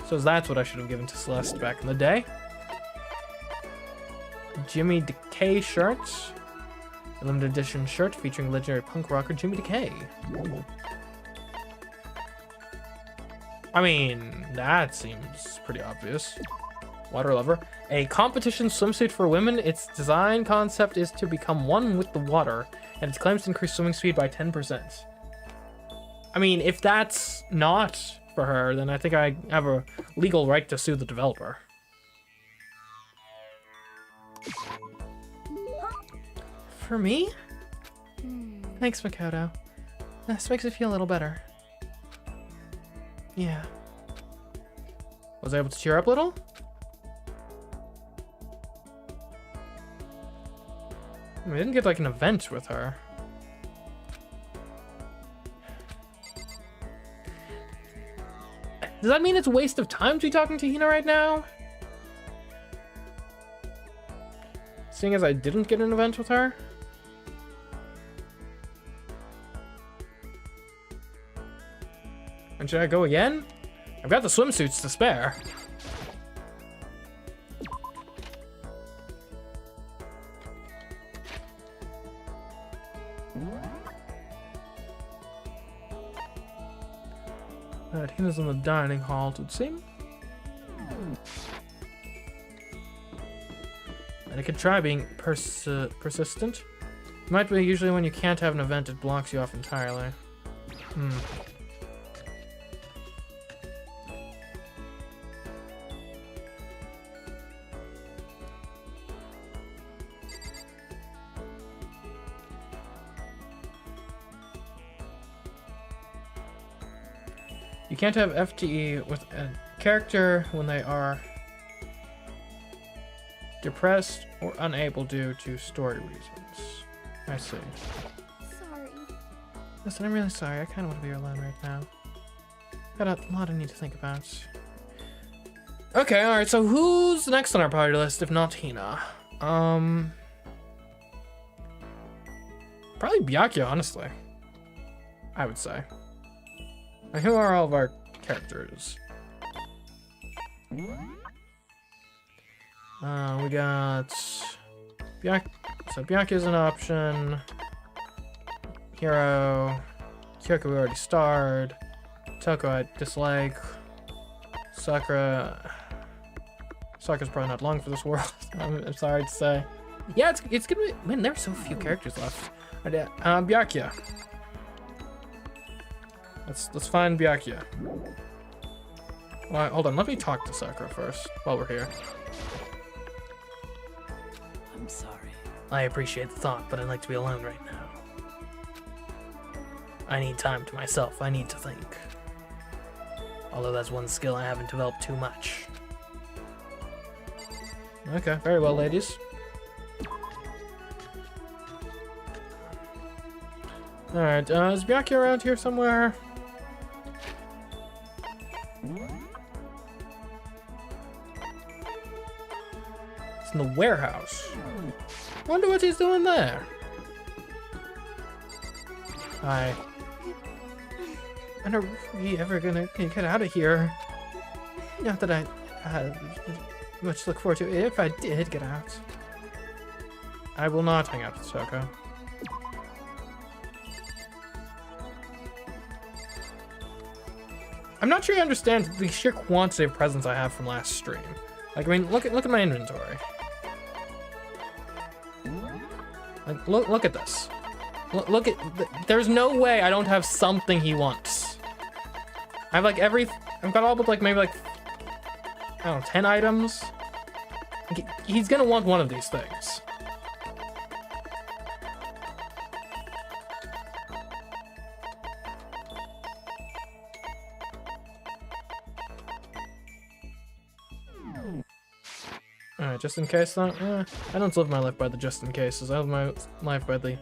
So that's what I should have given to Celeste back in the day. Jimmy Decay shirt. A limited edition shirt featuring legendary punk rocker Jimmy Decay. I mean, that seems pretty obvious. Water lover. A competition swimsuit for women. Its design concept is to become one with the water, and its claims to increase swimming speed by 10%. I mean, if that's not for her, then I think I have a legal right to sue the developer. For me? Thanks, Makoto. This makes me feel a little better. Yeah. Was I able to cheer up a little? I didn't get like an event with her. Does that mean it's a waste of time to be talking to Hina right now? Seeing as I didn't get an event with her? And should I go again? I've got the swimsuits to spare. Hina's in the dining hall, it would seem. And I could try being persistent. It might be usually when you can't have an event, it blocks you off entirely. You can't have FTE with a character when they are depressed, or unable due to story reasons. I see. Sorry. Listen, I'm really sorry. I kind of want to be alone right now. Got a lot I need to think about. Okay, alright, so who's next on our party list if not Hina? Probably Byakuya, honestly. I would say. Now, who are all of our characters? We got so Byakuya's an option. Hero. Kyoko we already starred. Toko I dislike. Sakura's probably not long for this world. I'm sorry to say. Yeah, it's gonna be. Man, there's so few characters left. Byakuya. Let's find Byakuya. Well, hold on. Let me talk to Sakura first while we're here. I'm sorry. I appreciate the thought, but I'd like to be alone right now. I need time to myself. I need to think. Although that's one skill I haven't developed too much. Okay, very well, ladies. Alright, is Byakuya around here somewhere? It's in the warehouse. Wonder what he's doing there. Hi. When are we ever gonna get out of here? Not that I had much to look forward to if I did get out. I will not hang out with Toko. I'm not sure you understand the sheer quantity of presents I have from last stream. Like, I mean, look at my inventory. Like, look at this. Look at, there's no way I don't have something he wants. I have like I've got all but like maybe like, I don't know, 10 items. Like, he's gonna want one of these things. Alright, just in case though, I don't live my life by the just in cases. I live my life by the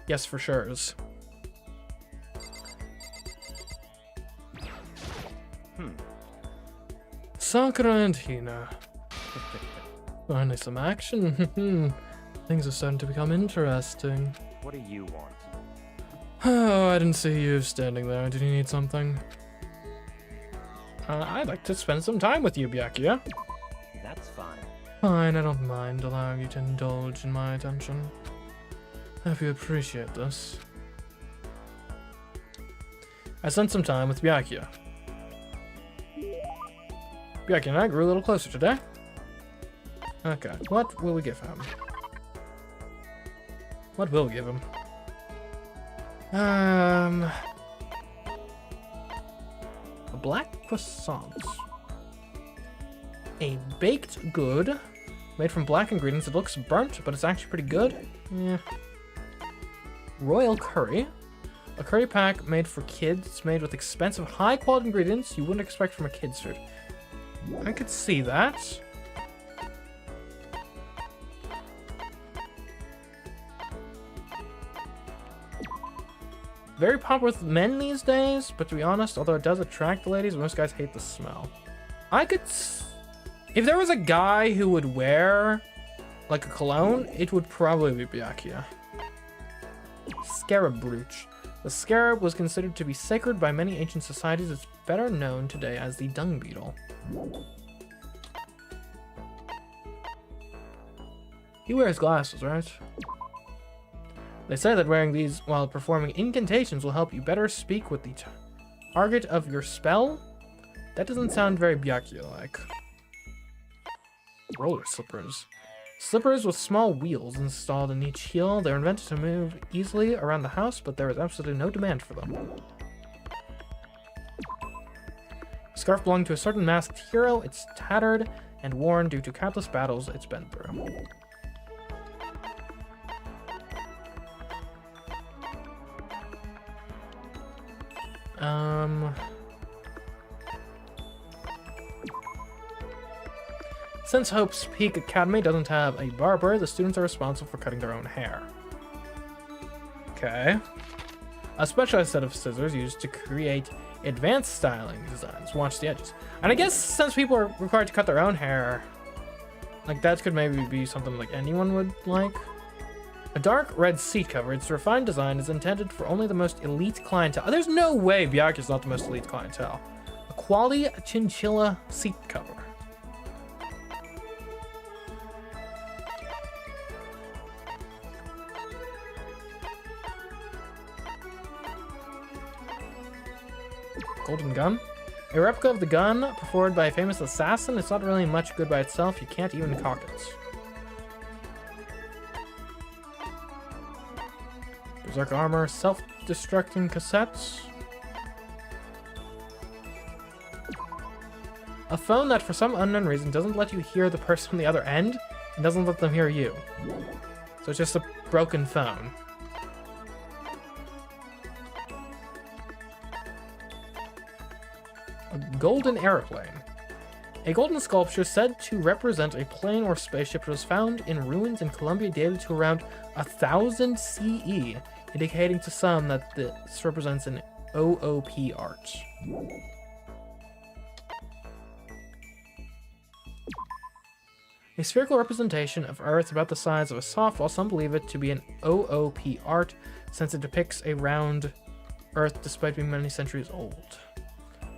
yes for sure's. Sakura and Hina. Finally some action. Things are starting to become interesting. What do you want? Oh, I didn't see you standing there. Did you need something? I'd like to spend some time with you, Byakuya. That's fine. Fine, I don't mind allowing you to indulge in my attention. Hope you appreciate this. I spent some time with Byakuya. Byakuya and I grew a little closer today. Okay, what will we give him? What will we give him? A black croissant. A baked good. Made from black ingredients. It looks burnt, but it's actually pretty good. Yeah. Royal curry. A curry pack made for kids. It's made with expensive, high-quality ingredients you wouldn't expect from a kid's food. I could see that. Very popular with men these days, but to be honest, although it does attract the ladies, most guys hate the smell. I could... If there was a guy who would wear, like, a cologne, it would probably be Byakuya. Scarab brooch. The scarab was considered to be sacred by many ancient societies. It's better known today as the dung beetle. He wears glasses, right? They say that wearing these while performing incantations will help you better speak with the target of your spell. That doesn't sound very Byakuya-like. Roller slippers. Slippers with small wheels installed in each heel. They're invented to move easily around the house, but there is absolutely no demand for them. Scarf belonging to a certain masked hero. It's tattered and worn due to countless battles it's been through. Since Hope's Peak Academy doesn't have a barber, the students are responsible for cutting their own hair. Okay. A specialized set of scissors used to create advanced styling designs. Watch the edges. And I guess since people are required to cut their own hair, like that could maybe be something like anyone would like. A dark red seat cover. Its refined design is intended for only the most elite clientele. There's no way Byakuya's not the most elite clientele. A quality chinchilla seat cover. Golden gun. A replica of the gun performed by a famous assassin. It's not really much good by itself. You can't even cock it. Berserk armor, self-destructing cassettes. A phone that for some unknown reason doesn't let you hear the person on the other end and doesn't let them hear you. So it's just a broken phone. A golden airplane. A golden sculpture said to represent a plane or spaceship was found in ruins in Colombia dated to around 1000 CE, indicating to some that this represents an OOP art. A spherical representation of Earth about the size of a softball. Some believe it to be an OOP art since it depicts a round Earth despite being many centuries old.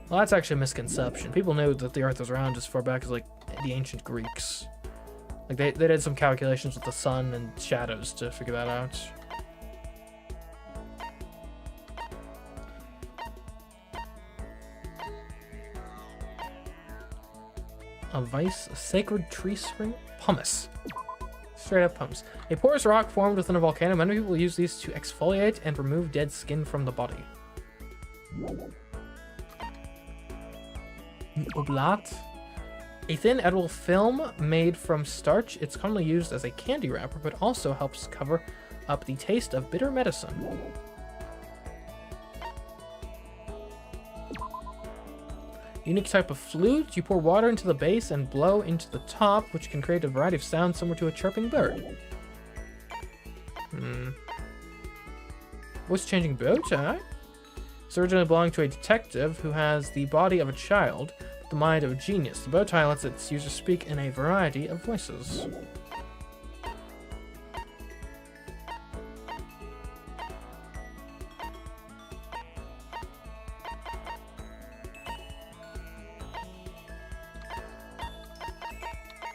Well, that's actually a misconception. People knew that the Earth was round as far back as, like, the ancient Greeks. Like, they did some calculations with the sun and shadows to figure that out. A vice, a sacred tree spring, pumice. Straight up pumice. A porous rock formed within a volcano. Many people use these to exfoliate and remove dead skin from the body. An oblat. A thin edible film made from starch. It's commonly used as a candy wrapper, but also helps cover up the taste of bitter medicine. Unique type of flute. You pour water into the base and blow into the top, which can create a variety of sounds similar to a chirping bird. Voice changing bow tie. It's originally belonged to a detective who has the body of a child, but the mind of a genius. The bow tie lets its user speak in a variety of voices.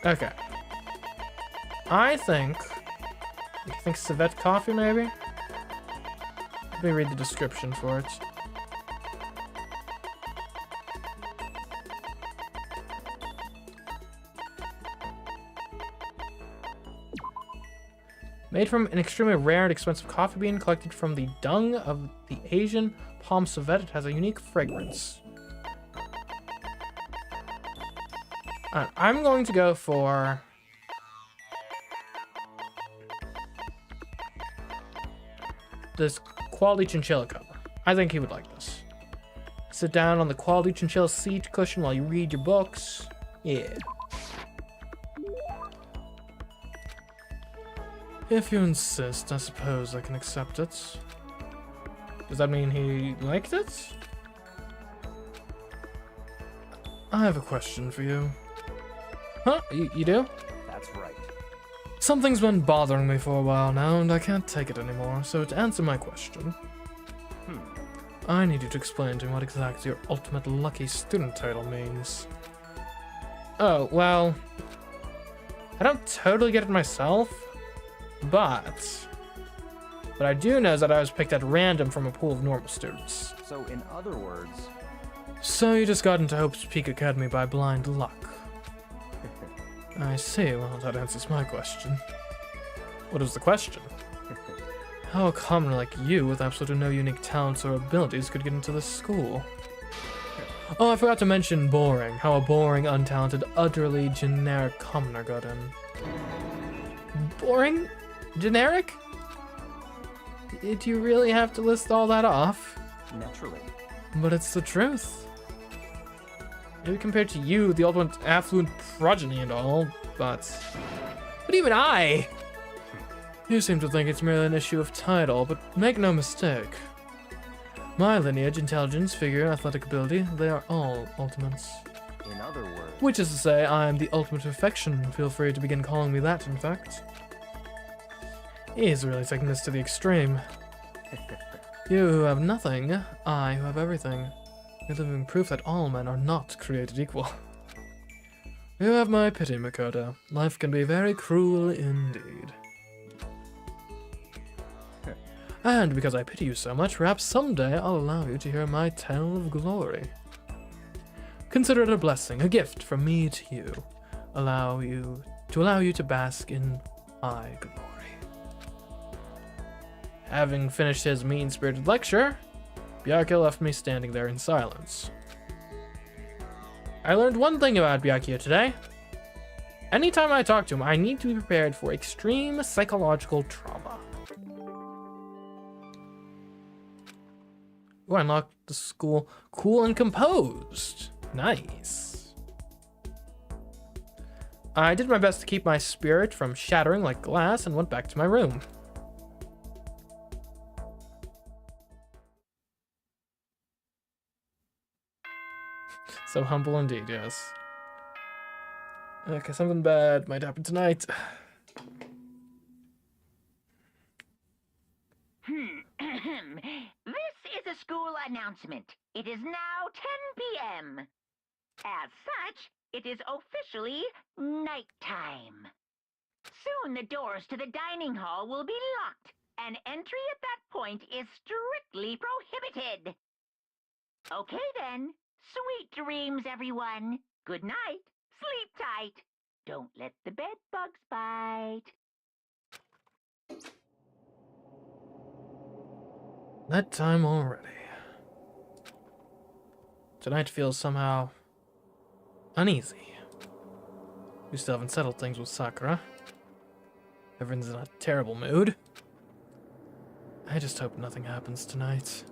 Okay. I think civet coffee, maybe? Let me read the description for it. Made from an extremely rare and expensive coffee bean collected from the dung of the Asian palm civet, it has a unique fragrance. I'm going to go for this quality chinchilla cover. I think he would like this. Sit down on the quality chinchilla seat cushion while you read your books. Yeah. If you insist, I suppose I can accept it. Does that mean he liked it? I have a question for you. Huh? You do? That's right. Something's been bothering me for a while now, and I can't take it anymore, so to answer my question, I need you to explain to me what exactly your ultimate lucky student title means. Oh, well, I don't totally get it myself, but I do know that I was picked at random from a pool of normal students. So, in other words... So you just got into Hope's Peak Academy by blind luck. I see, well, that answers my question. What is the question? How a commoner like you, with absolutely no unique talents or abilities, could get into this school? Oh, I forgot to mention boring. How a boring, untalented, utterly generic commoner got in. Boring? Generic? Did you really have to list all that off? Naturally. But it's the truth. Maybe compared to you, the ultimate affluent progeny and all, but even I. You seem to think it's merely an issue of title, but make no mistake. My lineage, intelligence, figure, athletic ability, they are all ultimates. In other words, Which is to say, I am the ultimate perfection. Feel free to begin calling me that, in fact. He's really taking this to the extreme. You who have nothing, I who have everything. You're living proof that all men are not created equal. You have my pity, Makoto. Life can be very cruel indeed. And because I pity you so much, perhaps someday I'll allow you to hear my tale of glory. Consider it a blessing, a gift from me to you. Allow you to bask in my glory. Having finished his mean-spirited lecture, Byakuya left me standing there in silence. I learned one thing about Byakuya today. Anytime I talk to him, I need to be prepared for extreme psychological trauma. Ooh, I unlocked the school cool and composed. Nice. I did my best to keep my spirit from shattering like glass and went back to my room. So humble indeed, yes. Okay, something bad might happen tonight. This is a school announcement. It is now 10 p.m. As such, it is officially nighttime. Soon the doors to the dining hall will be locked, and entry at that point is strictly prohibited. Okay then. Sweet dreams, everyone. Good night. Sleep tight. Don't let the bed bugs bite. That time already. Tonight feels somehow uneasy. We still haven't settled things with Sakura. Everyone's in a terrible mood. I just hope nothing happens tonight.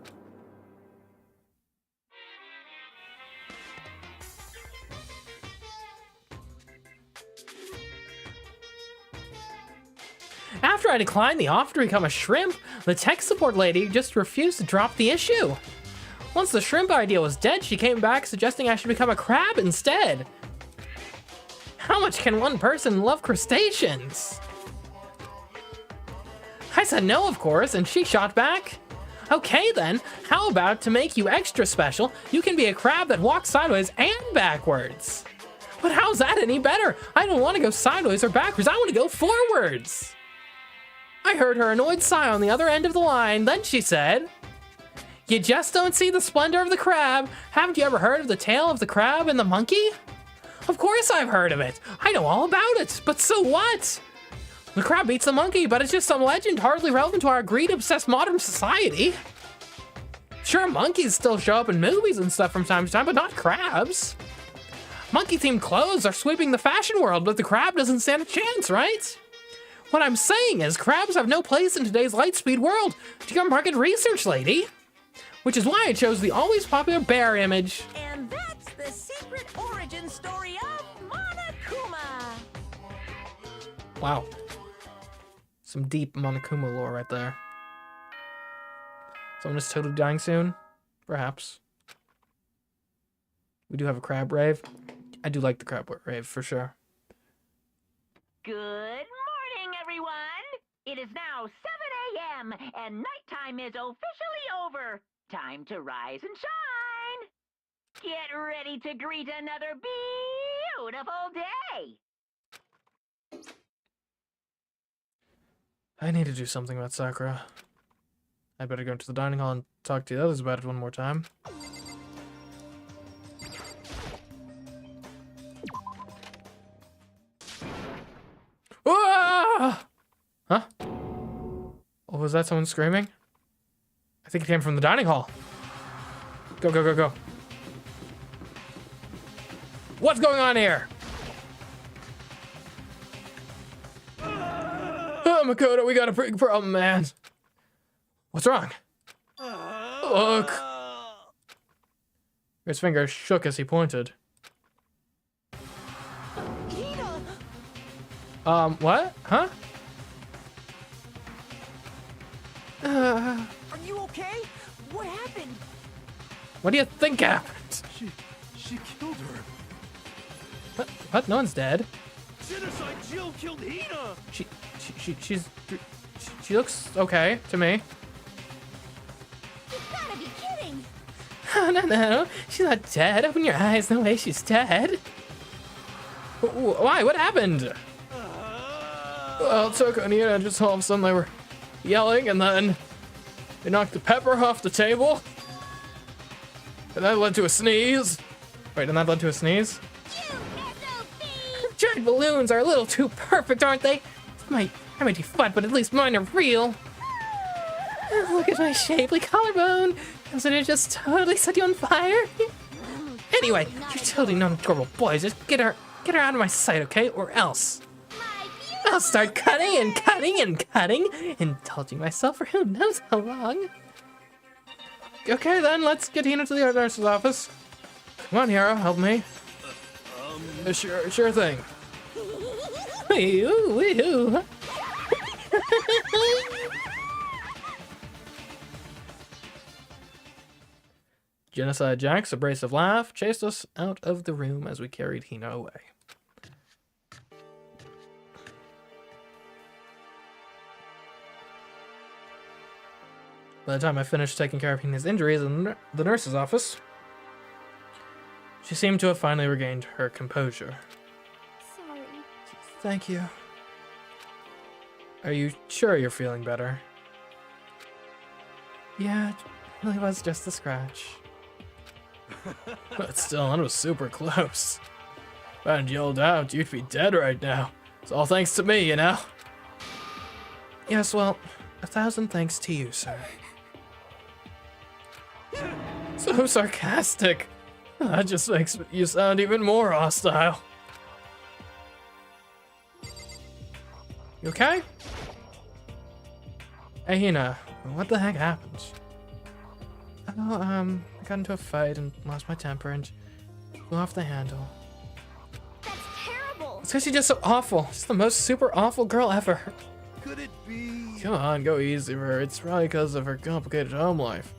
After I declined the offer to become a shrimp, the tech support lady just refused to drop the issue. Once the shrimp idea was dead, she came back suggesting I should become a crab instead. How much can one person love crustaceans? I said no, of course, and she shot back. Okay then, how about to make you extra special, you can be a crab that walks sideways and backwards. But how's that any better? I don't want to go sideways or backwards, I want to go forwards. I heard her annoyed sigh on the other end of the line. Then she said, "You just don't see the splendor of the crab. Haven't you ever heard of the tale of the crab and the monkey?" Of course I've heard of it. I know all about it. But so what? The crab beats the monkey, but it's just some legend hardly relevant to our greed-obsessed modern society. Sure, monkeys still show up in movies and stuff from time to time, but not crabs. Monkey-themed clothes are sweeping the fashion world, but the crab doesn't stand a chance, right? What I'm saying is, crabs have no place in today's lightspeed world. Do your market research, lady. Which is why I chose the always popular bear image. And that's the secret origin story of Monokuma. Wow. Some deep Monokuma lore right there. Someone is totally dying soon? Perhaps. We do have a crab rave. I do like the crab rave, for sure. Good morning, everyone. It is now 7 a.m. and nighttime is officially over. Time to rise and shine. Get ready to greet another beautiful day. I need to do something about Sakura. I better go into the dining hall and talk to the others about it one more time. Ah! Huh? Oh, was that someone screaming? I think it came from the dining hall. Go, go, go, go. What's going on here? Oh, Makoto, we got a big problem, man. What's wrong? Look. His finger shook as he pointed. What? Huh? Are you okay? What happened? What do you think happened? She killed her. What? What? No one's dead. Genocide Jill killed Hina. She looks okay to me. You gotta be kidding! Oh, no. She's not dead. Open your eyes. No way she's dead. Why? What happened? Well, Toko and Hina just all of a sudden they were yelling, and then they knocked the pepper off the table. And that led to a sneeze. Wait, and that led to a sneeze? You SOB! Giant balloons are a little too perfect, aren't they? I might be fun, but at least mine are real. Oh, look at my shapely collarbone. Doesn't it just totally set you on fire? Anyway, you're totally not adorable boys. Just get her out of my sight, okay? Or else I'll start cutting and cutting and cutting, indulging myself for who knows how long. Okay, then let's get Hina to the nurse's office. Come on, Hero, help me. Sure thing. Wee-oo. Genocide Jack's abrasive laugh chased us out of the room as we carried Hina away. By the time I finished taking care of Hina's injuries in the nurse's office, she seemed to have finally regained her composure. Sorry. Thank you. Are you sure you're feeling better? Yeah, it really was just a scratch. But still, that was super close. If I hadn't yelled out, you'd be dead right now. It's all thanks to me, you know? Yes, well, 1,000 thanks to you, sir. So sarcastic. That just makes you sound even more hostile. You okay? Hey, Hina, what the heck happened? Oh, I got into a fight and lost my temper and flew off the handle. That's terrible! It's because she's just so awful. She's the most super awful girl ever. Could it be? Come on, go easy for her. It's probably because of her complicated home life.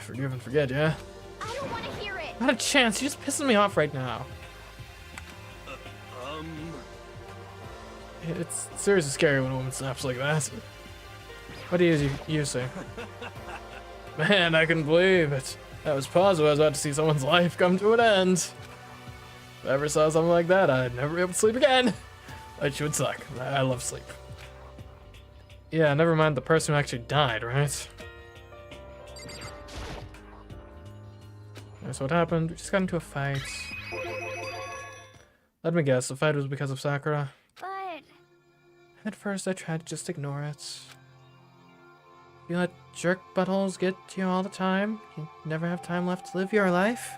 Forgive and forget, yeah? I don't want to hear it! Not a chance. She's just pissing me off right now. It's seriously scary when a woman snaps like that. What do you say? Man, I couldn't believe it. That was positive. I was about to see someone's life come to an end. If I ever saw something like that, I'd never be able to sleep again. Which would suck. I love sleep. Yeah, never mind the person who actually died, right? That's what happened. We just got into a fight. Let me guess, the fight was because of Sakura. But... At first, I tried to just ignore it. You let jerk buttholes get to you all the time. You never have time left to live your life.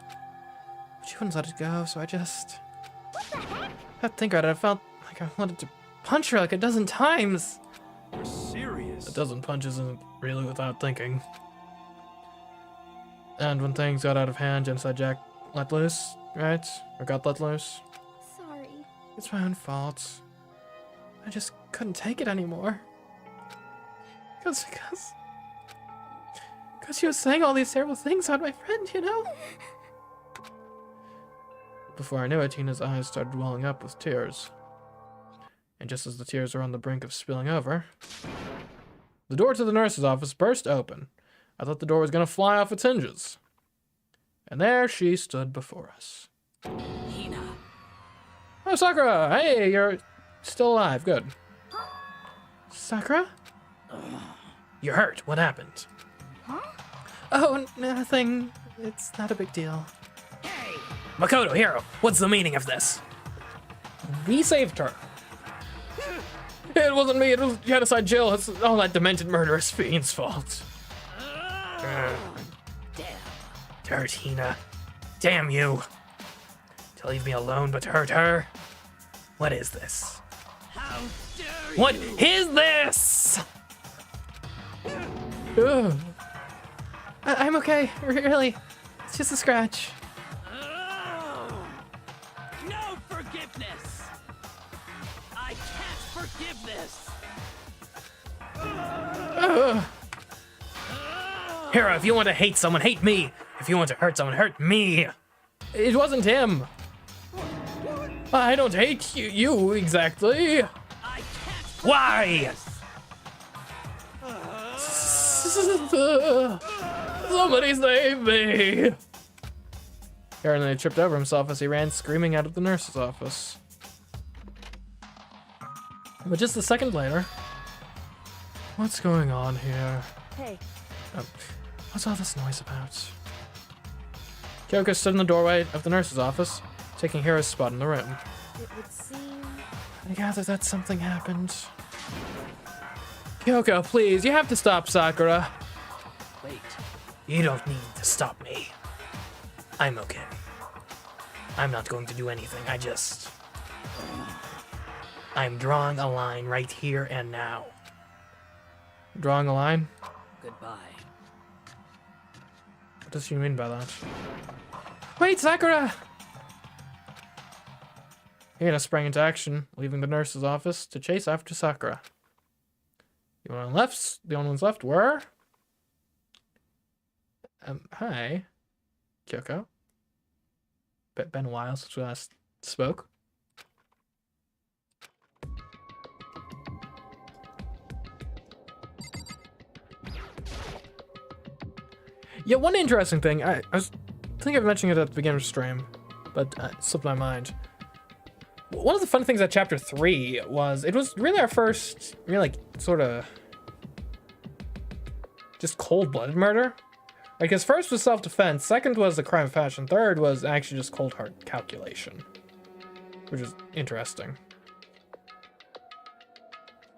But you wouldn't let it go, so I just... What the heck? I think about it, I felt like I wanted to punch her like a dozen times. You're serious? A dozen punches isn't really without thinking. And when things got out of hand, Genocide Jack let loose, right? Or got let loose. Sorry. It's my own fault. I just couldn't take it anymore. Because she was saying all these terrible things on my friend, you know? Before I knew it, Tina's eyes started welling up with tears. And just as the tears were on the brink of spilling over, the door to the nurse's office burst open. I thought the door was going to fly off its hinges. And there she stood before us. Hina. Oh, Sakura! Hey, you're still alive. Good. Sakura? You're hurt. What happened? Huh? Oh, nothing. It's not a big deal. Makoto, Hero, what's the meaning of this? We saved her. It wasn't me, it was Genocide Jill. It's all that demented murderous fiend's fault. Damn. Hurt Hina. Damn you. To leave me alone but to hurt her? What is this? How dare you? What is this? Ugh. I'm okay, really. It's just a scratch. No forgiveness. I can't Hero, if you want to hate someone, hate me. If you want to hurt someone, hurt me. It wasn't him. I don't hate you exactly. I can't. Why? Somebody save me. Aaron then tripped over himself as he ran screaming out of the nurse's office. But just a second later, what's going on here? Hey, What's all this noise about? Kyoko stood in the doorway of the nurse's office, taking Hira's spot in the room. it would seem... I gather that something happened. Kyoko, please, you have to stop Sakura. Wait. You don't need to stop me. I'm okay. I'm not going to do anything. I'm drawing a line right here and now. Drawing a line? Goodbye. What does she mean by that? Wait, Sakura! Hina sprang into action, leaving the nurse's office to chase after Sakura. The only ones left were... hi. Kyoko. Been a while since we last spoke. Yeah, one interesting thing, I think I've mentioned it at the beginning of the stream, but it slipped my mind. One of the fun things at chapter 3 was, it was really our first, really like, sort of, just cold-blooded murder. Because first was self-defense, second was the crime of passion, third was actually just cold hard calculation. Which is interesting.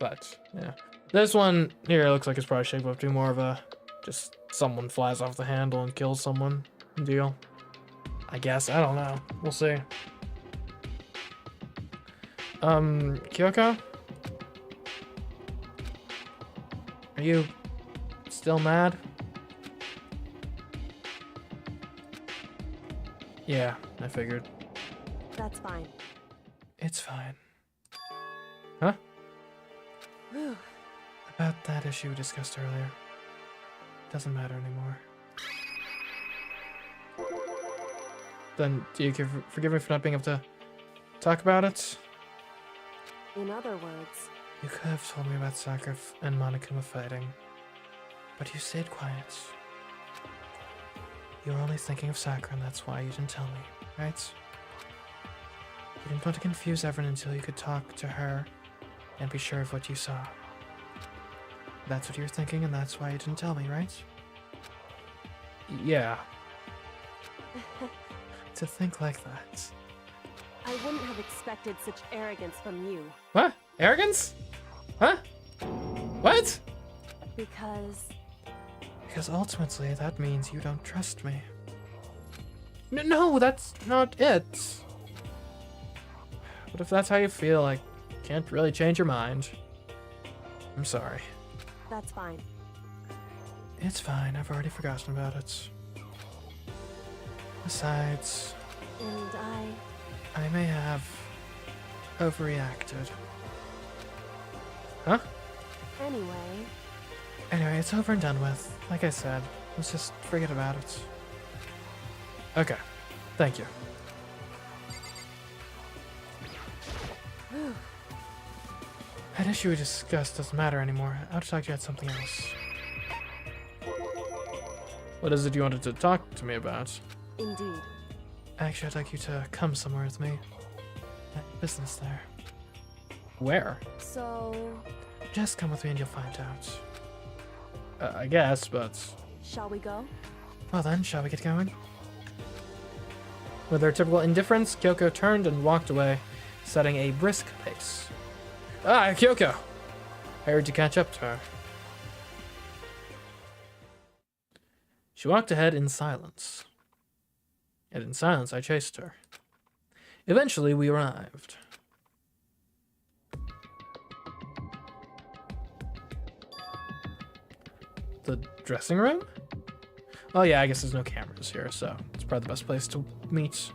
But, yeah. This one here looks like it's probably shaped up to be more of a, just someone flies off the handle and kills someone deal. I guess, I don't know. We'll see. Kyoko? Are you still mad? Yeah, I figured. That's fine. It's fine. Huh? Whew. About that issue we discussed earlier. Doesn't matter anymore. Then, do you forgive me for not being able to talk about it? In other words, You could have told me about Sakura and Monokuma fighting, but you stayed quiet. You were only thinking of Sakura, and that's why you didn't tell me, right? You didn't want to confuse everyone until you could talk to her and be sure of what you saw. That's what you were thinking, and that's why you didn't tell me, right? Yeah. To think like that. I wouldn't have expected such arrogance from you, What? Arrogance? Huh? What? because Because ultimately, that means you don't trust me. No, that's not it. But if that's how you feel, I can't really change your mind. I'm sorry. that's fine. It's fine, I've already forgotten about it. Besides, And I may have overreacted. Huh? Anyway, it's over and done with. Like I said, let's just forget about it. Okay, thank you. That issue we discussed doesn't matter anymore. I'll talk to you about something else. What is it you wanted to talk to me about? Indeed. Actually, I'd like you to come somewhere with me. I have business there. Where? So, Just come with me and you'll find out. I guess, but... shall we go? Well then, shall we get going? With her typical indifference, Kyoko turned and walked away, setting a brisk pace. Ah, Kyoko! I heard you catch up to her. She walked ahead in silence. And in silence, I chased her. Eventually, we arrived. The dressing room? Oh yeah, I guess there's no cameras here, so it's probably the best place to meet.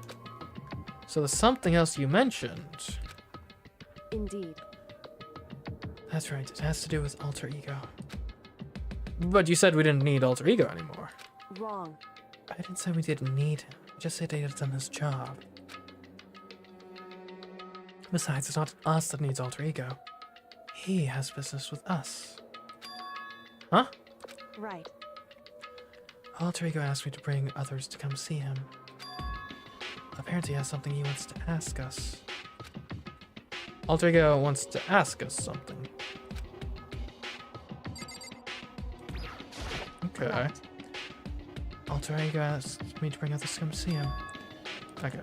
So there's something else you mentioned. Indeed. That's right, it has to do with alter ego. But you said we didn't need alter ego anymore. Wrong. I didn't say we didn't need him. I just said he had done his job. Besides, it's not us that needs alter ego. He has business with us. Huh? Right. Alter ego asked me to bring others to come see him. Apparently he has something he wants to ask us. Alter ego wants to ask us something. Okay. Correct. Alter ego asked me to bring others to come see him. Okay.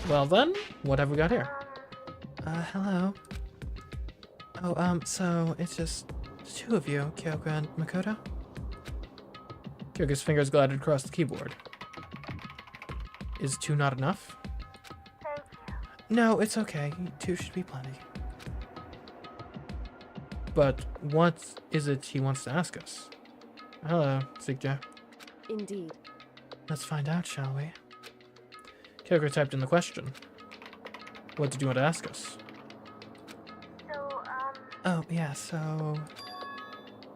Well then, what have we got here? Hello. Oh, so it's just the two of you, Kyoko and Makoto? Kyoko's fingers glided across the keyboard. Is two not enough? Thank you. No, it's okay. Two should be plenty. But what is it he wants to ask us? Hello, Sigja. Indeed. Let's find out, shall we? Kyoko typed in the question. What did you want to ask us? So, Oh, yeah, so...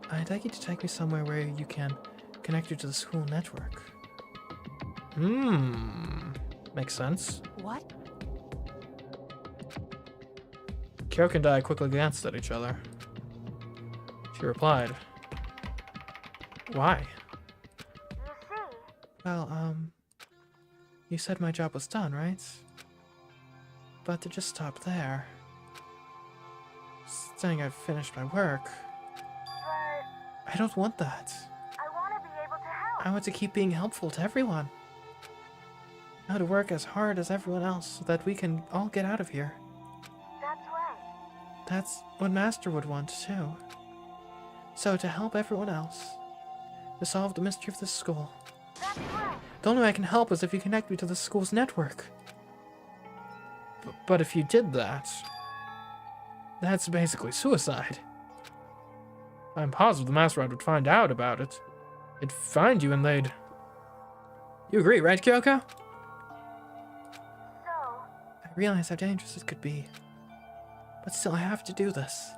I'd like you to take me somewhere where you can connect you to the school network. Makes sense. What? Kyoko and I quickly glanced at each other. She replied, Why? you see, Well, you said my job was done, right? But to just stop there. Saying I've finished my work. but I don't want that. I want to be able to help. I want to keep being helpful to everyone. I want to work as hard as everyone else so that we can all get out of here. That's right. That's what Master would want too. So to help everyone else, to solve the mystery of this school, That's right. the only way I can help is if you connect me to the school's network. But if you did that, that's basically suicide. I'm positive the Master would find out about it. They'd find you and they'd... You agree, right, Kyoko? So, I realize how dangerous it could be. But still, I have to do this.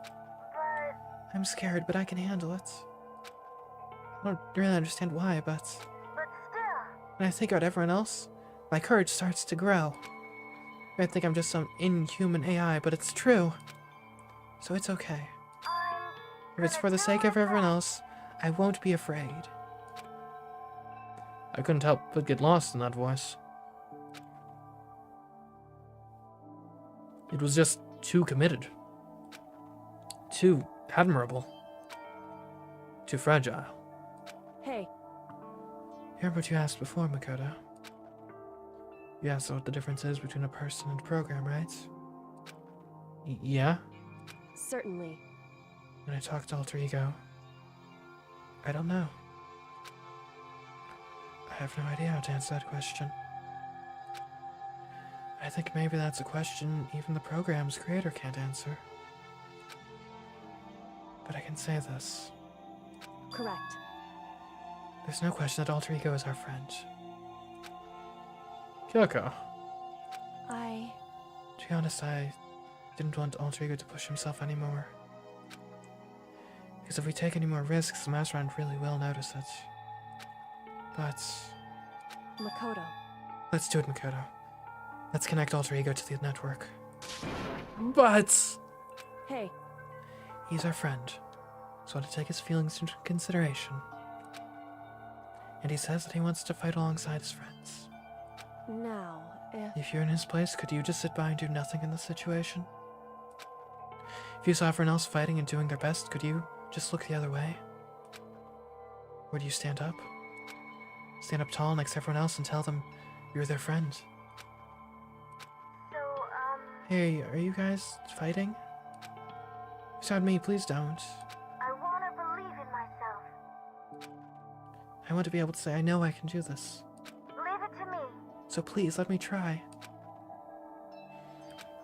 but I'm scared, but I can handle it. I don't really understand why, but still, when I think about everyone else, my courage starts to grow. I think I'm just some inhuman AI, but it's true. So it's okay. If it's for the sake of everyone else, I won't be afraid. I couldn't help but get lost in that voice. It was just too committed. Too admirable. Too fragile. Hey, Hear what you asked before, Makoto. You asked what the difference is between a person and a program, right? Yeah? certainly. When I talk to Alter Ego, I don't know. I have no idea how to answer that question. I think maybe that's a question even the program's creator can't answer. But I can say this. Correct. There's no question that Alter Ego is our friend. Kyoko. To be honest, I didn't want Alter Ego to push himself anymore. Because if we take any more risks, the Mastermind really will notice it. But... Makoto. let's do it, Makoto. Let's connect Alter Ego to the network. But... Hey, he's our friend, so I want to take his feelings into consideration. And he says that he wants to fight alongside his friends. now, If you're in his place, could you just sit by and do nothing in this situation? If you saw everyone else fighting and doing their best, could you just look the other way? Or do you stand up? Stand up tall next to everyone else and tell them you're their friend. so, Hey, are you guys fighting? Beside me, please don't. I want to believe in myself. I want to be able to say, I know I can do this. Leave it to me. So please, let me try.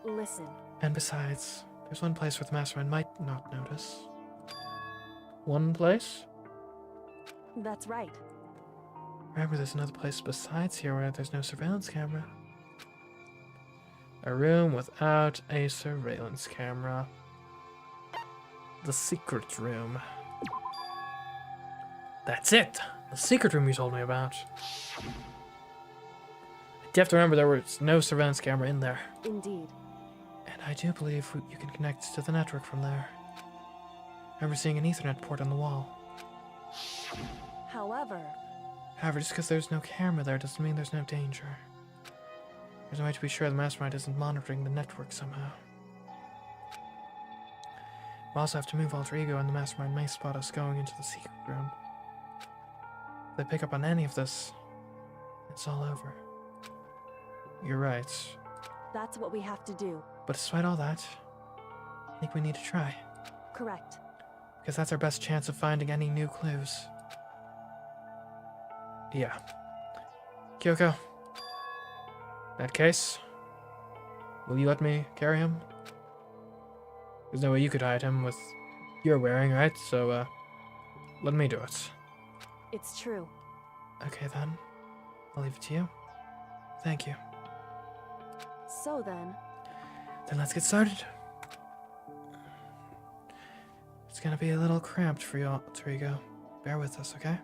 listen. And besides, there's one place where the Mastermind might not notice. One place? That's right. Remember, there's another place besides here where there's no surveillance camera. A room without a surveillance camera. the secret room. That's it! The secret room you told me about. You have to remember there was no surveillance camera in there. Indeed. And I do believe you can connect to the network from there. I remember seeing an Ethernet port on the wall. However, However, just because there's no camera there doesn't mean there's no danger. There's a way to be sure the mastermind isn't monitoring the network somehow. We also have to move Alter Ego, and the mastermind may spot us going into the secret room. If they pick up on any of this, it's all over. You're right. that's what we have to do. But despite all that, I think we need to try. Correct. Because that's our best chance of finding any new clues. Yeah. Kyoko. In that case, will you let me carry him? There's no way you could hide him with your wearing, right? So, let me do it. It's true. Okay then. I'll leave it to you. Thank you. So then, Let's get started. It's gonna be a little cramped for you, Alter Ego. Bear with us, okay?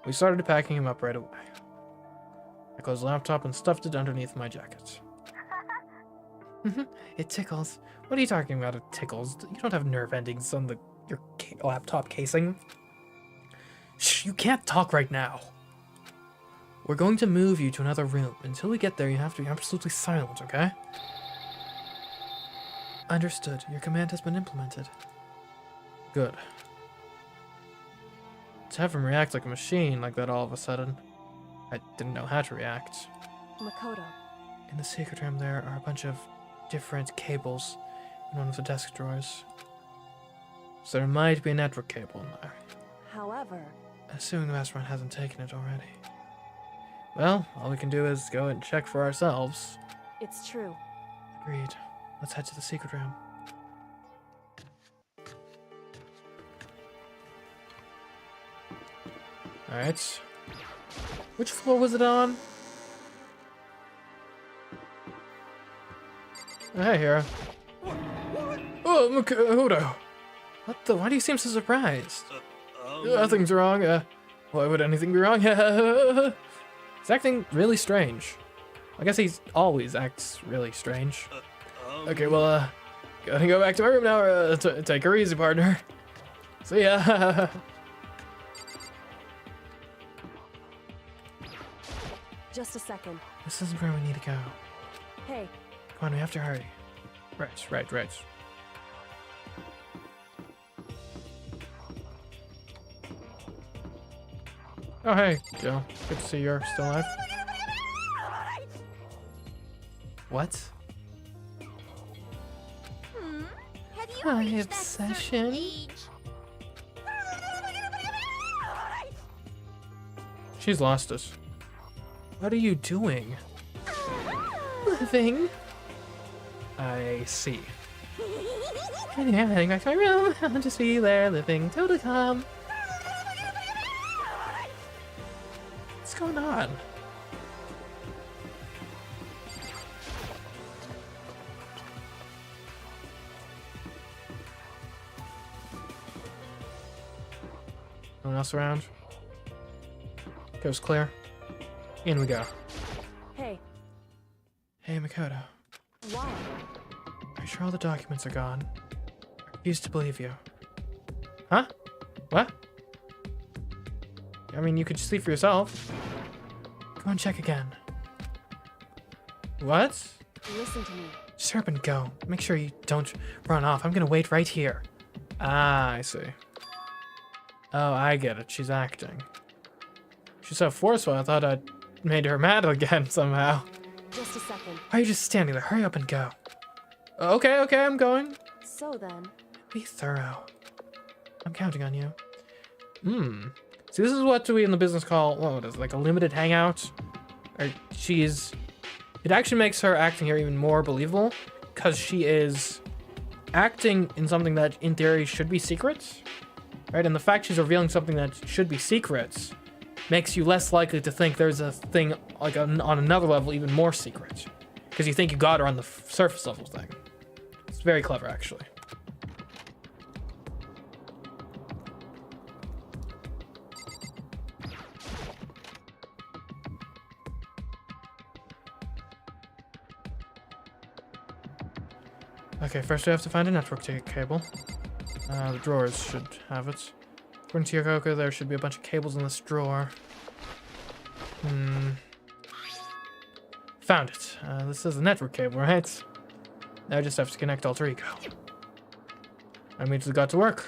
We started packing him up right away. I closed the laptop and stuffed it underneath my jacket. It tickles. What are you talking about? It tickles. You don't have nerve endings on your laptop casing. Shh, you can't talk right now. We're going to move you to another room. Until we get there, you have to be absolutely silent, okay? Understood. Your command has been implemented. Good. To have him react like a machine like that all of a sudden, I didn't know how to react. Makoto. In the secret room, there are a bunch of different cables in one of the desk drawers. So there might be a network cable in there. However, Assuming the mastermind hasn't taken it already. Well, all we can do is go and check for ourselves. it's true. Agreed. Let's head to the secret room. Alright. Which floor was it on? Oh, hey, Hira. Oh, Makoto. What the? Why do you seem so surprised? Nothing's wrong. Why would anything be wrong? He's acting really strange. I guess he's always acts really strange. Okay, well, gotta go back to my room now. Take her easy, partner. See ya. Just a second. This isn't where we need to go. Hey, Come on, we have to hurry. Right. Oh, hey, Joe. Good to see you're still alive. What? Have you My reached that certain obsession? age? She's lost us. What are you doing? Living. I see. I'm heading back to my room. I'll just be there living till to come. What's going on? No one else around? Coast clear. In we go. hey, Hey, Makoto. why? Are you sure all the documents are gone? I refuse to believe you. Huh? What? I mean, you could see for yourself. Go and check again. What? Listen to me. Serpent, go. Make sure you don't run off. I'm gonna wait right here. Ah, I see. Oh, I get it. She's acting. She's so forceful, I thought I'd made her mad again somehow. Just a second. Why are you just standing there? Hurry up and go. Okay, I'm going. So then, Be thorough. I'm counting on you. See, this is what we in the business call, what is it, like a limited hangout? Or it actually makes her acting here even more believable, because she is acting in something that, in theory, should be secret, right? And the fact she's revealing something that should be secret makes you less likely to think there's a thing, like, on another level, even more secret. Because you think you got her on the surface level thing. It's very clever, actually. Okay, first we have to find a network cable. The drawers should have it. According to Yokoko, there should be a bunch of cables in this drawer. Found it. This is a network cable, right? Now I just have to connect Alter Ego. I immediately got to work.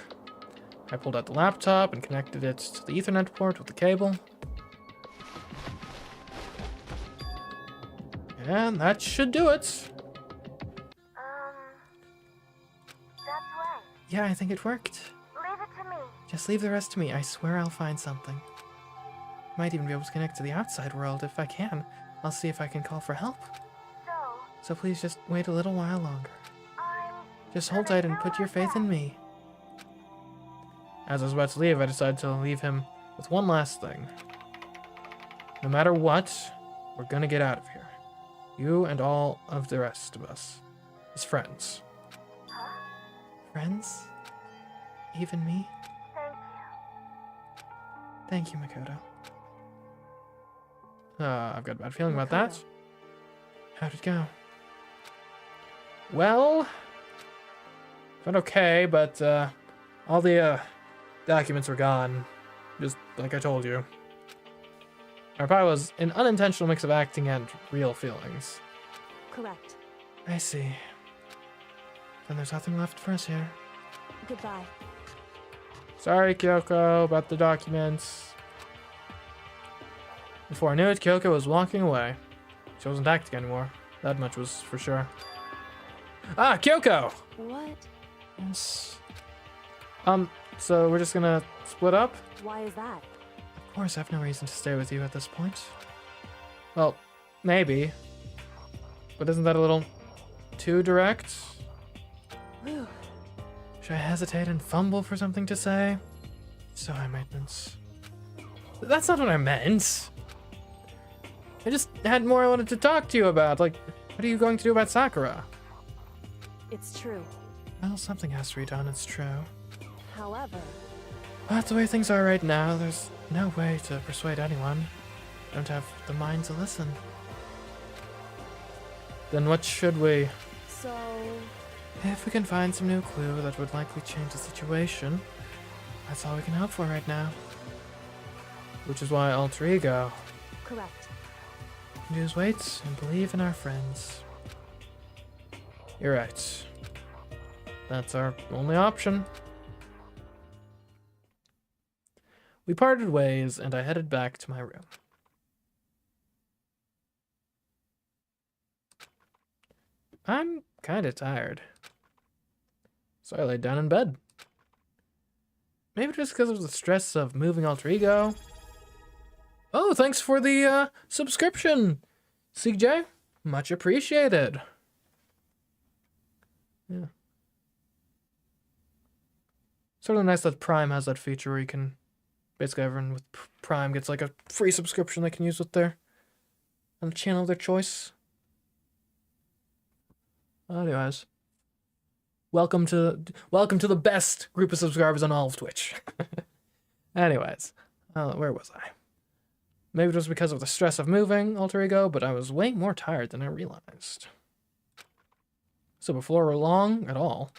I pulled out the laptop and connected it to the Ethernet port with the cable. And that should do it. That's right. Yeah, I think it worked. Leave it to me. Just leave the rest to me. I swear I'll find something. Might even be able to connect to the outside world if I can. I'll see if I can call for help. So please just wait a little while longer. Just hold tight and put your faith in me. As I was about to leave, I decided to leave him with one last thing. No matter what, we're gonna get out of here. You and all of the rest of us. As friends. Friends? Even me? Thank you. Thank you, Makoto. I've got a bad feeling about that. How'd it go? Well, went okay, but all the documents were gone, just like I told you. Our pie was an unintentional mix of acting and real feelings. Correct. I see. Then there's nothing left for us here. Goodbye. Sorry, Kyoko, about the documents. Before I knew it, Kyoko was walking away. She wasn't acting anymore. That much was for sure. Ah, Kyoko! What? Yes. So we're just gonna split up? Why is that? Of course, I have no reason to stay with you at this point. Well, maybe. But isn't that a little too direct? Whew. Should I hesitate and fumble for something to say? So high maintenance. That's not what I meant. I just had more I wanted to talk to you about. Like, what are you going to do about Sakura? It's true. Well, something has to be done, it's true. However, But the way things are right now, there's no way to persuade anyone. Don't have the mind to listen. Then what should we? so If we can find some new clue that would likely change the situation, that's all we can hope for right now. Which is why Alter Ego correct. can do is wait and believe in our friends. You're right. That's our only option. We parted ways, and I headed back to my room. I'm kinda tired. So I laid down in bed. Maybe just because of the stress of moving Alter Ego. Oh, thanks for the subscription, CJ. Much appreciated. Yeah. Sort of nice that Prime has that feature where you can, basically everyone with Prime gets like a free subscription they can use with their, on the channel of their choice. Anyways, welcome to the best group of subscribers on all of Twitch. Anyways, where was I? Maybe it was because of the stress of moving Alter Ego, but I was way more tired than I realized. So before long at all,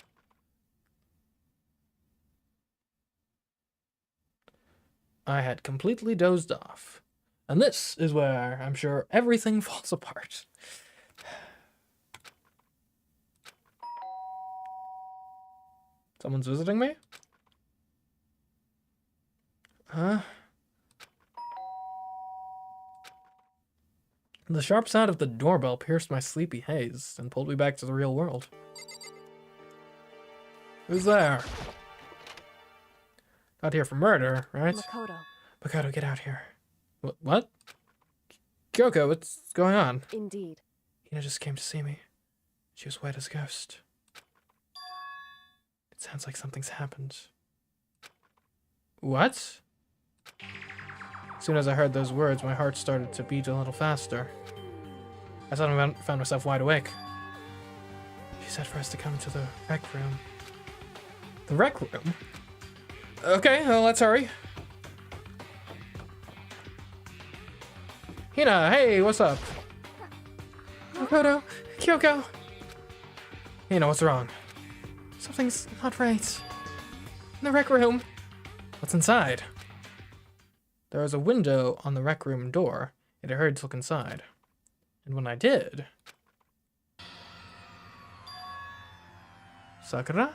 I had completely dozed off. And this is where I'm sure everything falls apart. Someone's visiting me? Huh? The sharp sound of the doorbell pierced my sleepy haze and pulled me back to the real world. Who's there? Not here for murder, right? Makoto. Makoto, get out here. What? Kyoko, what's going on? Indeed. Hina just came to see me. She was white as a ghost. It sounds like something's happened. What? As soon as I heard those words, my heart started to beat a little faster. I suddenly found myself wide awake. She said for us to come to the rec room. The rec room? Okay, well, let's hurry. Hina, hey, what's up? Makoto, Kyoko. Hina, what's wrong? Something's not right. In the rec room. What's inside? There was a window on the rec room door. It hurried to look inside. And when I did... Sakura?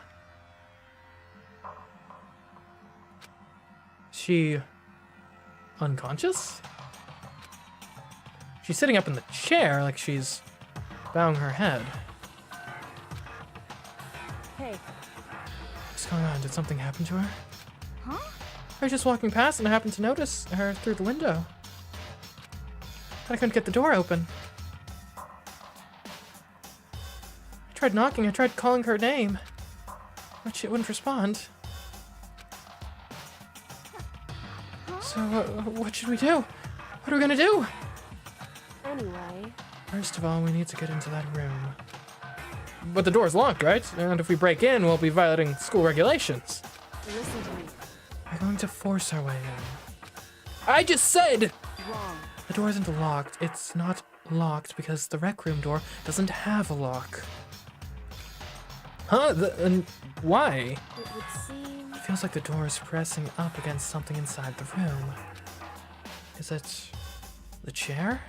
She... unconscious? She's sitting up in the chair like she's bowing her head. Hey, What's going on? Did something happen to her? huh? I was just walking past and I happened to notice her through the window. I couldn't get the door open. I tried knocking, I tried calling her name, but she wouldn't respond. So, what should we do? What are we gonna do? Anyway, First of all, we need to get into that room. But the door's locked, right? And if we break in, we'll be violating school regulations. listen to me. We're going to force our way in. I just said! Wrong. The door isn't locked. It's not locked because the rec room door doesn't have a lock. Huh? And why? It would seem... It feels like the door is pressing up against something inside the room. Is it the chair?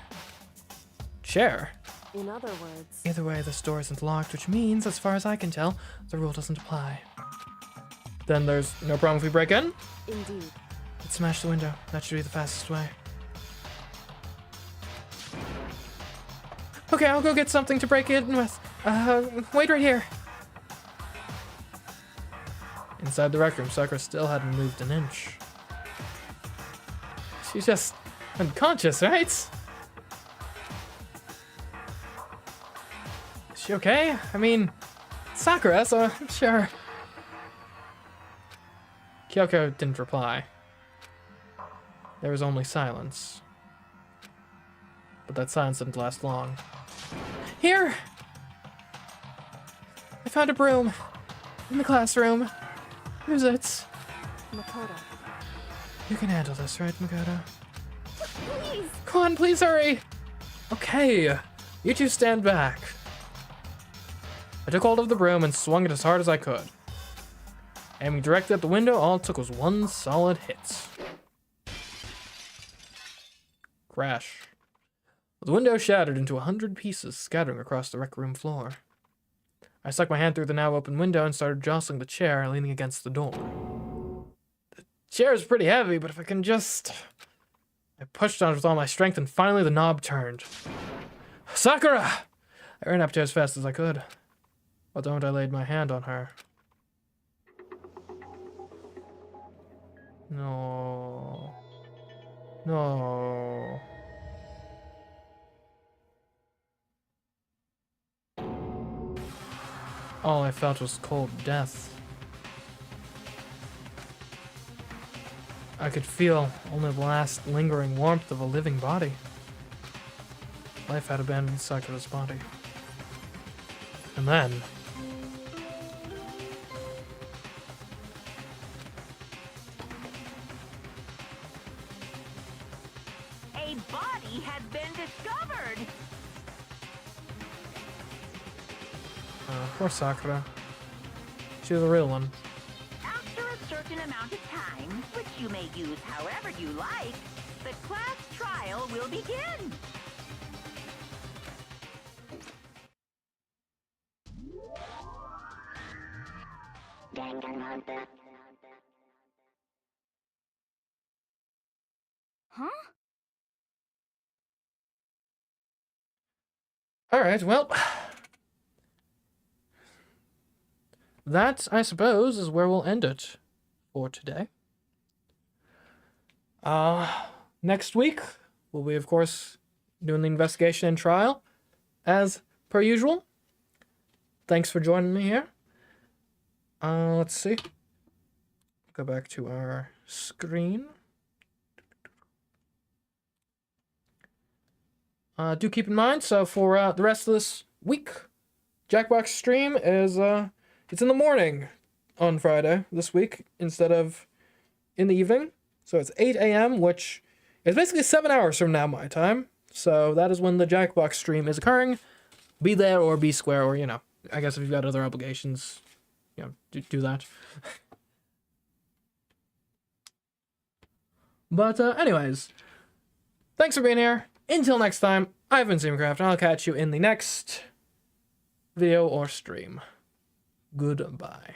Chair? In other words, Either way, this door isn't locked, which means, as far as I can tell, the rule doesn't apply. Then there's no problem if we break in? indeed. Let's smash the window. That should be the fastest way. Okay, I'll go get something to break in with. Wait right here. Inside the rec room, Sakura still hadn't moved an inch. She's just unconscious, right? Is she okay? I mean, Sakura, so I'm sure. Kyoko didn't reply. There was only silence. But that silence didn't last long. Here! I found a broom. In the classroom. Here's it. Makoto. You can handle this, right, Makoto? Please! Come on, please hurry! Okay, you two stand back. I took hold of the broom and swung it as hard as I could. Aiming directly at the window, all it took was one solid hit. Crash. The window shattered into 100 pieces, scattering across the rec room floor. I stuck my hand through the now open window and started jostling the chair, leaning against the door. The chair is pretty heavy, but if I can just... I pushed on it with all my strength, and finally the knob turned. Sakura! I ran up to her as fast as I could. But the moment I laid my hand on her... No. No. All I felt was cold death. I could feel only the last lingering warmth of a living body. Life had abandoned Sakura's body. And then... A body had been discovered. Poor Sakura. She was a real one. After a certain amount of time, which you may use however you like, the class trial will begin. Danganronpa. Huh? Alright, well... That, I suppose, is where we'll end it for today. Next week, we'll be, of course, doing the investigation and trial, as per usual. Thanks for joining me here. Let's see. Go back to our screen. Do keep in mind, so for the rest of this week, Jackbox stream is it's in the morning on Friday this week instead of in the evening. So it's 8 a.m., which is basically 7 hours from now my time. So that is when the Jackbox stream is occurring. Be there or be square, or, you know, I guess if you've got other obligations, you know, do that. But anyways, thanks for being here. Until next time, I've been CMeeCraft, and I'll catch you in the next video or stream. Goodbye.